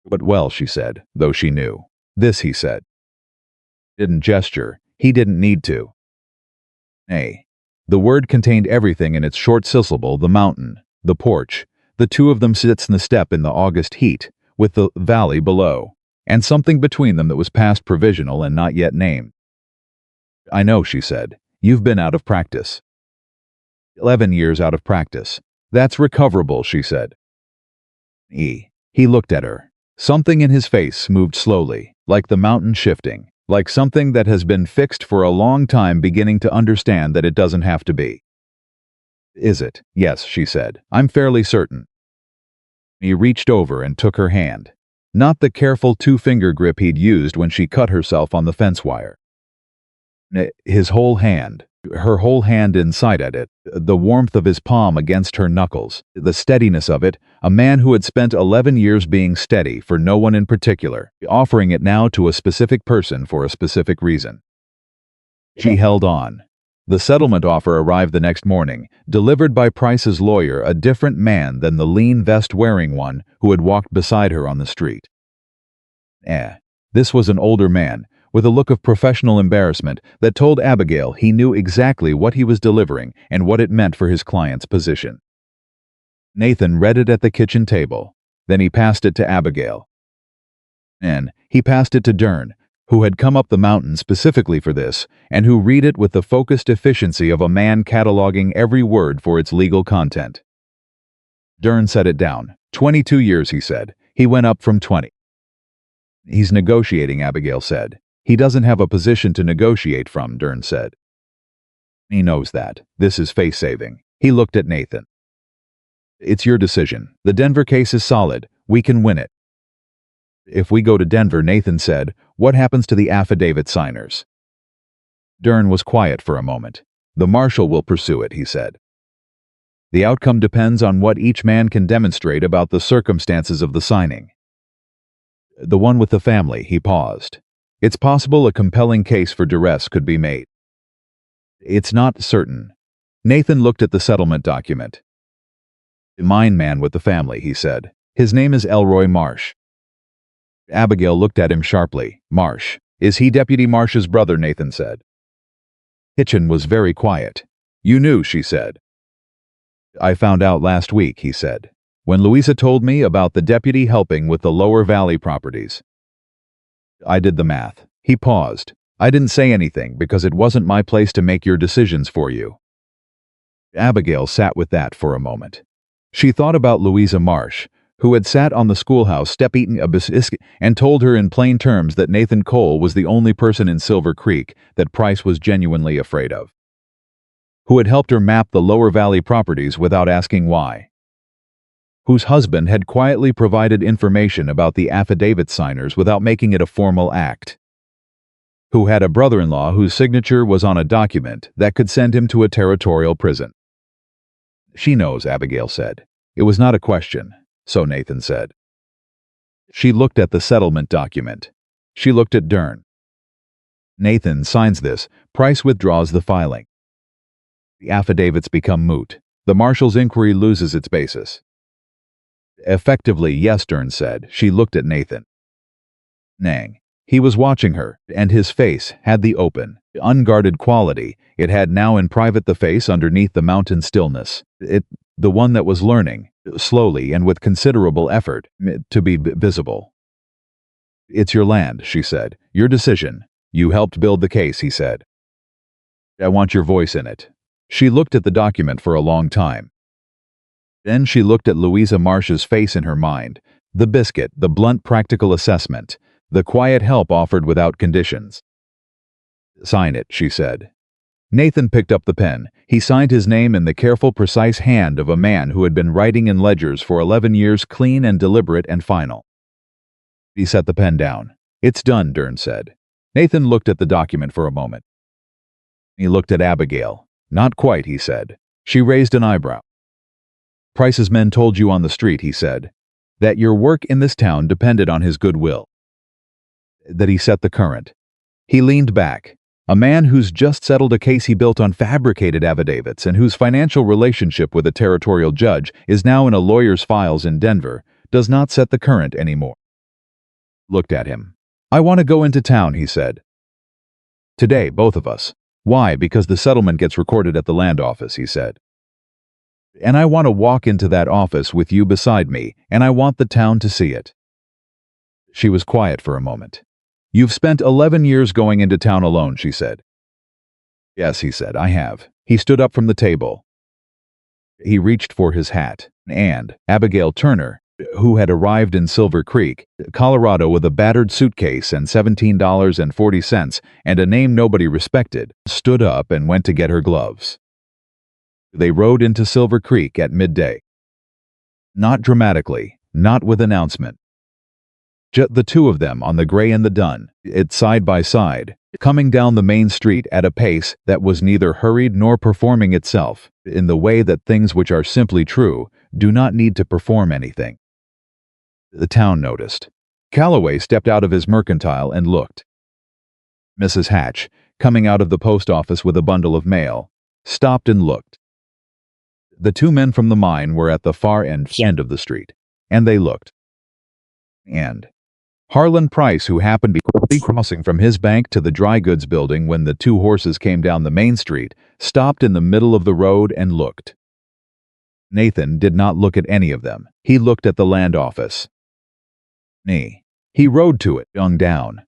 "But well," she said, though she knew. "This," he said. Didn't gesture. He didn't need to. Nay. The word contained everything in its short syllable: the mountain, the porch, the 2 of them sits in the step in the August heat, with the valley below, and something between them that was past provisional and not yet named. "I know," she said. "You've been out of practice." 11 years out of practice. "That's recoverable," she said. He looked at her. Something in his face moved slowly, like the mountain shifting, like something that has been fixed for a long time beginning to understand that it doesn't have to be. "Is it?" "Yes," she said. "I'm fairly certain." He reached over and took her hand. Not the careful 2-finger grip he'd used when she cut herself on the fence wire. His whole hand, her whole hand inside at it, the warmth of his palm against her knuckles, the steadiness of it, a man who had spent 11 years being steady for no one in particular, offering it now to a specific person for a specific reason. She held on. The settlement offer arrived the next morning, delivered by Price's lawyer, a different man than the lean vest-wearing one who had walked beside her on the street. This was an older man, with a look of professional embarrassment that told Abigail he knew exactly what he was delivering and what it meant for his client's position. Nathan read it at the kitchen table. Then he passed it to Abigail. And he passed it to Dern, who had come up the mountain specifically for this, and who read it with the focused efficiency of a man cataloging every word for its legal content. Dern set it down. 22 years, he said. He went up from 20. He's negotiating, Abigail said. He doesn't have a position to negotiate from, Dern said. He knows that. This is face-saving. He looked at Nathan. It's your decision. The Denver case is solid. We can win it. If we go to Denver, Nathan said, what happens to the affidavit signers? Dern was quiet for a moment. The marshal will pursue it, he said. The outcome depends on what each man can demonstrate about the circumstances of the signing. The one with the family, he paused. It's possible a compelling case for duress could be made. It's not certain. Nathan looked at the settlement document. Mine man with the family, he said. His name is Elroy Marsh. Abigail looked at him sharply. Marsh. Is he Deputy Marsh's brother? Nathan said. Hitchin was very quiet. You knew, she said. I found out last week, he said, when Louisa told me about the deputy helping with the Lower Valley properties. I did the math. He paused. I didn't say anything because it wasn't my place to make your decisions for you. Abigail sat with that for a moment. She thought about Louisa Marsh, who had sat on the schoolhouse step eating a biscuit and told her in plain terms that Nathan Cole was the only person in Silver Creek that Price was genuinely afraid of. Who had helped her map the Lower Valley properties without asking why. Whose husband had quietly provided information about the affidavit signers without making it a formal act. Who had a brother-in-law whose signature was on a document that could send him to a territorial prison. She knows, Abigail said. It was not a question, so Nathan said. She looked at the settlement document. She looked at Dern. Nathan signs this. Price withdraws the filing. The affidavits become moot. The marshal's inquiry loses its basis. Effectively, yes, Dern said. She looked at Nathan. Nang. He was watching her, and his face had the open, unguarded quality it had now in private, the face underneath the mountain stillness. The one that was learning, slowly and with considerable effort, to be visible. It's your land, she said. Your decision. You helped build the case, he said. I want your voice in it. She looked at the document for a long time. Then she looked at Louisa Marsh's face in her mind, the biscuit, the blunt practical assessment, the quiet help offered without conditions. Sign it, she said. Nathan picked up the pen. He signed his name in the careful, precise hand of a man who had been writing in ledgers for 11 years, clean and deliberate and final. He set the pen down. It's done, Dern said. Nathan looked at the document for a moment. He looked at Abigail. Not quite, he said. She raised an eyebrow. Price's men told you on the street, he said, that your work in this town depended on his goodwill. That he set the current. He leaned back. A man who's just settled a case he built on fabricated affidavits and whose financial relationship with a territorial judge is now in a lawyer's files in Denver does not set the current anymore. Looked at him. I want to go into town, he said. Today, both of us. Why? Because the settlement gets recorded at the land office, he said. And I want to walk into that office with you beside me, and I want the town to see it. She was quiet for a moment. You've spent 11 years going into town alone, she said. Yes, he said, I have. He stood up from the table. He reached for his hat, and Abigail Turner, who had arrived in Silver Creek, Colorado with a battered suitcase and $17.40 and a name nobody respected, stood up and went to get her gloves. They rode into Silver Creek at midday. Not dramatically, not with announcement. Just the two of them on the gray and the dun, it side by side, coming down the main street at a pace that was neither hurried nor performing itself, in the way that things which are simply true do not need to perform anything. The town noticed. Calloway stepped out of his mercantile and looked. Mrs. Hatch, coming out of the post office with a bundle of mail, stopped and looked. The two men from the mine were at the far end of the street, and they looked. And Harlan Price, who happened to be crossing from his bank to the dry goods building when the two horses came down the main street, stopped in the middle of the road and looked. Nathan did not look at any of them. He looked at the land office. He rode to it, hung down.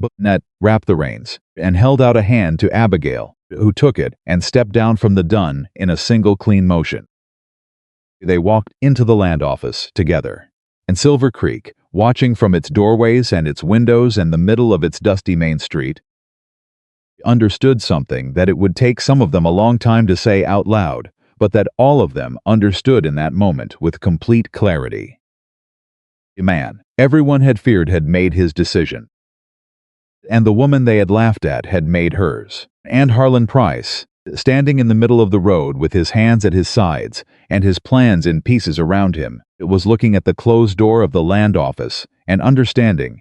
But Net wrapped the reins and held out a hand to Abigail, who took it and stepped down from the dun in a single clean motion. They walked into the land office together, and Silver Creek, watching from its doorways and its windows and the middle of its dusty main street, understood something that it would take some of them a long time to say out loud, but that all of them understood in that moment with complete clarity. The man everyone had feared had made his decision, and the woman they had laughed at had made hers. And Harlan Price, standing in the middle of the road with his hands at his sides and his plans in pieces around him, was looking at the closed door of the land office and understanding,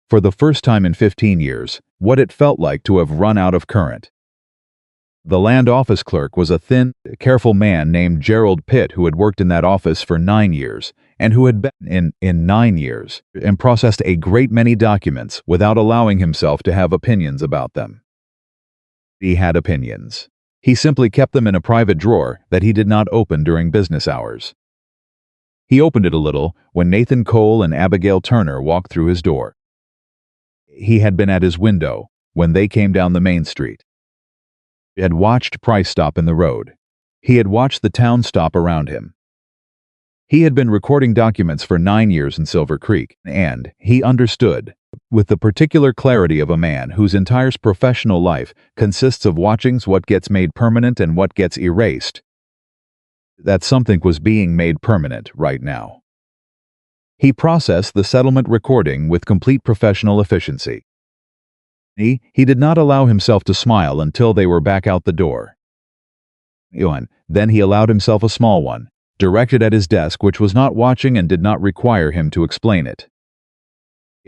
for the first time in 15 years, what it felt like to have run out of current. The land office clerk was a thin, careful man named Gerald Pitt, who had worked in that office for 9 years, and who had been in 9 years and processed a great many documents without allowing himself to have opinions about them. He had opinions. He simply kept them in a private drawer that he did not open during business hours. He opened it a little when Nathan Cole and Abigail Turner walked through his door. He had been at his window when they came down the main street. He had watched Price stop in the road. He had watched the town stop around him. He had been recording documents for 9 years in Silver Creek, and he understood, with the particular clarity of a man whose entire professional life consists of watching what gets made permanent and what gets erased, that something was being made permanent right now. He processed the settlement recording with complete professional efficiency. He did not allow himself to smile until they were back out the door. Then he allowed himself a small one, directed at his desk, which was not watching and did not require him to explain it.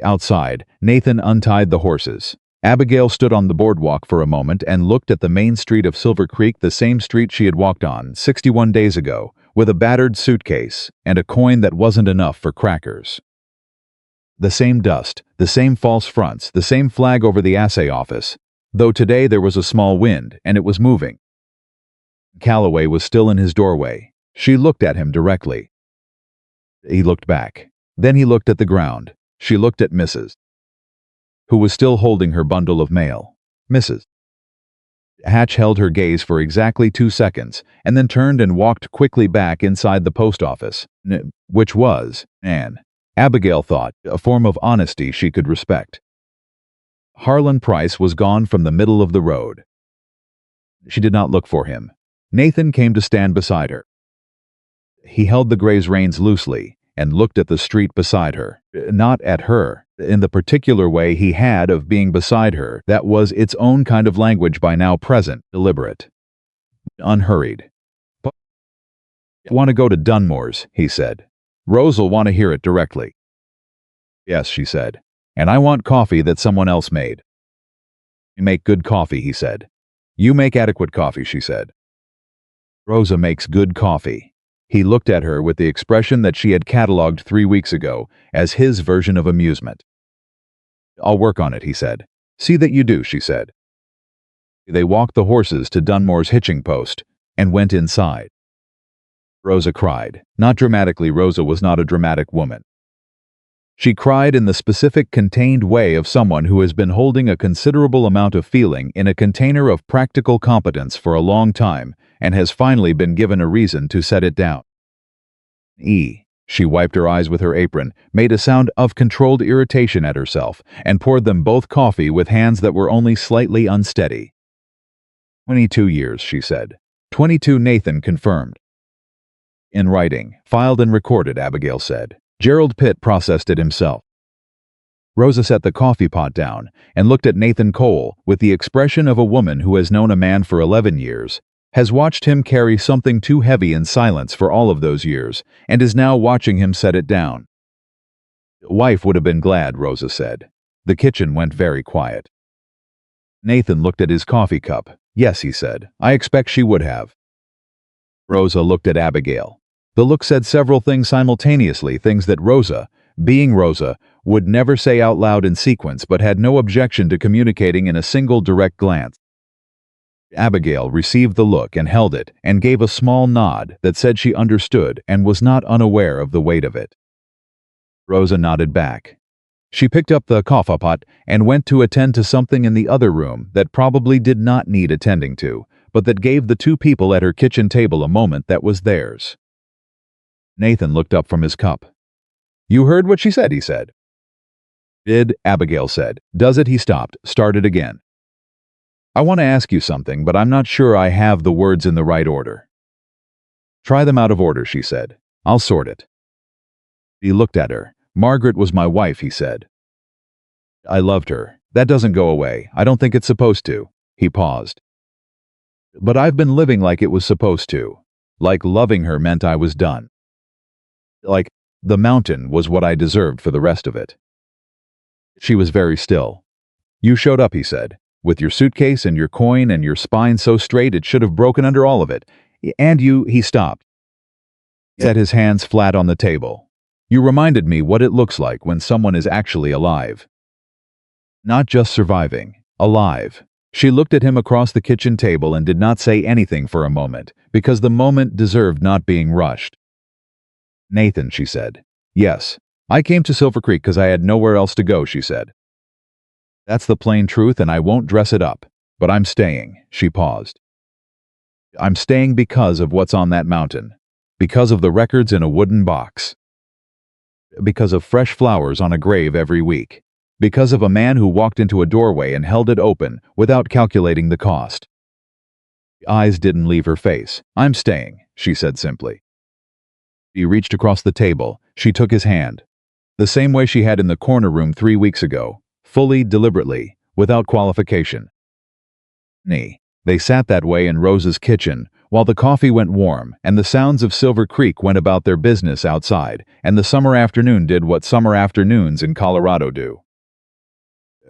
Outside, Nathan untied the horses. Abigail stood on the boardwalk for a moment and looked at the main street of Silver Creek, the same street she had walked on 61 days ago, with a battered suitcase and a coin that wasn't enough for crackers. The same dust, the same false fronts, the same flag over the assay office, though today there was a small wind and it was moving. Calloway was still in his doorway. She looked at him directly. He looked back. Then he looked at the ground. She looked at Mrs., who was still holding her bundle of mail. Mrs. Hatch held her gaze for exactly 2 seconds and then turned and walked quickly back inside the post office, which was, Abigail thought, a form of honesty she could respect. Harlan Price was gone from the middle of the road. She did not look for him. Nathan came to stand beside her. He held the gray's reins loosely and looked at the street beside her, not at her, in the particular way he had of being beside her that was its own kind of language by now present, deliberate, unhurried. "Want to go to Dunmore's," he said. "Rose'll want to hear it directly." "Yes," she said, "and I want coffee that someone else made." "You make good coffee," he said. "You make adequate coffee," she said. "Rosa makes good coffee." He looked at her with the expression that she had catalogued 3 weeks ago as his version of amusement. "I'll work on it," he said. "See that you do," she said. They walked the horses to Dunmore's hitching post and went inside. Rosa cried. Not dramatically. Rosa was not a dramatic woman. She cried in the specific, contained way of someone who has been holding a considerable amount of feeling in a container of practical competence for a long time and has finally been given a reason to set it down. She wiped her eyes with her apron, made a sound of controlled irritation at herself, and poured them both coffee with hands that were only slightly unsteady. 22 years, she said. 22, Nathan confirmed. In writing, filed and recorded, Abigail said. Gerald Pitt processed it himself. Rosa set the coffee pot down and looked at Nathan Cole with the expression of a woman who has known a man for 11 years, has watched him carry something too heavy in silence for all of those years, and is now watching him set it down. "Wife would have been glad," Rosa said. The kitchen went very quiet. Nathan looked at his coffee cup. Yes, he said. I expect she would have. Rosa looked at Abigail. The look said several things simultaneously, things that Rosa, being Rosa, would never say out loud in sequence, but had no objection to communicating in a single direct glance. Abigail received the look and held it and gave a small nod that said she understood and was not unaware of the weight of it. Rosa nodded back. She picked up the coffee pot and went to attend to something in the other room that probably did not need attending to, but that gave the two people at her kitchen table a moment that was theirs. Nathan looked up from his cup. "You heard what she said," he said. "Did," Abigail said. "Does it?" He stopped, started again. "I want to ask you something, but I'm not sure I have the words in the right order." "Try them out of order," she said. "I'll sort it." He looked at her. "Margaret was my wife," he said. "I loved her. That doesn't go away. I don't think it's supposed to." He paused. "But I've been living like it was supposed to. Like loving her meant I was done. Like the mountain was what I deserved for the rest of it." She was very still. "You showed up," he said, "with your suitcase and your coin and your spine so straight it should have broken under all of it. And you—" He stopped. He set his hands flat on the table. "You reminded me what it looks like when someone is actually alive. Not just surviving, alive." She looked at him across the kitchen table and did not say anything for a moment, because the moment deserved not being rushed. "Nathan," she said. "Yes. I came to Silver Creek because I had nowhere else to go," she said. "That's the plain truth, and I won't dress it up. But I'm staying." She paused. "I'm staying because of what's on that mountain. Because of the records in a wooden box. Because of fresh flowers on a grave every week. Because of a man who walked into a doorway and held it open without calculating the cost." The eyes didn't leave her face. "I'm staying," she said simply. He reached across the table. She took his hand. The same way she had in the corner room 3 weeks ago. Fully, deliberately, without qualification. They sat that way in Rosa's kitchen, while the coffee went warm and the sounds of Silver Creek went about their business outside, and the summer afternoon did what summer afternoons in Colorado do,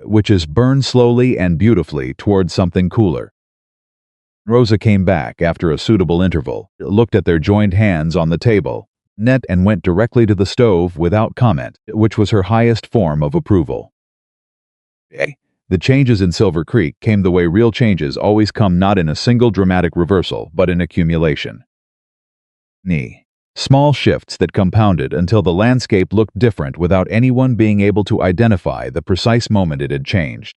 which is burn slowly and beautifully towards something cooler. Rosa came back after a suitable interval, looked at their joined hands on the table, and went directly to the stove without comment, which was her highest form of approval. The changes in Silver Creek came the way real changes always come, not in a single dramatic reversal, but in accumulation. Small shifts that compounded until the landscape looked different without anyone being able to identify the precise moment it had changed.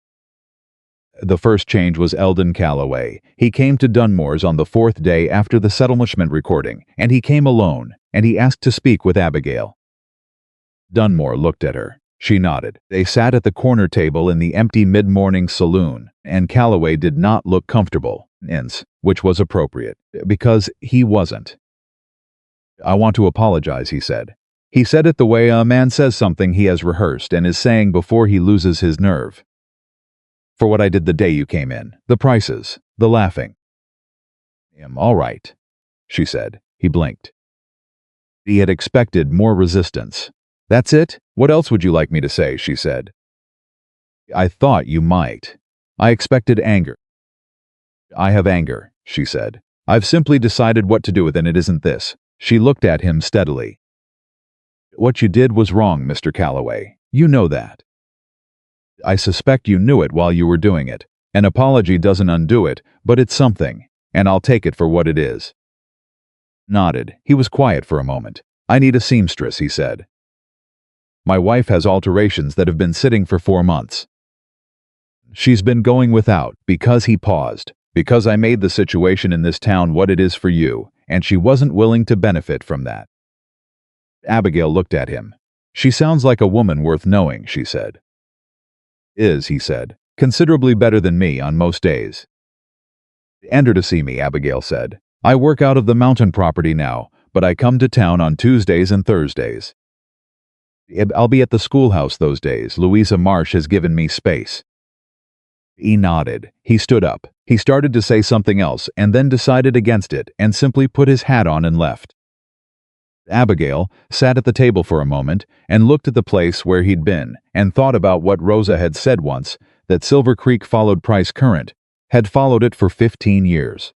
The first change was Eldon Calloway. He came to Dunmore's on the 4th day after the settlement recording, and he came alone, and he asked to speak with Abigail. Dunmore looked at her. She nodded. They sat at the corner table in the empty mid-morning saloon, and Calloway did not look comfortable, which was appropriate, because he wasn't. "I want to apologize," he said. He said it the way a man says something he has rehearsed and is saying before he loses his nerve. "For what I did the day you came in, the prices, the laughing." "All right," she said. He blinked. He had expected more resistance. "That's it? What else would you like me to say?" she said. "I thought you might. I expected anger." "I have anger," she said. "I've simply decided what to do with it, and it isn't this." She looked at him steadily. "What you did was wrong, Mr. Calloway. You know that. I suspect you knew it while you were doing it. An apology doesn't undo it, but it's something, and I'll take it for what it is." Nodded. He was quiet for a moment. "I need a seamstress," he said. "My wife has alterations that have been sitting for 4 months. She's been going without," because he paused, "because I made the situation in this town what it is for you, and she wasn't willing to benefit from that." Abigail looked at him. "She sounds like a woman worth knowing," she said. He said. "Considerably better than me on most days." "And her to see me," Abigail said. "I work out of the mountain property now, but I come to town on Tuesdays and Thursdays. I'll be at the schoolhouse those days. Louisa Marsh has given me space." He nodded. He stood up. He started to say something else and then decided against it and simply put his hat on and left. Abigail sat at the table for a moment and looked at the place where he'd been and thought about what Rosa had said once, that Silver Creek followed Price Current, had followed it for 15 years.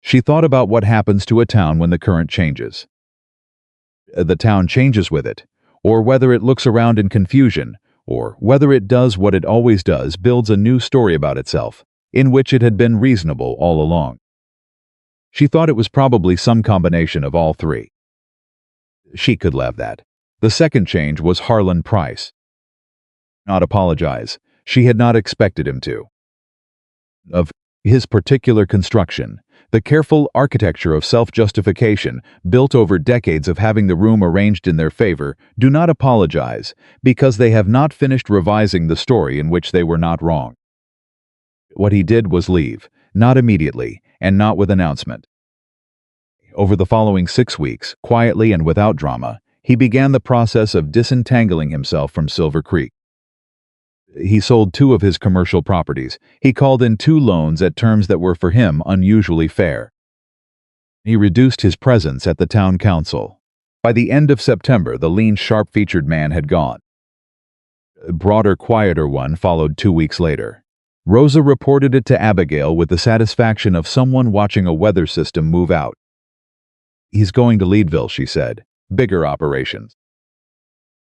She thought about what happens to a town when the current changes. The town changes with it, or whether it looks around in confusion, or whether it does what it always does, builds a new story about itself, in which it had been reasonable all along. She thought it was probably some combination of all three. She could laugh that. The second change was Harlan Price. Not apologize. She had not expected him to. Of his particular construction, the careful architecture of self-justification, built over decades of having the room arranged in their favor, do not apologize, because they have not finished revising the story in which they were not wrong. What he did was leave, not immediately, and not with announcement. Over the following 6 weeks, quietly and without drama, he began the process of disentangling himself from Silver Creek. He sold 2 of his commercial properties. He called in 2 loans at terms that were for him unusually fair. He reduced his presence at the town council. By the end of September, the lean, sharp-featured man had gone. A broader, quieter one followed 2 weeks later. Rosa reported it to Abigail with the satisfaction of someone watching a weather system move out. "He's going to Leadville," she said. "Bigger operations.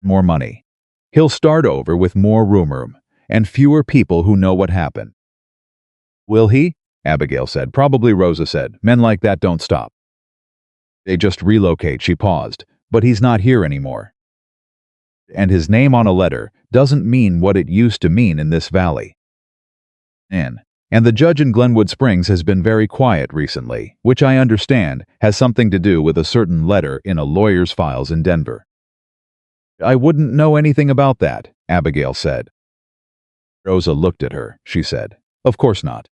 More money. He'll start over with more room, and fewer people who know what happened." "Will he?" Abigail said. "Probably," Rosa said. "Men like that don't stop. They just relocate." She paused. "But he's not here anymore. And his name on a letter doesn't mean what it used to mean in this valley. And the judge in Glenwood Springs has been very quiet recently, which I understand has something to do with a certain letter in a lawyer's files in Denver." "I wouldn't know anything about that," Abigail said. Rosa looked at her. She said, "Of course not."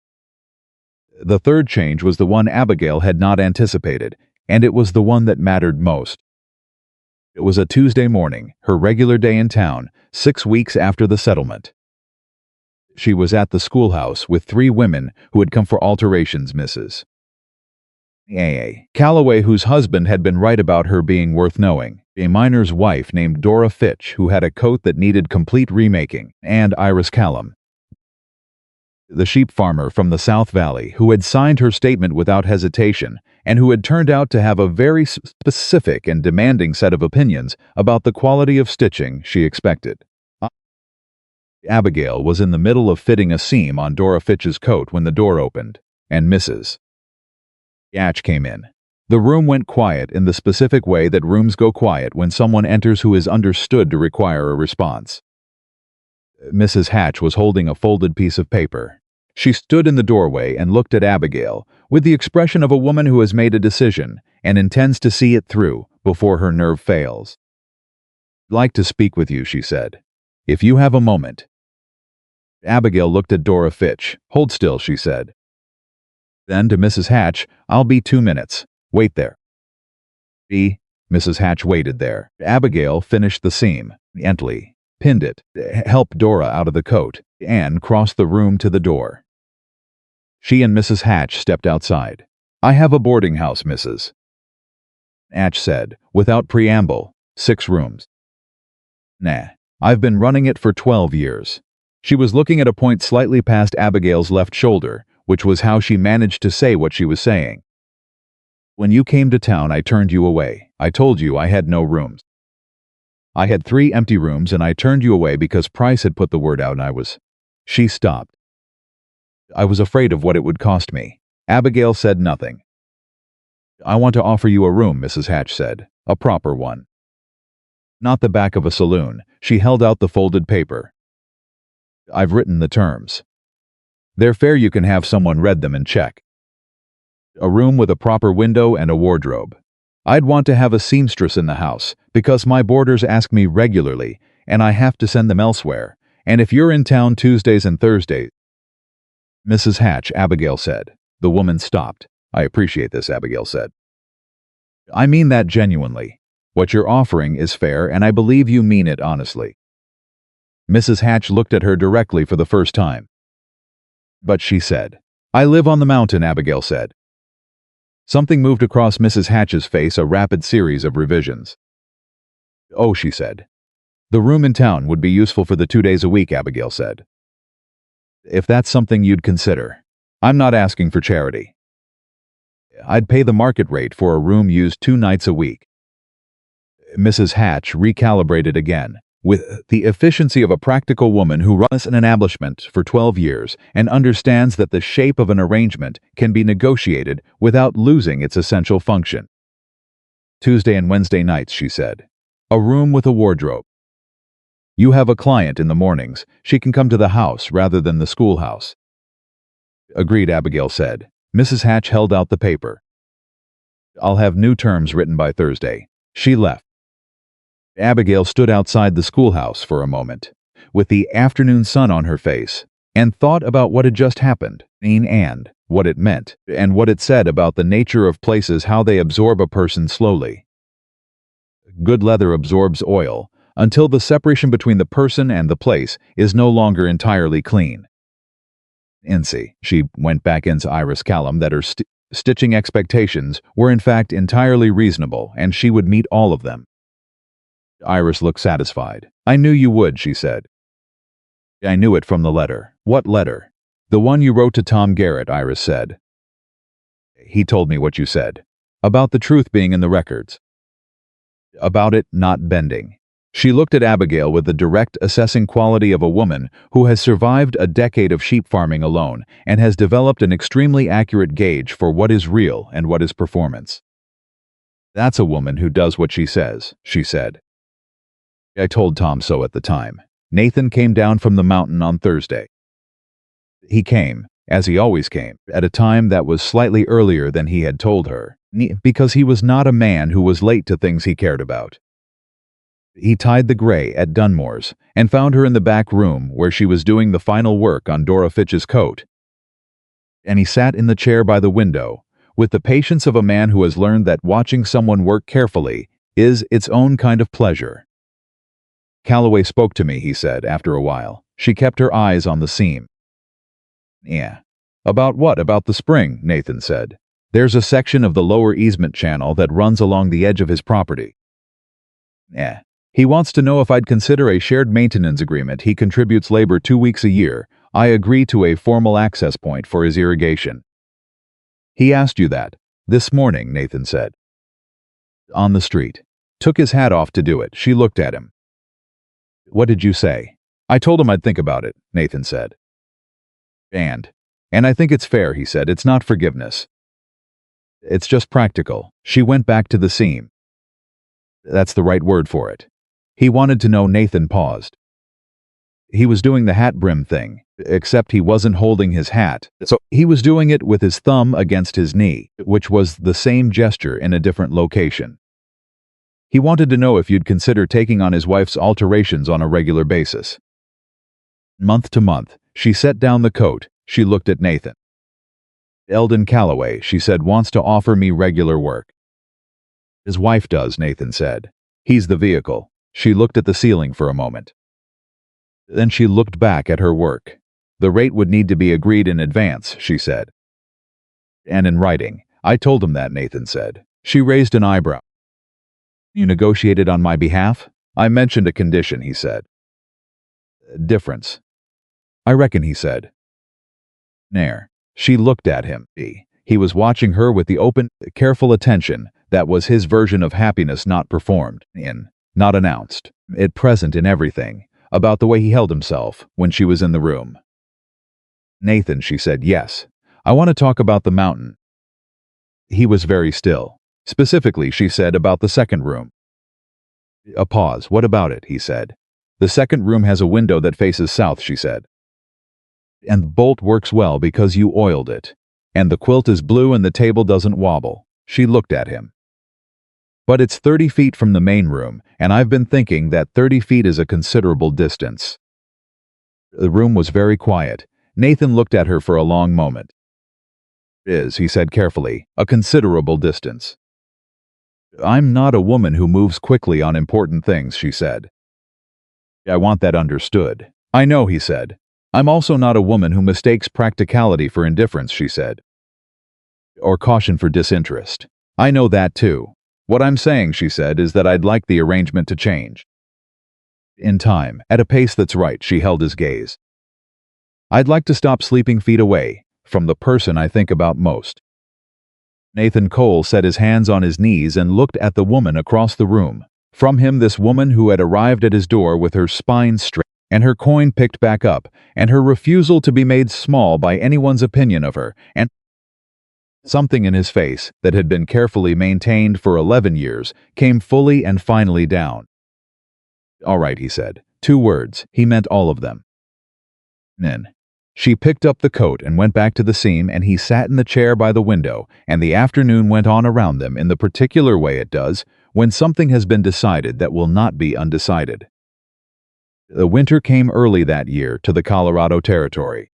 The third change was the one Abigail had not anticipated, and it was the one that mattered most. It was a Tuesday morning, her regular day in town, 6 weeks after the settlement. She was at the schoolhouse with 3 women who had come for alterations, Mrs. A. Calloway, whose husband had been right about her being worth knowing, a miner's wife named Dora Fitch, who had a coat that needed complete remaking, and Iris Callum, the sheep farmer from the South Valley, who had signed her statement without hesitation and who had turned out to have a very specific and demanding set of opinions about the quality of stitching she expected. Abigail was in the middle of fitting a seam on Dora Fitch's coat when the door opened, and Mrs. Hatch came in. The room went quiet in the specific way that rooms go quiet when someone enters who is understood to require a response. Mrs. Hatch was holding a folded piece of paper. She stood in the doorway and looked at Abigail with the expression of a woman who has made a decision and intends to see it through before her nerve fails. "I'd like to speak with you," she said. "If you have a moment." Abigail looked at Dora Fitch. "Hold still," she said. Then to Mrs. Hatch, "I'll be 2 minutes. Wait there." Mrs. Hatch waited there. Abigail finished the seam, gently, pinned it, helped Dora out of the coat, and crossed the room to the door. She and Mrs. Hatch stepped outside. "I have a boarding house, Mrs. Hatch said, without preamble, 6 rooms. Nah, I've been running it for 12 years. She was looking at a point slightly past Abigail's left shoulder, which was how she managed to say what she was saying. "When you came to town, I turned you away. I told you I had no rooms. I had 3 empty rooms, and I turned you away because Price had put the word out and I was..." She stopped. "I was afraid of what it would cost me." Abigail said nothing. "I want to offer you a room," Mrs. Hatch said. "A proper one. Not the back of a saloon." She held out the folded paper. "I've written the terms. They're fair. You can have someone read them and check. A room with a proper window and a wardrobe. I'd want to have a seamstress in the house, because my boarders ask me regularly, and I have to send them elsewhere. And if you're in town Tuesdays and Thursdays..." "Mrs. Hatch," Abigail said. The woman stopped. "I appreciate this," Abigail said. "I mean that genuinely. What you're offering is fair, and I believe you mean it honestly." Mrs. Hatch looked at her directly for the first time. "But," she said. "I live on the mountain," Abigail said. Something moved across Mrs. Hatch's face, a rapid series of revisions. "Oh," she said. "The room in town would be useful for the 2 days a week," Abigail said. If that's something you'd consider. I'm not asking for charity. I'd pay the market rate for a room used 2 nights a week. Mrs. Hatch recalibrated again. With the efficiency of a practical woman who runs an establishment for 12 years and understands that the shape of an arrangement can be negotiated without losing its essential function. Tuesday and Wednesday nights, she said. A room with a wardrobe. You have a client in the mornings. She can come to the house rather than the schoolhouse. Agreed, Abigail said. Mrs. Hatch held out the paper. I'll have new terms written by Thursday. She left. Abigail stood outside the schoolhouse for a moment, with the afternoon sun on her face, and thought about what had just happened, and what it meant, and what it said about the nature of places, how they absorb a person slowly. Good leather absorbs oil until the separation between the person and the place is no longer entirely clean. She went back into Iris Callum that her stitching expectations were in fact entirely reasonable, and she would meet all of them. Iris looked satisfied. I knew you would, she said. I knew it from the letter. What letter? The one you wrote to Tom Garrett, Iris said. He told me what you said. About the truth being in the records. About it not bending. She looked at Abigail with the direct, assessing quality of a woman who has survived a decade of sheep farming alone and has developed an extremely accurate gauge for what is real and what is performance. That's a woman who does what she says, she said. I told Tom so at the time. Nathan came down from the mountain on Thursday. He came, as he always came, at a time that was slightly earlier than he had told her, because he was not a man who was late to things he cared about. He tied the gray at Dunmore's and found her in the back room where she was doing the final work on Dora Fitch's coat. And he sat in the chair by the window, with the patience of a man who has learned that watching someone work carefully is its own kind of pleasure. Calloway spoke to me, he said, after a while. She kept her eyes on the seam. Yeah. About what? About the spring, Nathan said. There's a section of the lower easement channel that runs along the edge of his property. Yeah. He wants to know if I'd consider a shared maintenance agreement. He contributes labor 2 weeks a year. I agree to a formal access point for his irrigation. He asked you that? This morning, Nathan said. On the street. Took his hat off to do it. She looked at him. What did you say? I told him I'd think about it, Nathan said. And I think it's fair, he said. It's not forgiveness. It's just practical. She went back to the seam. That's the right word for it. He wanted to know. Nathan paused. He was doing the hat brim thing, except he wasn't holding his hat, so he was doing it with his thumb against his knee, which was the same gesture in a different location. He wanted to know if you'd consider taking on his wife's alterations on a regular basis. Month to month, she set down the coat. She looked at Nathan. Eldon Calloway, she said, wants to offer me regular work. His wife does, Nathan said. He's the vehicle. She looked at the ceiling for a moment. Then she looked back at her work. The rate would need to be agreed in advance, she said. And in writing. I told him that, Nathan said. She raised an eyebrow. You negotiated on my behalf? I mentioned a condition, he said. Difference. I reckon, he said. Nair. She looked at him. He was watching her with the open, careful attention that was his version of happiness not performed, not announced, it present in everything, about the way he held himself when she was in the room. Nathan, she said, yes. I want to talk about the mountain. He was very still. Specifically, she said, about the second room. A pause. What about it? He said. The second room has a window that faces south, she said. And the bolt works well because you oiled it. And the quilt is blue and the table doesn't wobble. She looked at him. But it's 30 feet from the main room, and I've been thinking that 30 feet is a considerable distance. The room was very quiet. Nathan looked at her for a long moment. He said carefully, a considerable distance. I'm not a woman who moves quickly on important things, she said. I want that understood. I know, he said. I'm also not a woman who mistakes practicality for indifference, she said. Or caution for disinterest. I know that too. What I'm saying, she said, is that I'd like the arrangement to change. In time, at a pace that's right, she held his gaze. I'd like to stop sleeping feet away from the person I think about most. Nathan Cole set his hands on his knees and looked at the woman across the room. From him, this woman who had arrived at his door with her spine straight and her coin picked back up, and her refusal to be made small by anyone's opinion of her, and something in his face that had been carefully maintained for 11 years came fully and finally down. "All right," he said. 2 words. He meant all of them. Then she picked up the coat and went back to the seam, and he sat in the chair by the window, and the afternoon went on around them in the particular way it does when something has been decided that will not be undecided. The winter came early that year to the Colorado Territory.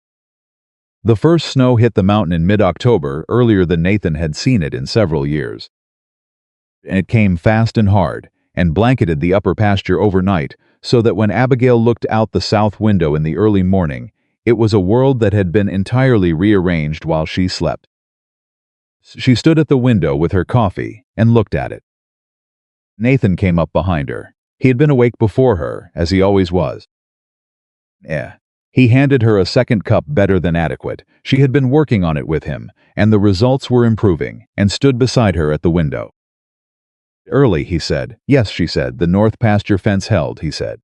The first snow hit the mountain in mid-October, earlier than Nathan had seen it in several years. It came fast and hard, and blanketed the upper pasture overnight, so that when Abigail looked out the south window in the early morning, it was a world that had been entirely rearranged while she slept. She stood at the window with her coffee and looked at it. Nathan came up behind her. He had been awake before her, as he always was. He handed her a second cup better than adequate. She had been working on it with him, and the results were improving, and stood beside her at the window. "Early," he said. "Yes," she said. "The north pasture fence held," he said.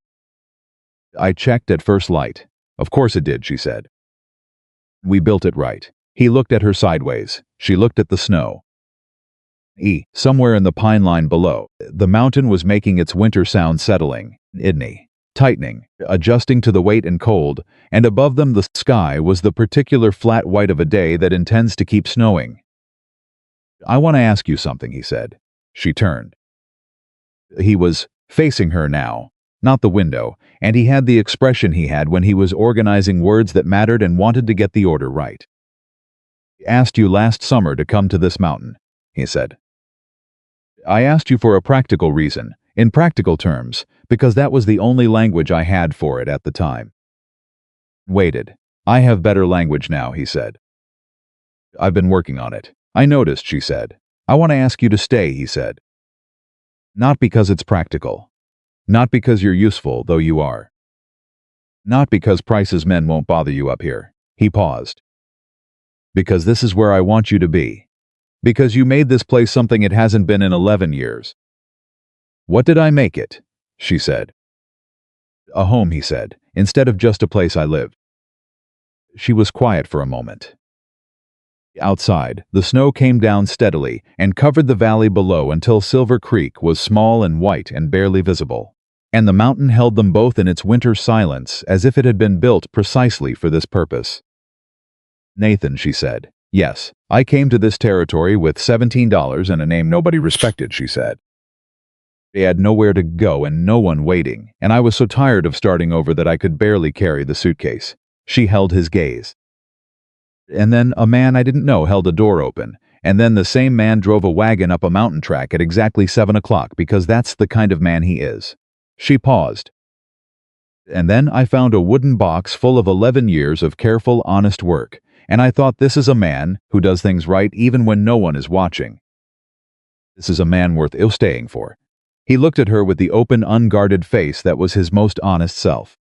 "I checked at first light." "Of course it did," she said. "We built it right." He looked at her sideways. She looked at the snow. Somewhere in the pine line below, the mountain was making its winter sound, settling, tightening, adjusting to the weight and cold, and above them the sky was the particular flat white of a day that intends to keep snowing. "I want to ask you something," he said. She turned. He was facing her now, not the window, and he had the expression he had when he was organizing words that mattered and wanted to get the order right. "I asked you last summer to come to this mountain," he said. "I asked you for a practical reason, in practical terms, because that was the only language I had for it at the time." Waited. "I have better language now," he said. "I've been working on it. I noticed," she said. "I want to ask you to stay," he said. "Not because it's practical. Not because you're useful, though you are. Not because Price's men won't bother you up here." He paused. "Because this is where I want you to be. Because you made this place something it hasn't been in 11 years. "What did I make it?" she said. "A home," he said, "instead of just a place I live." She was quiet for a moment. Outside, the snow came down steadily and covered the valley below until Silver Creek was small and white and barely visible, and the mountain held them both in its winter silence as if it had been built precisely for this purpose. "Nathan," she said. "Yes, I came to this territory with $17 and a name nobody respected," she said. "They had nowhere to go and no one waiting, and I was so tired of starting over that I could barely carry the suitcase." She held his gaze. "And then a man I didn't know held a door open, and then the same man drove a wagon up a mountain track at exactly 7 o'clock because that's the kind of man he is." She paused. "And then I found a wooden box full of 11 years of careful, honest work, and I thought, this is a man who does things right even when no one is watching. This is a man worth staying for." He looked at her with the open, unguarded face that was his most honest self.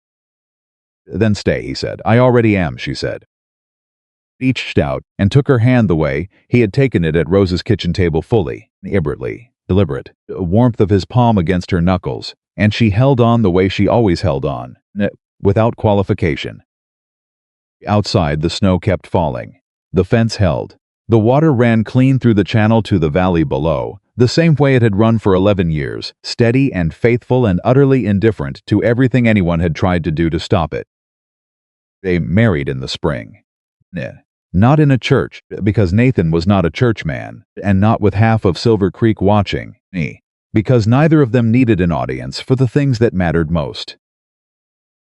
"Then stay," he said. "I already am," she said. He reached out and took her hand the way he had taken it at Rose's kitchen table, fully, deliberate, warmth of his palm against her knuckles, and she held on the way she always held on, without qualification. Outside, the snow kept falling. The fence held. The water ran clean through the channel to the valley below, the same way it had run for 11 years, steady and faithful and utterly indifferent to everything anyone had tried to do to stop it. They married in the spring. Not in a church, because Nathan was not a church man, and not with half of Silver Creek watching, because neither of them needed an audience for the things that mattered most.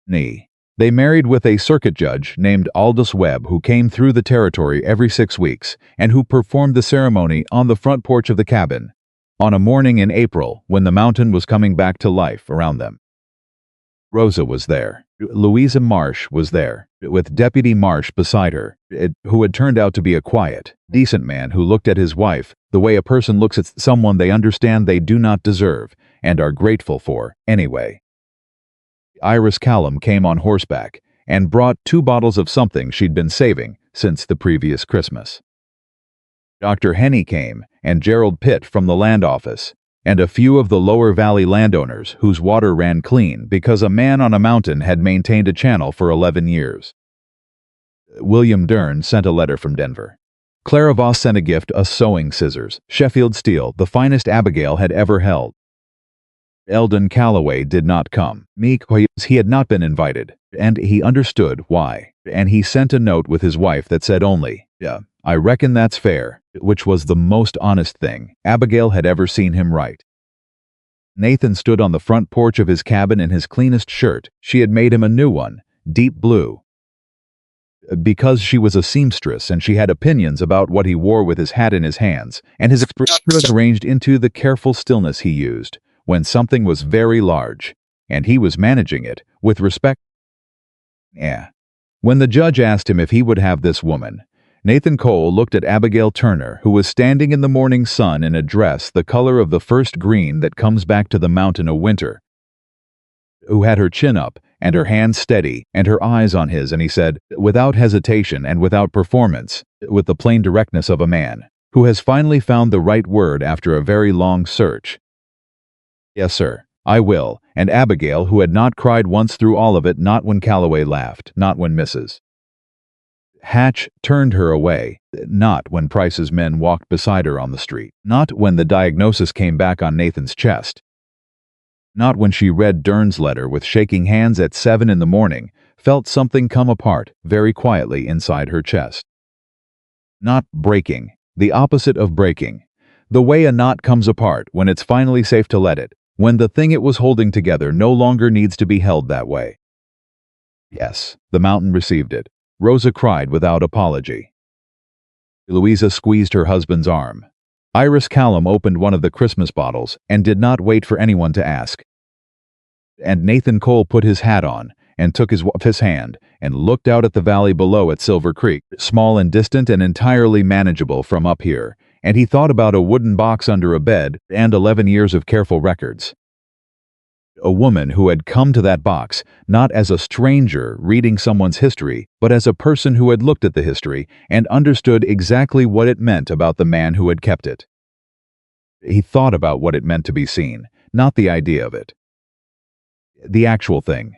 They married with a circuit judge named Aldous Webb, who came through the territory every 6 weeks, and who performed the ceremony on the front porch of the cabin, on a morning in April when the mountain was coming back to life around them. Rosa was there. Louisa Marsh was there, with Deputy Marsh beside her, who had turned out to be a quiet, decent man who looked at his wife the way a person looks at someone they understand they do not deserve and are grateful for anyway. Iris Callum came on horseback, and brought 2 bottles of something she'd been saving since the previous Christmas. Dr. Henny came, and Gerald Pitt from the land office, and a few of the lower valley landowners whose water ran clean because a man on a mountain had maintained a channel for 11 years. William Dern sent a letter from Denver. Clara Voss sent a gift, a sewing scissors, Sheffield steel, the finest Abigail had ever held. Eldon Calloway did not come. He had not been invited, and he understood why. And he sent a note with his wife that said only, "Yeah, I reckon that's fair," which was the most honest thing Abigail had ever seen him write. Nathan stood on the front porch of his cabin in his cleanest shirt. She had made him a new one, deep blue. Because she was a seamstress and she had opinions about what he wore with his hat in his hands, and his expression was arranged into the careful stillness he used when something was very large, and he was managing it with respect. When the judge asked him if he would have this woman, Nathan Cole looked at Abigail Turner, who was standing in the morning sun in a dress the color of the first green that comes back to the mountain of winter, who had her chin up and her hands steady and her eyes on his, and he said, without hesitation and without performance, with the plain directness of a man who has finally found the right word after a very long search, "Yes, sir, I will." And Abigail, who had not cried once through all of it, not when Calloway laughed, not when Mrs. Hatch turned her away, not when Price's men walked beside her on the street, not when the diagnosis came back on Nathan's chest, not when she read Dern's letter with shaking hands at 7 in the morning, felt something come apart very quietly inside her chest. Not breaking, the opposite of breaking. The way a knot comes apart when it's finally safe to let it, when the thing it was holding together no longer needs to be held that way. Yes, the mountain received it. Rosa cried without apology. Louisa squeezed her husband's arm. Iris Callum opened one of the Christmas bottles and did not wait for anyone to ask. And Nathan Cole put his hat on and took his wife's hand and looked out at the valley below at Silver Creek, small and distant and entirely manageable from up here, and he thought about a wooden box under a bed and 11 years of careful records. A woman who had come to that box, not as a stranger reading someone's history, but as a person who had looked at the history and understood exactly what it meant about the man who had kept it. He thought about what it meant to be seen, not the idea of it. The actual thing.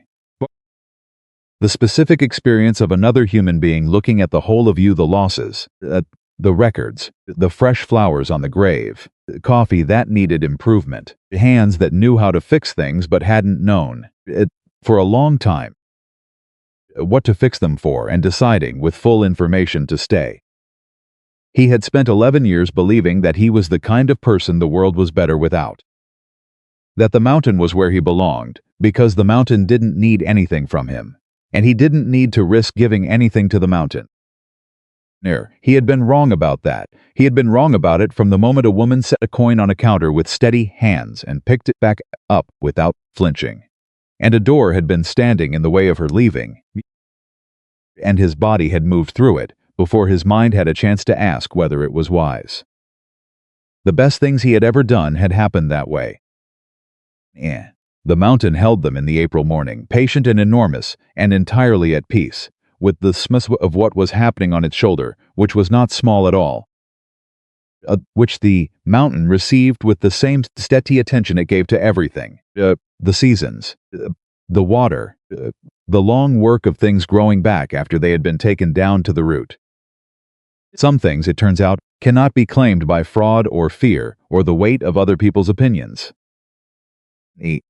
The specific experience of another human being looking at the whole of you, the losses, the records, the fresh flowers on the grave, coffee that needed improvement, hands that knew how to fix things but hadn't known, for a long time, what to fix them for, and deciding with full information to stay. He had spent 11 years believing that he was the kind of person the world was better without. That the mountain was where he belonged, because the mountain didn't need anything from him, and he didn't need to risk giving anything to the mountain. He had been wrong about that. He had been wrong about it from the moment a woman set a coin on a counter with steady hands and picked it back up without flinching. And a door had been standing in the way of her leaving, and his body had moved through it before his mind had a chance to ask whether it was wise. The best things he had ever done had happened that way. The mountain held them in the April morning, patient and enormous, and entirely at peace, with the smith of what was happening on its shoulder, which was not small at all, which the mountain received with the same steady attention it gave to everything, the seasons, the water, the long work of things growing back after they had been taken down to the root. Some things, it turns out, cannot be claimed by fraud or fear or the weight of other people's opinions.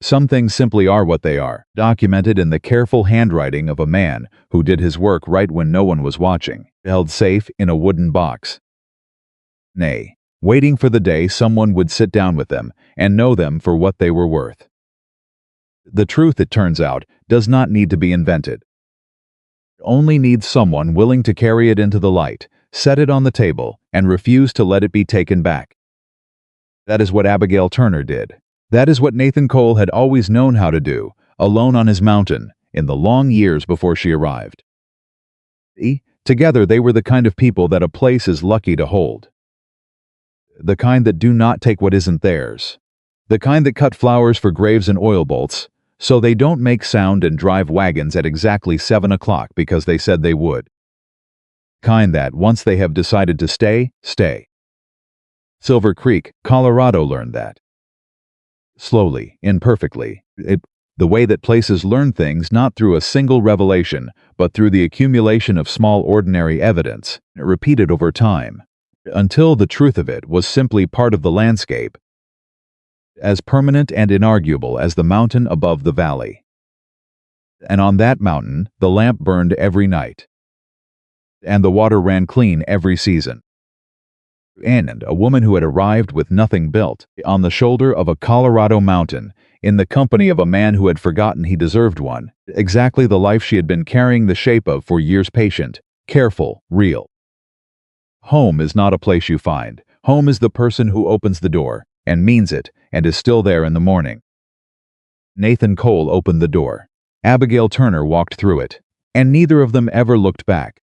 Some things simply are what they are, documented in the careful handwriting of a man who did his work right when no one was watching, held safe in a wooden box. Nay, waiting for the day someone would sit down with them and know them for what they were worth. The truth, it turns out, does not need to be invented. It only needs someone willing to carry it into the light, set it on the table, and refuse to let it be taken back. That is what Abigail Turner did. That is what Nathan Cole had always known how to do, alone on his mountain, in the long years before she arrived. Together they were the kind of people that a place is lucky to hold. The kind that do not take what isn't theirs. The kind that cut flowers for graves and oil bolts, So they don't make sound and drive wagons at exactly 7 o'clock because they said they would. Kind that, once they have decided to stay, stay. Silver Creek, Colorado learned that. Slowly, imperfectly, the way that places learn things not through a single revelation, but through the accumulation of small ordinary evidence, repeated over time, until the truth of it was simply part of the landscape, as permanent and inarguable as the mountain above the valley. And on that mountain, the lamp burned every night, and the water ran clean every season. And a woman who had arrived with nothing built, on the shoulder of a Colorado mountain, in the company of a man who had forgotten he deserved one, exactly the life she had been carrying the shape of for years, patient, careful, real. Home is not a place you find. Home is the person who opens the door, and means it, and is still there in the morning. Nathan Cole opened the door. Abigail Turner walked through it, and neither of them ever looked back.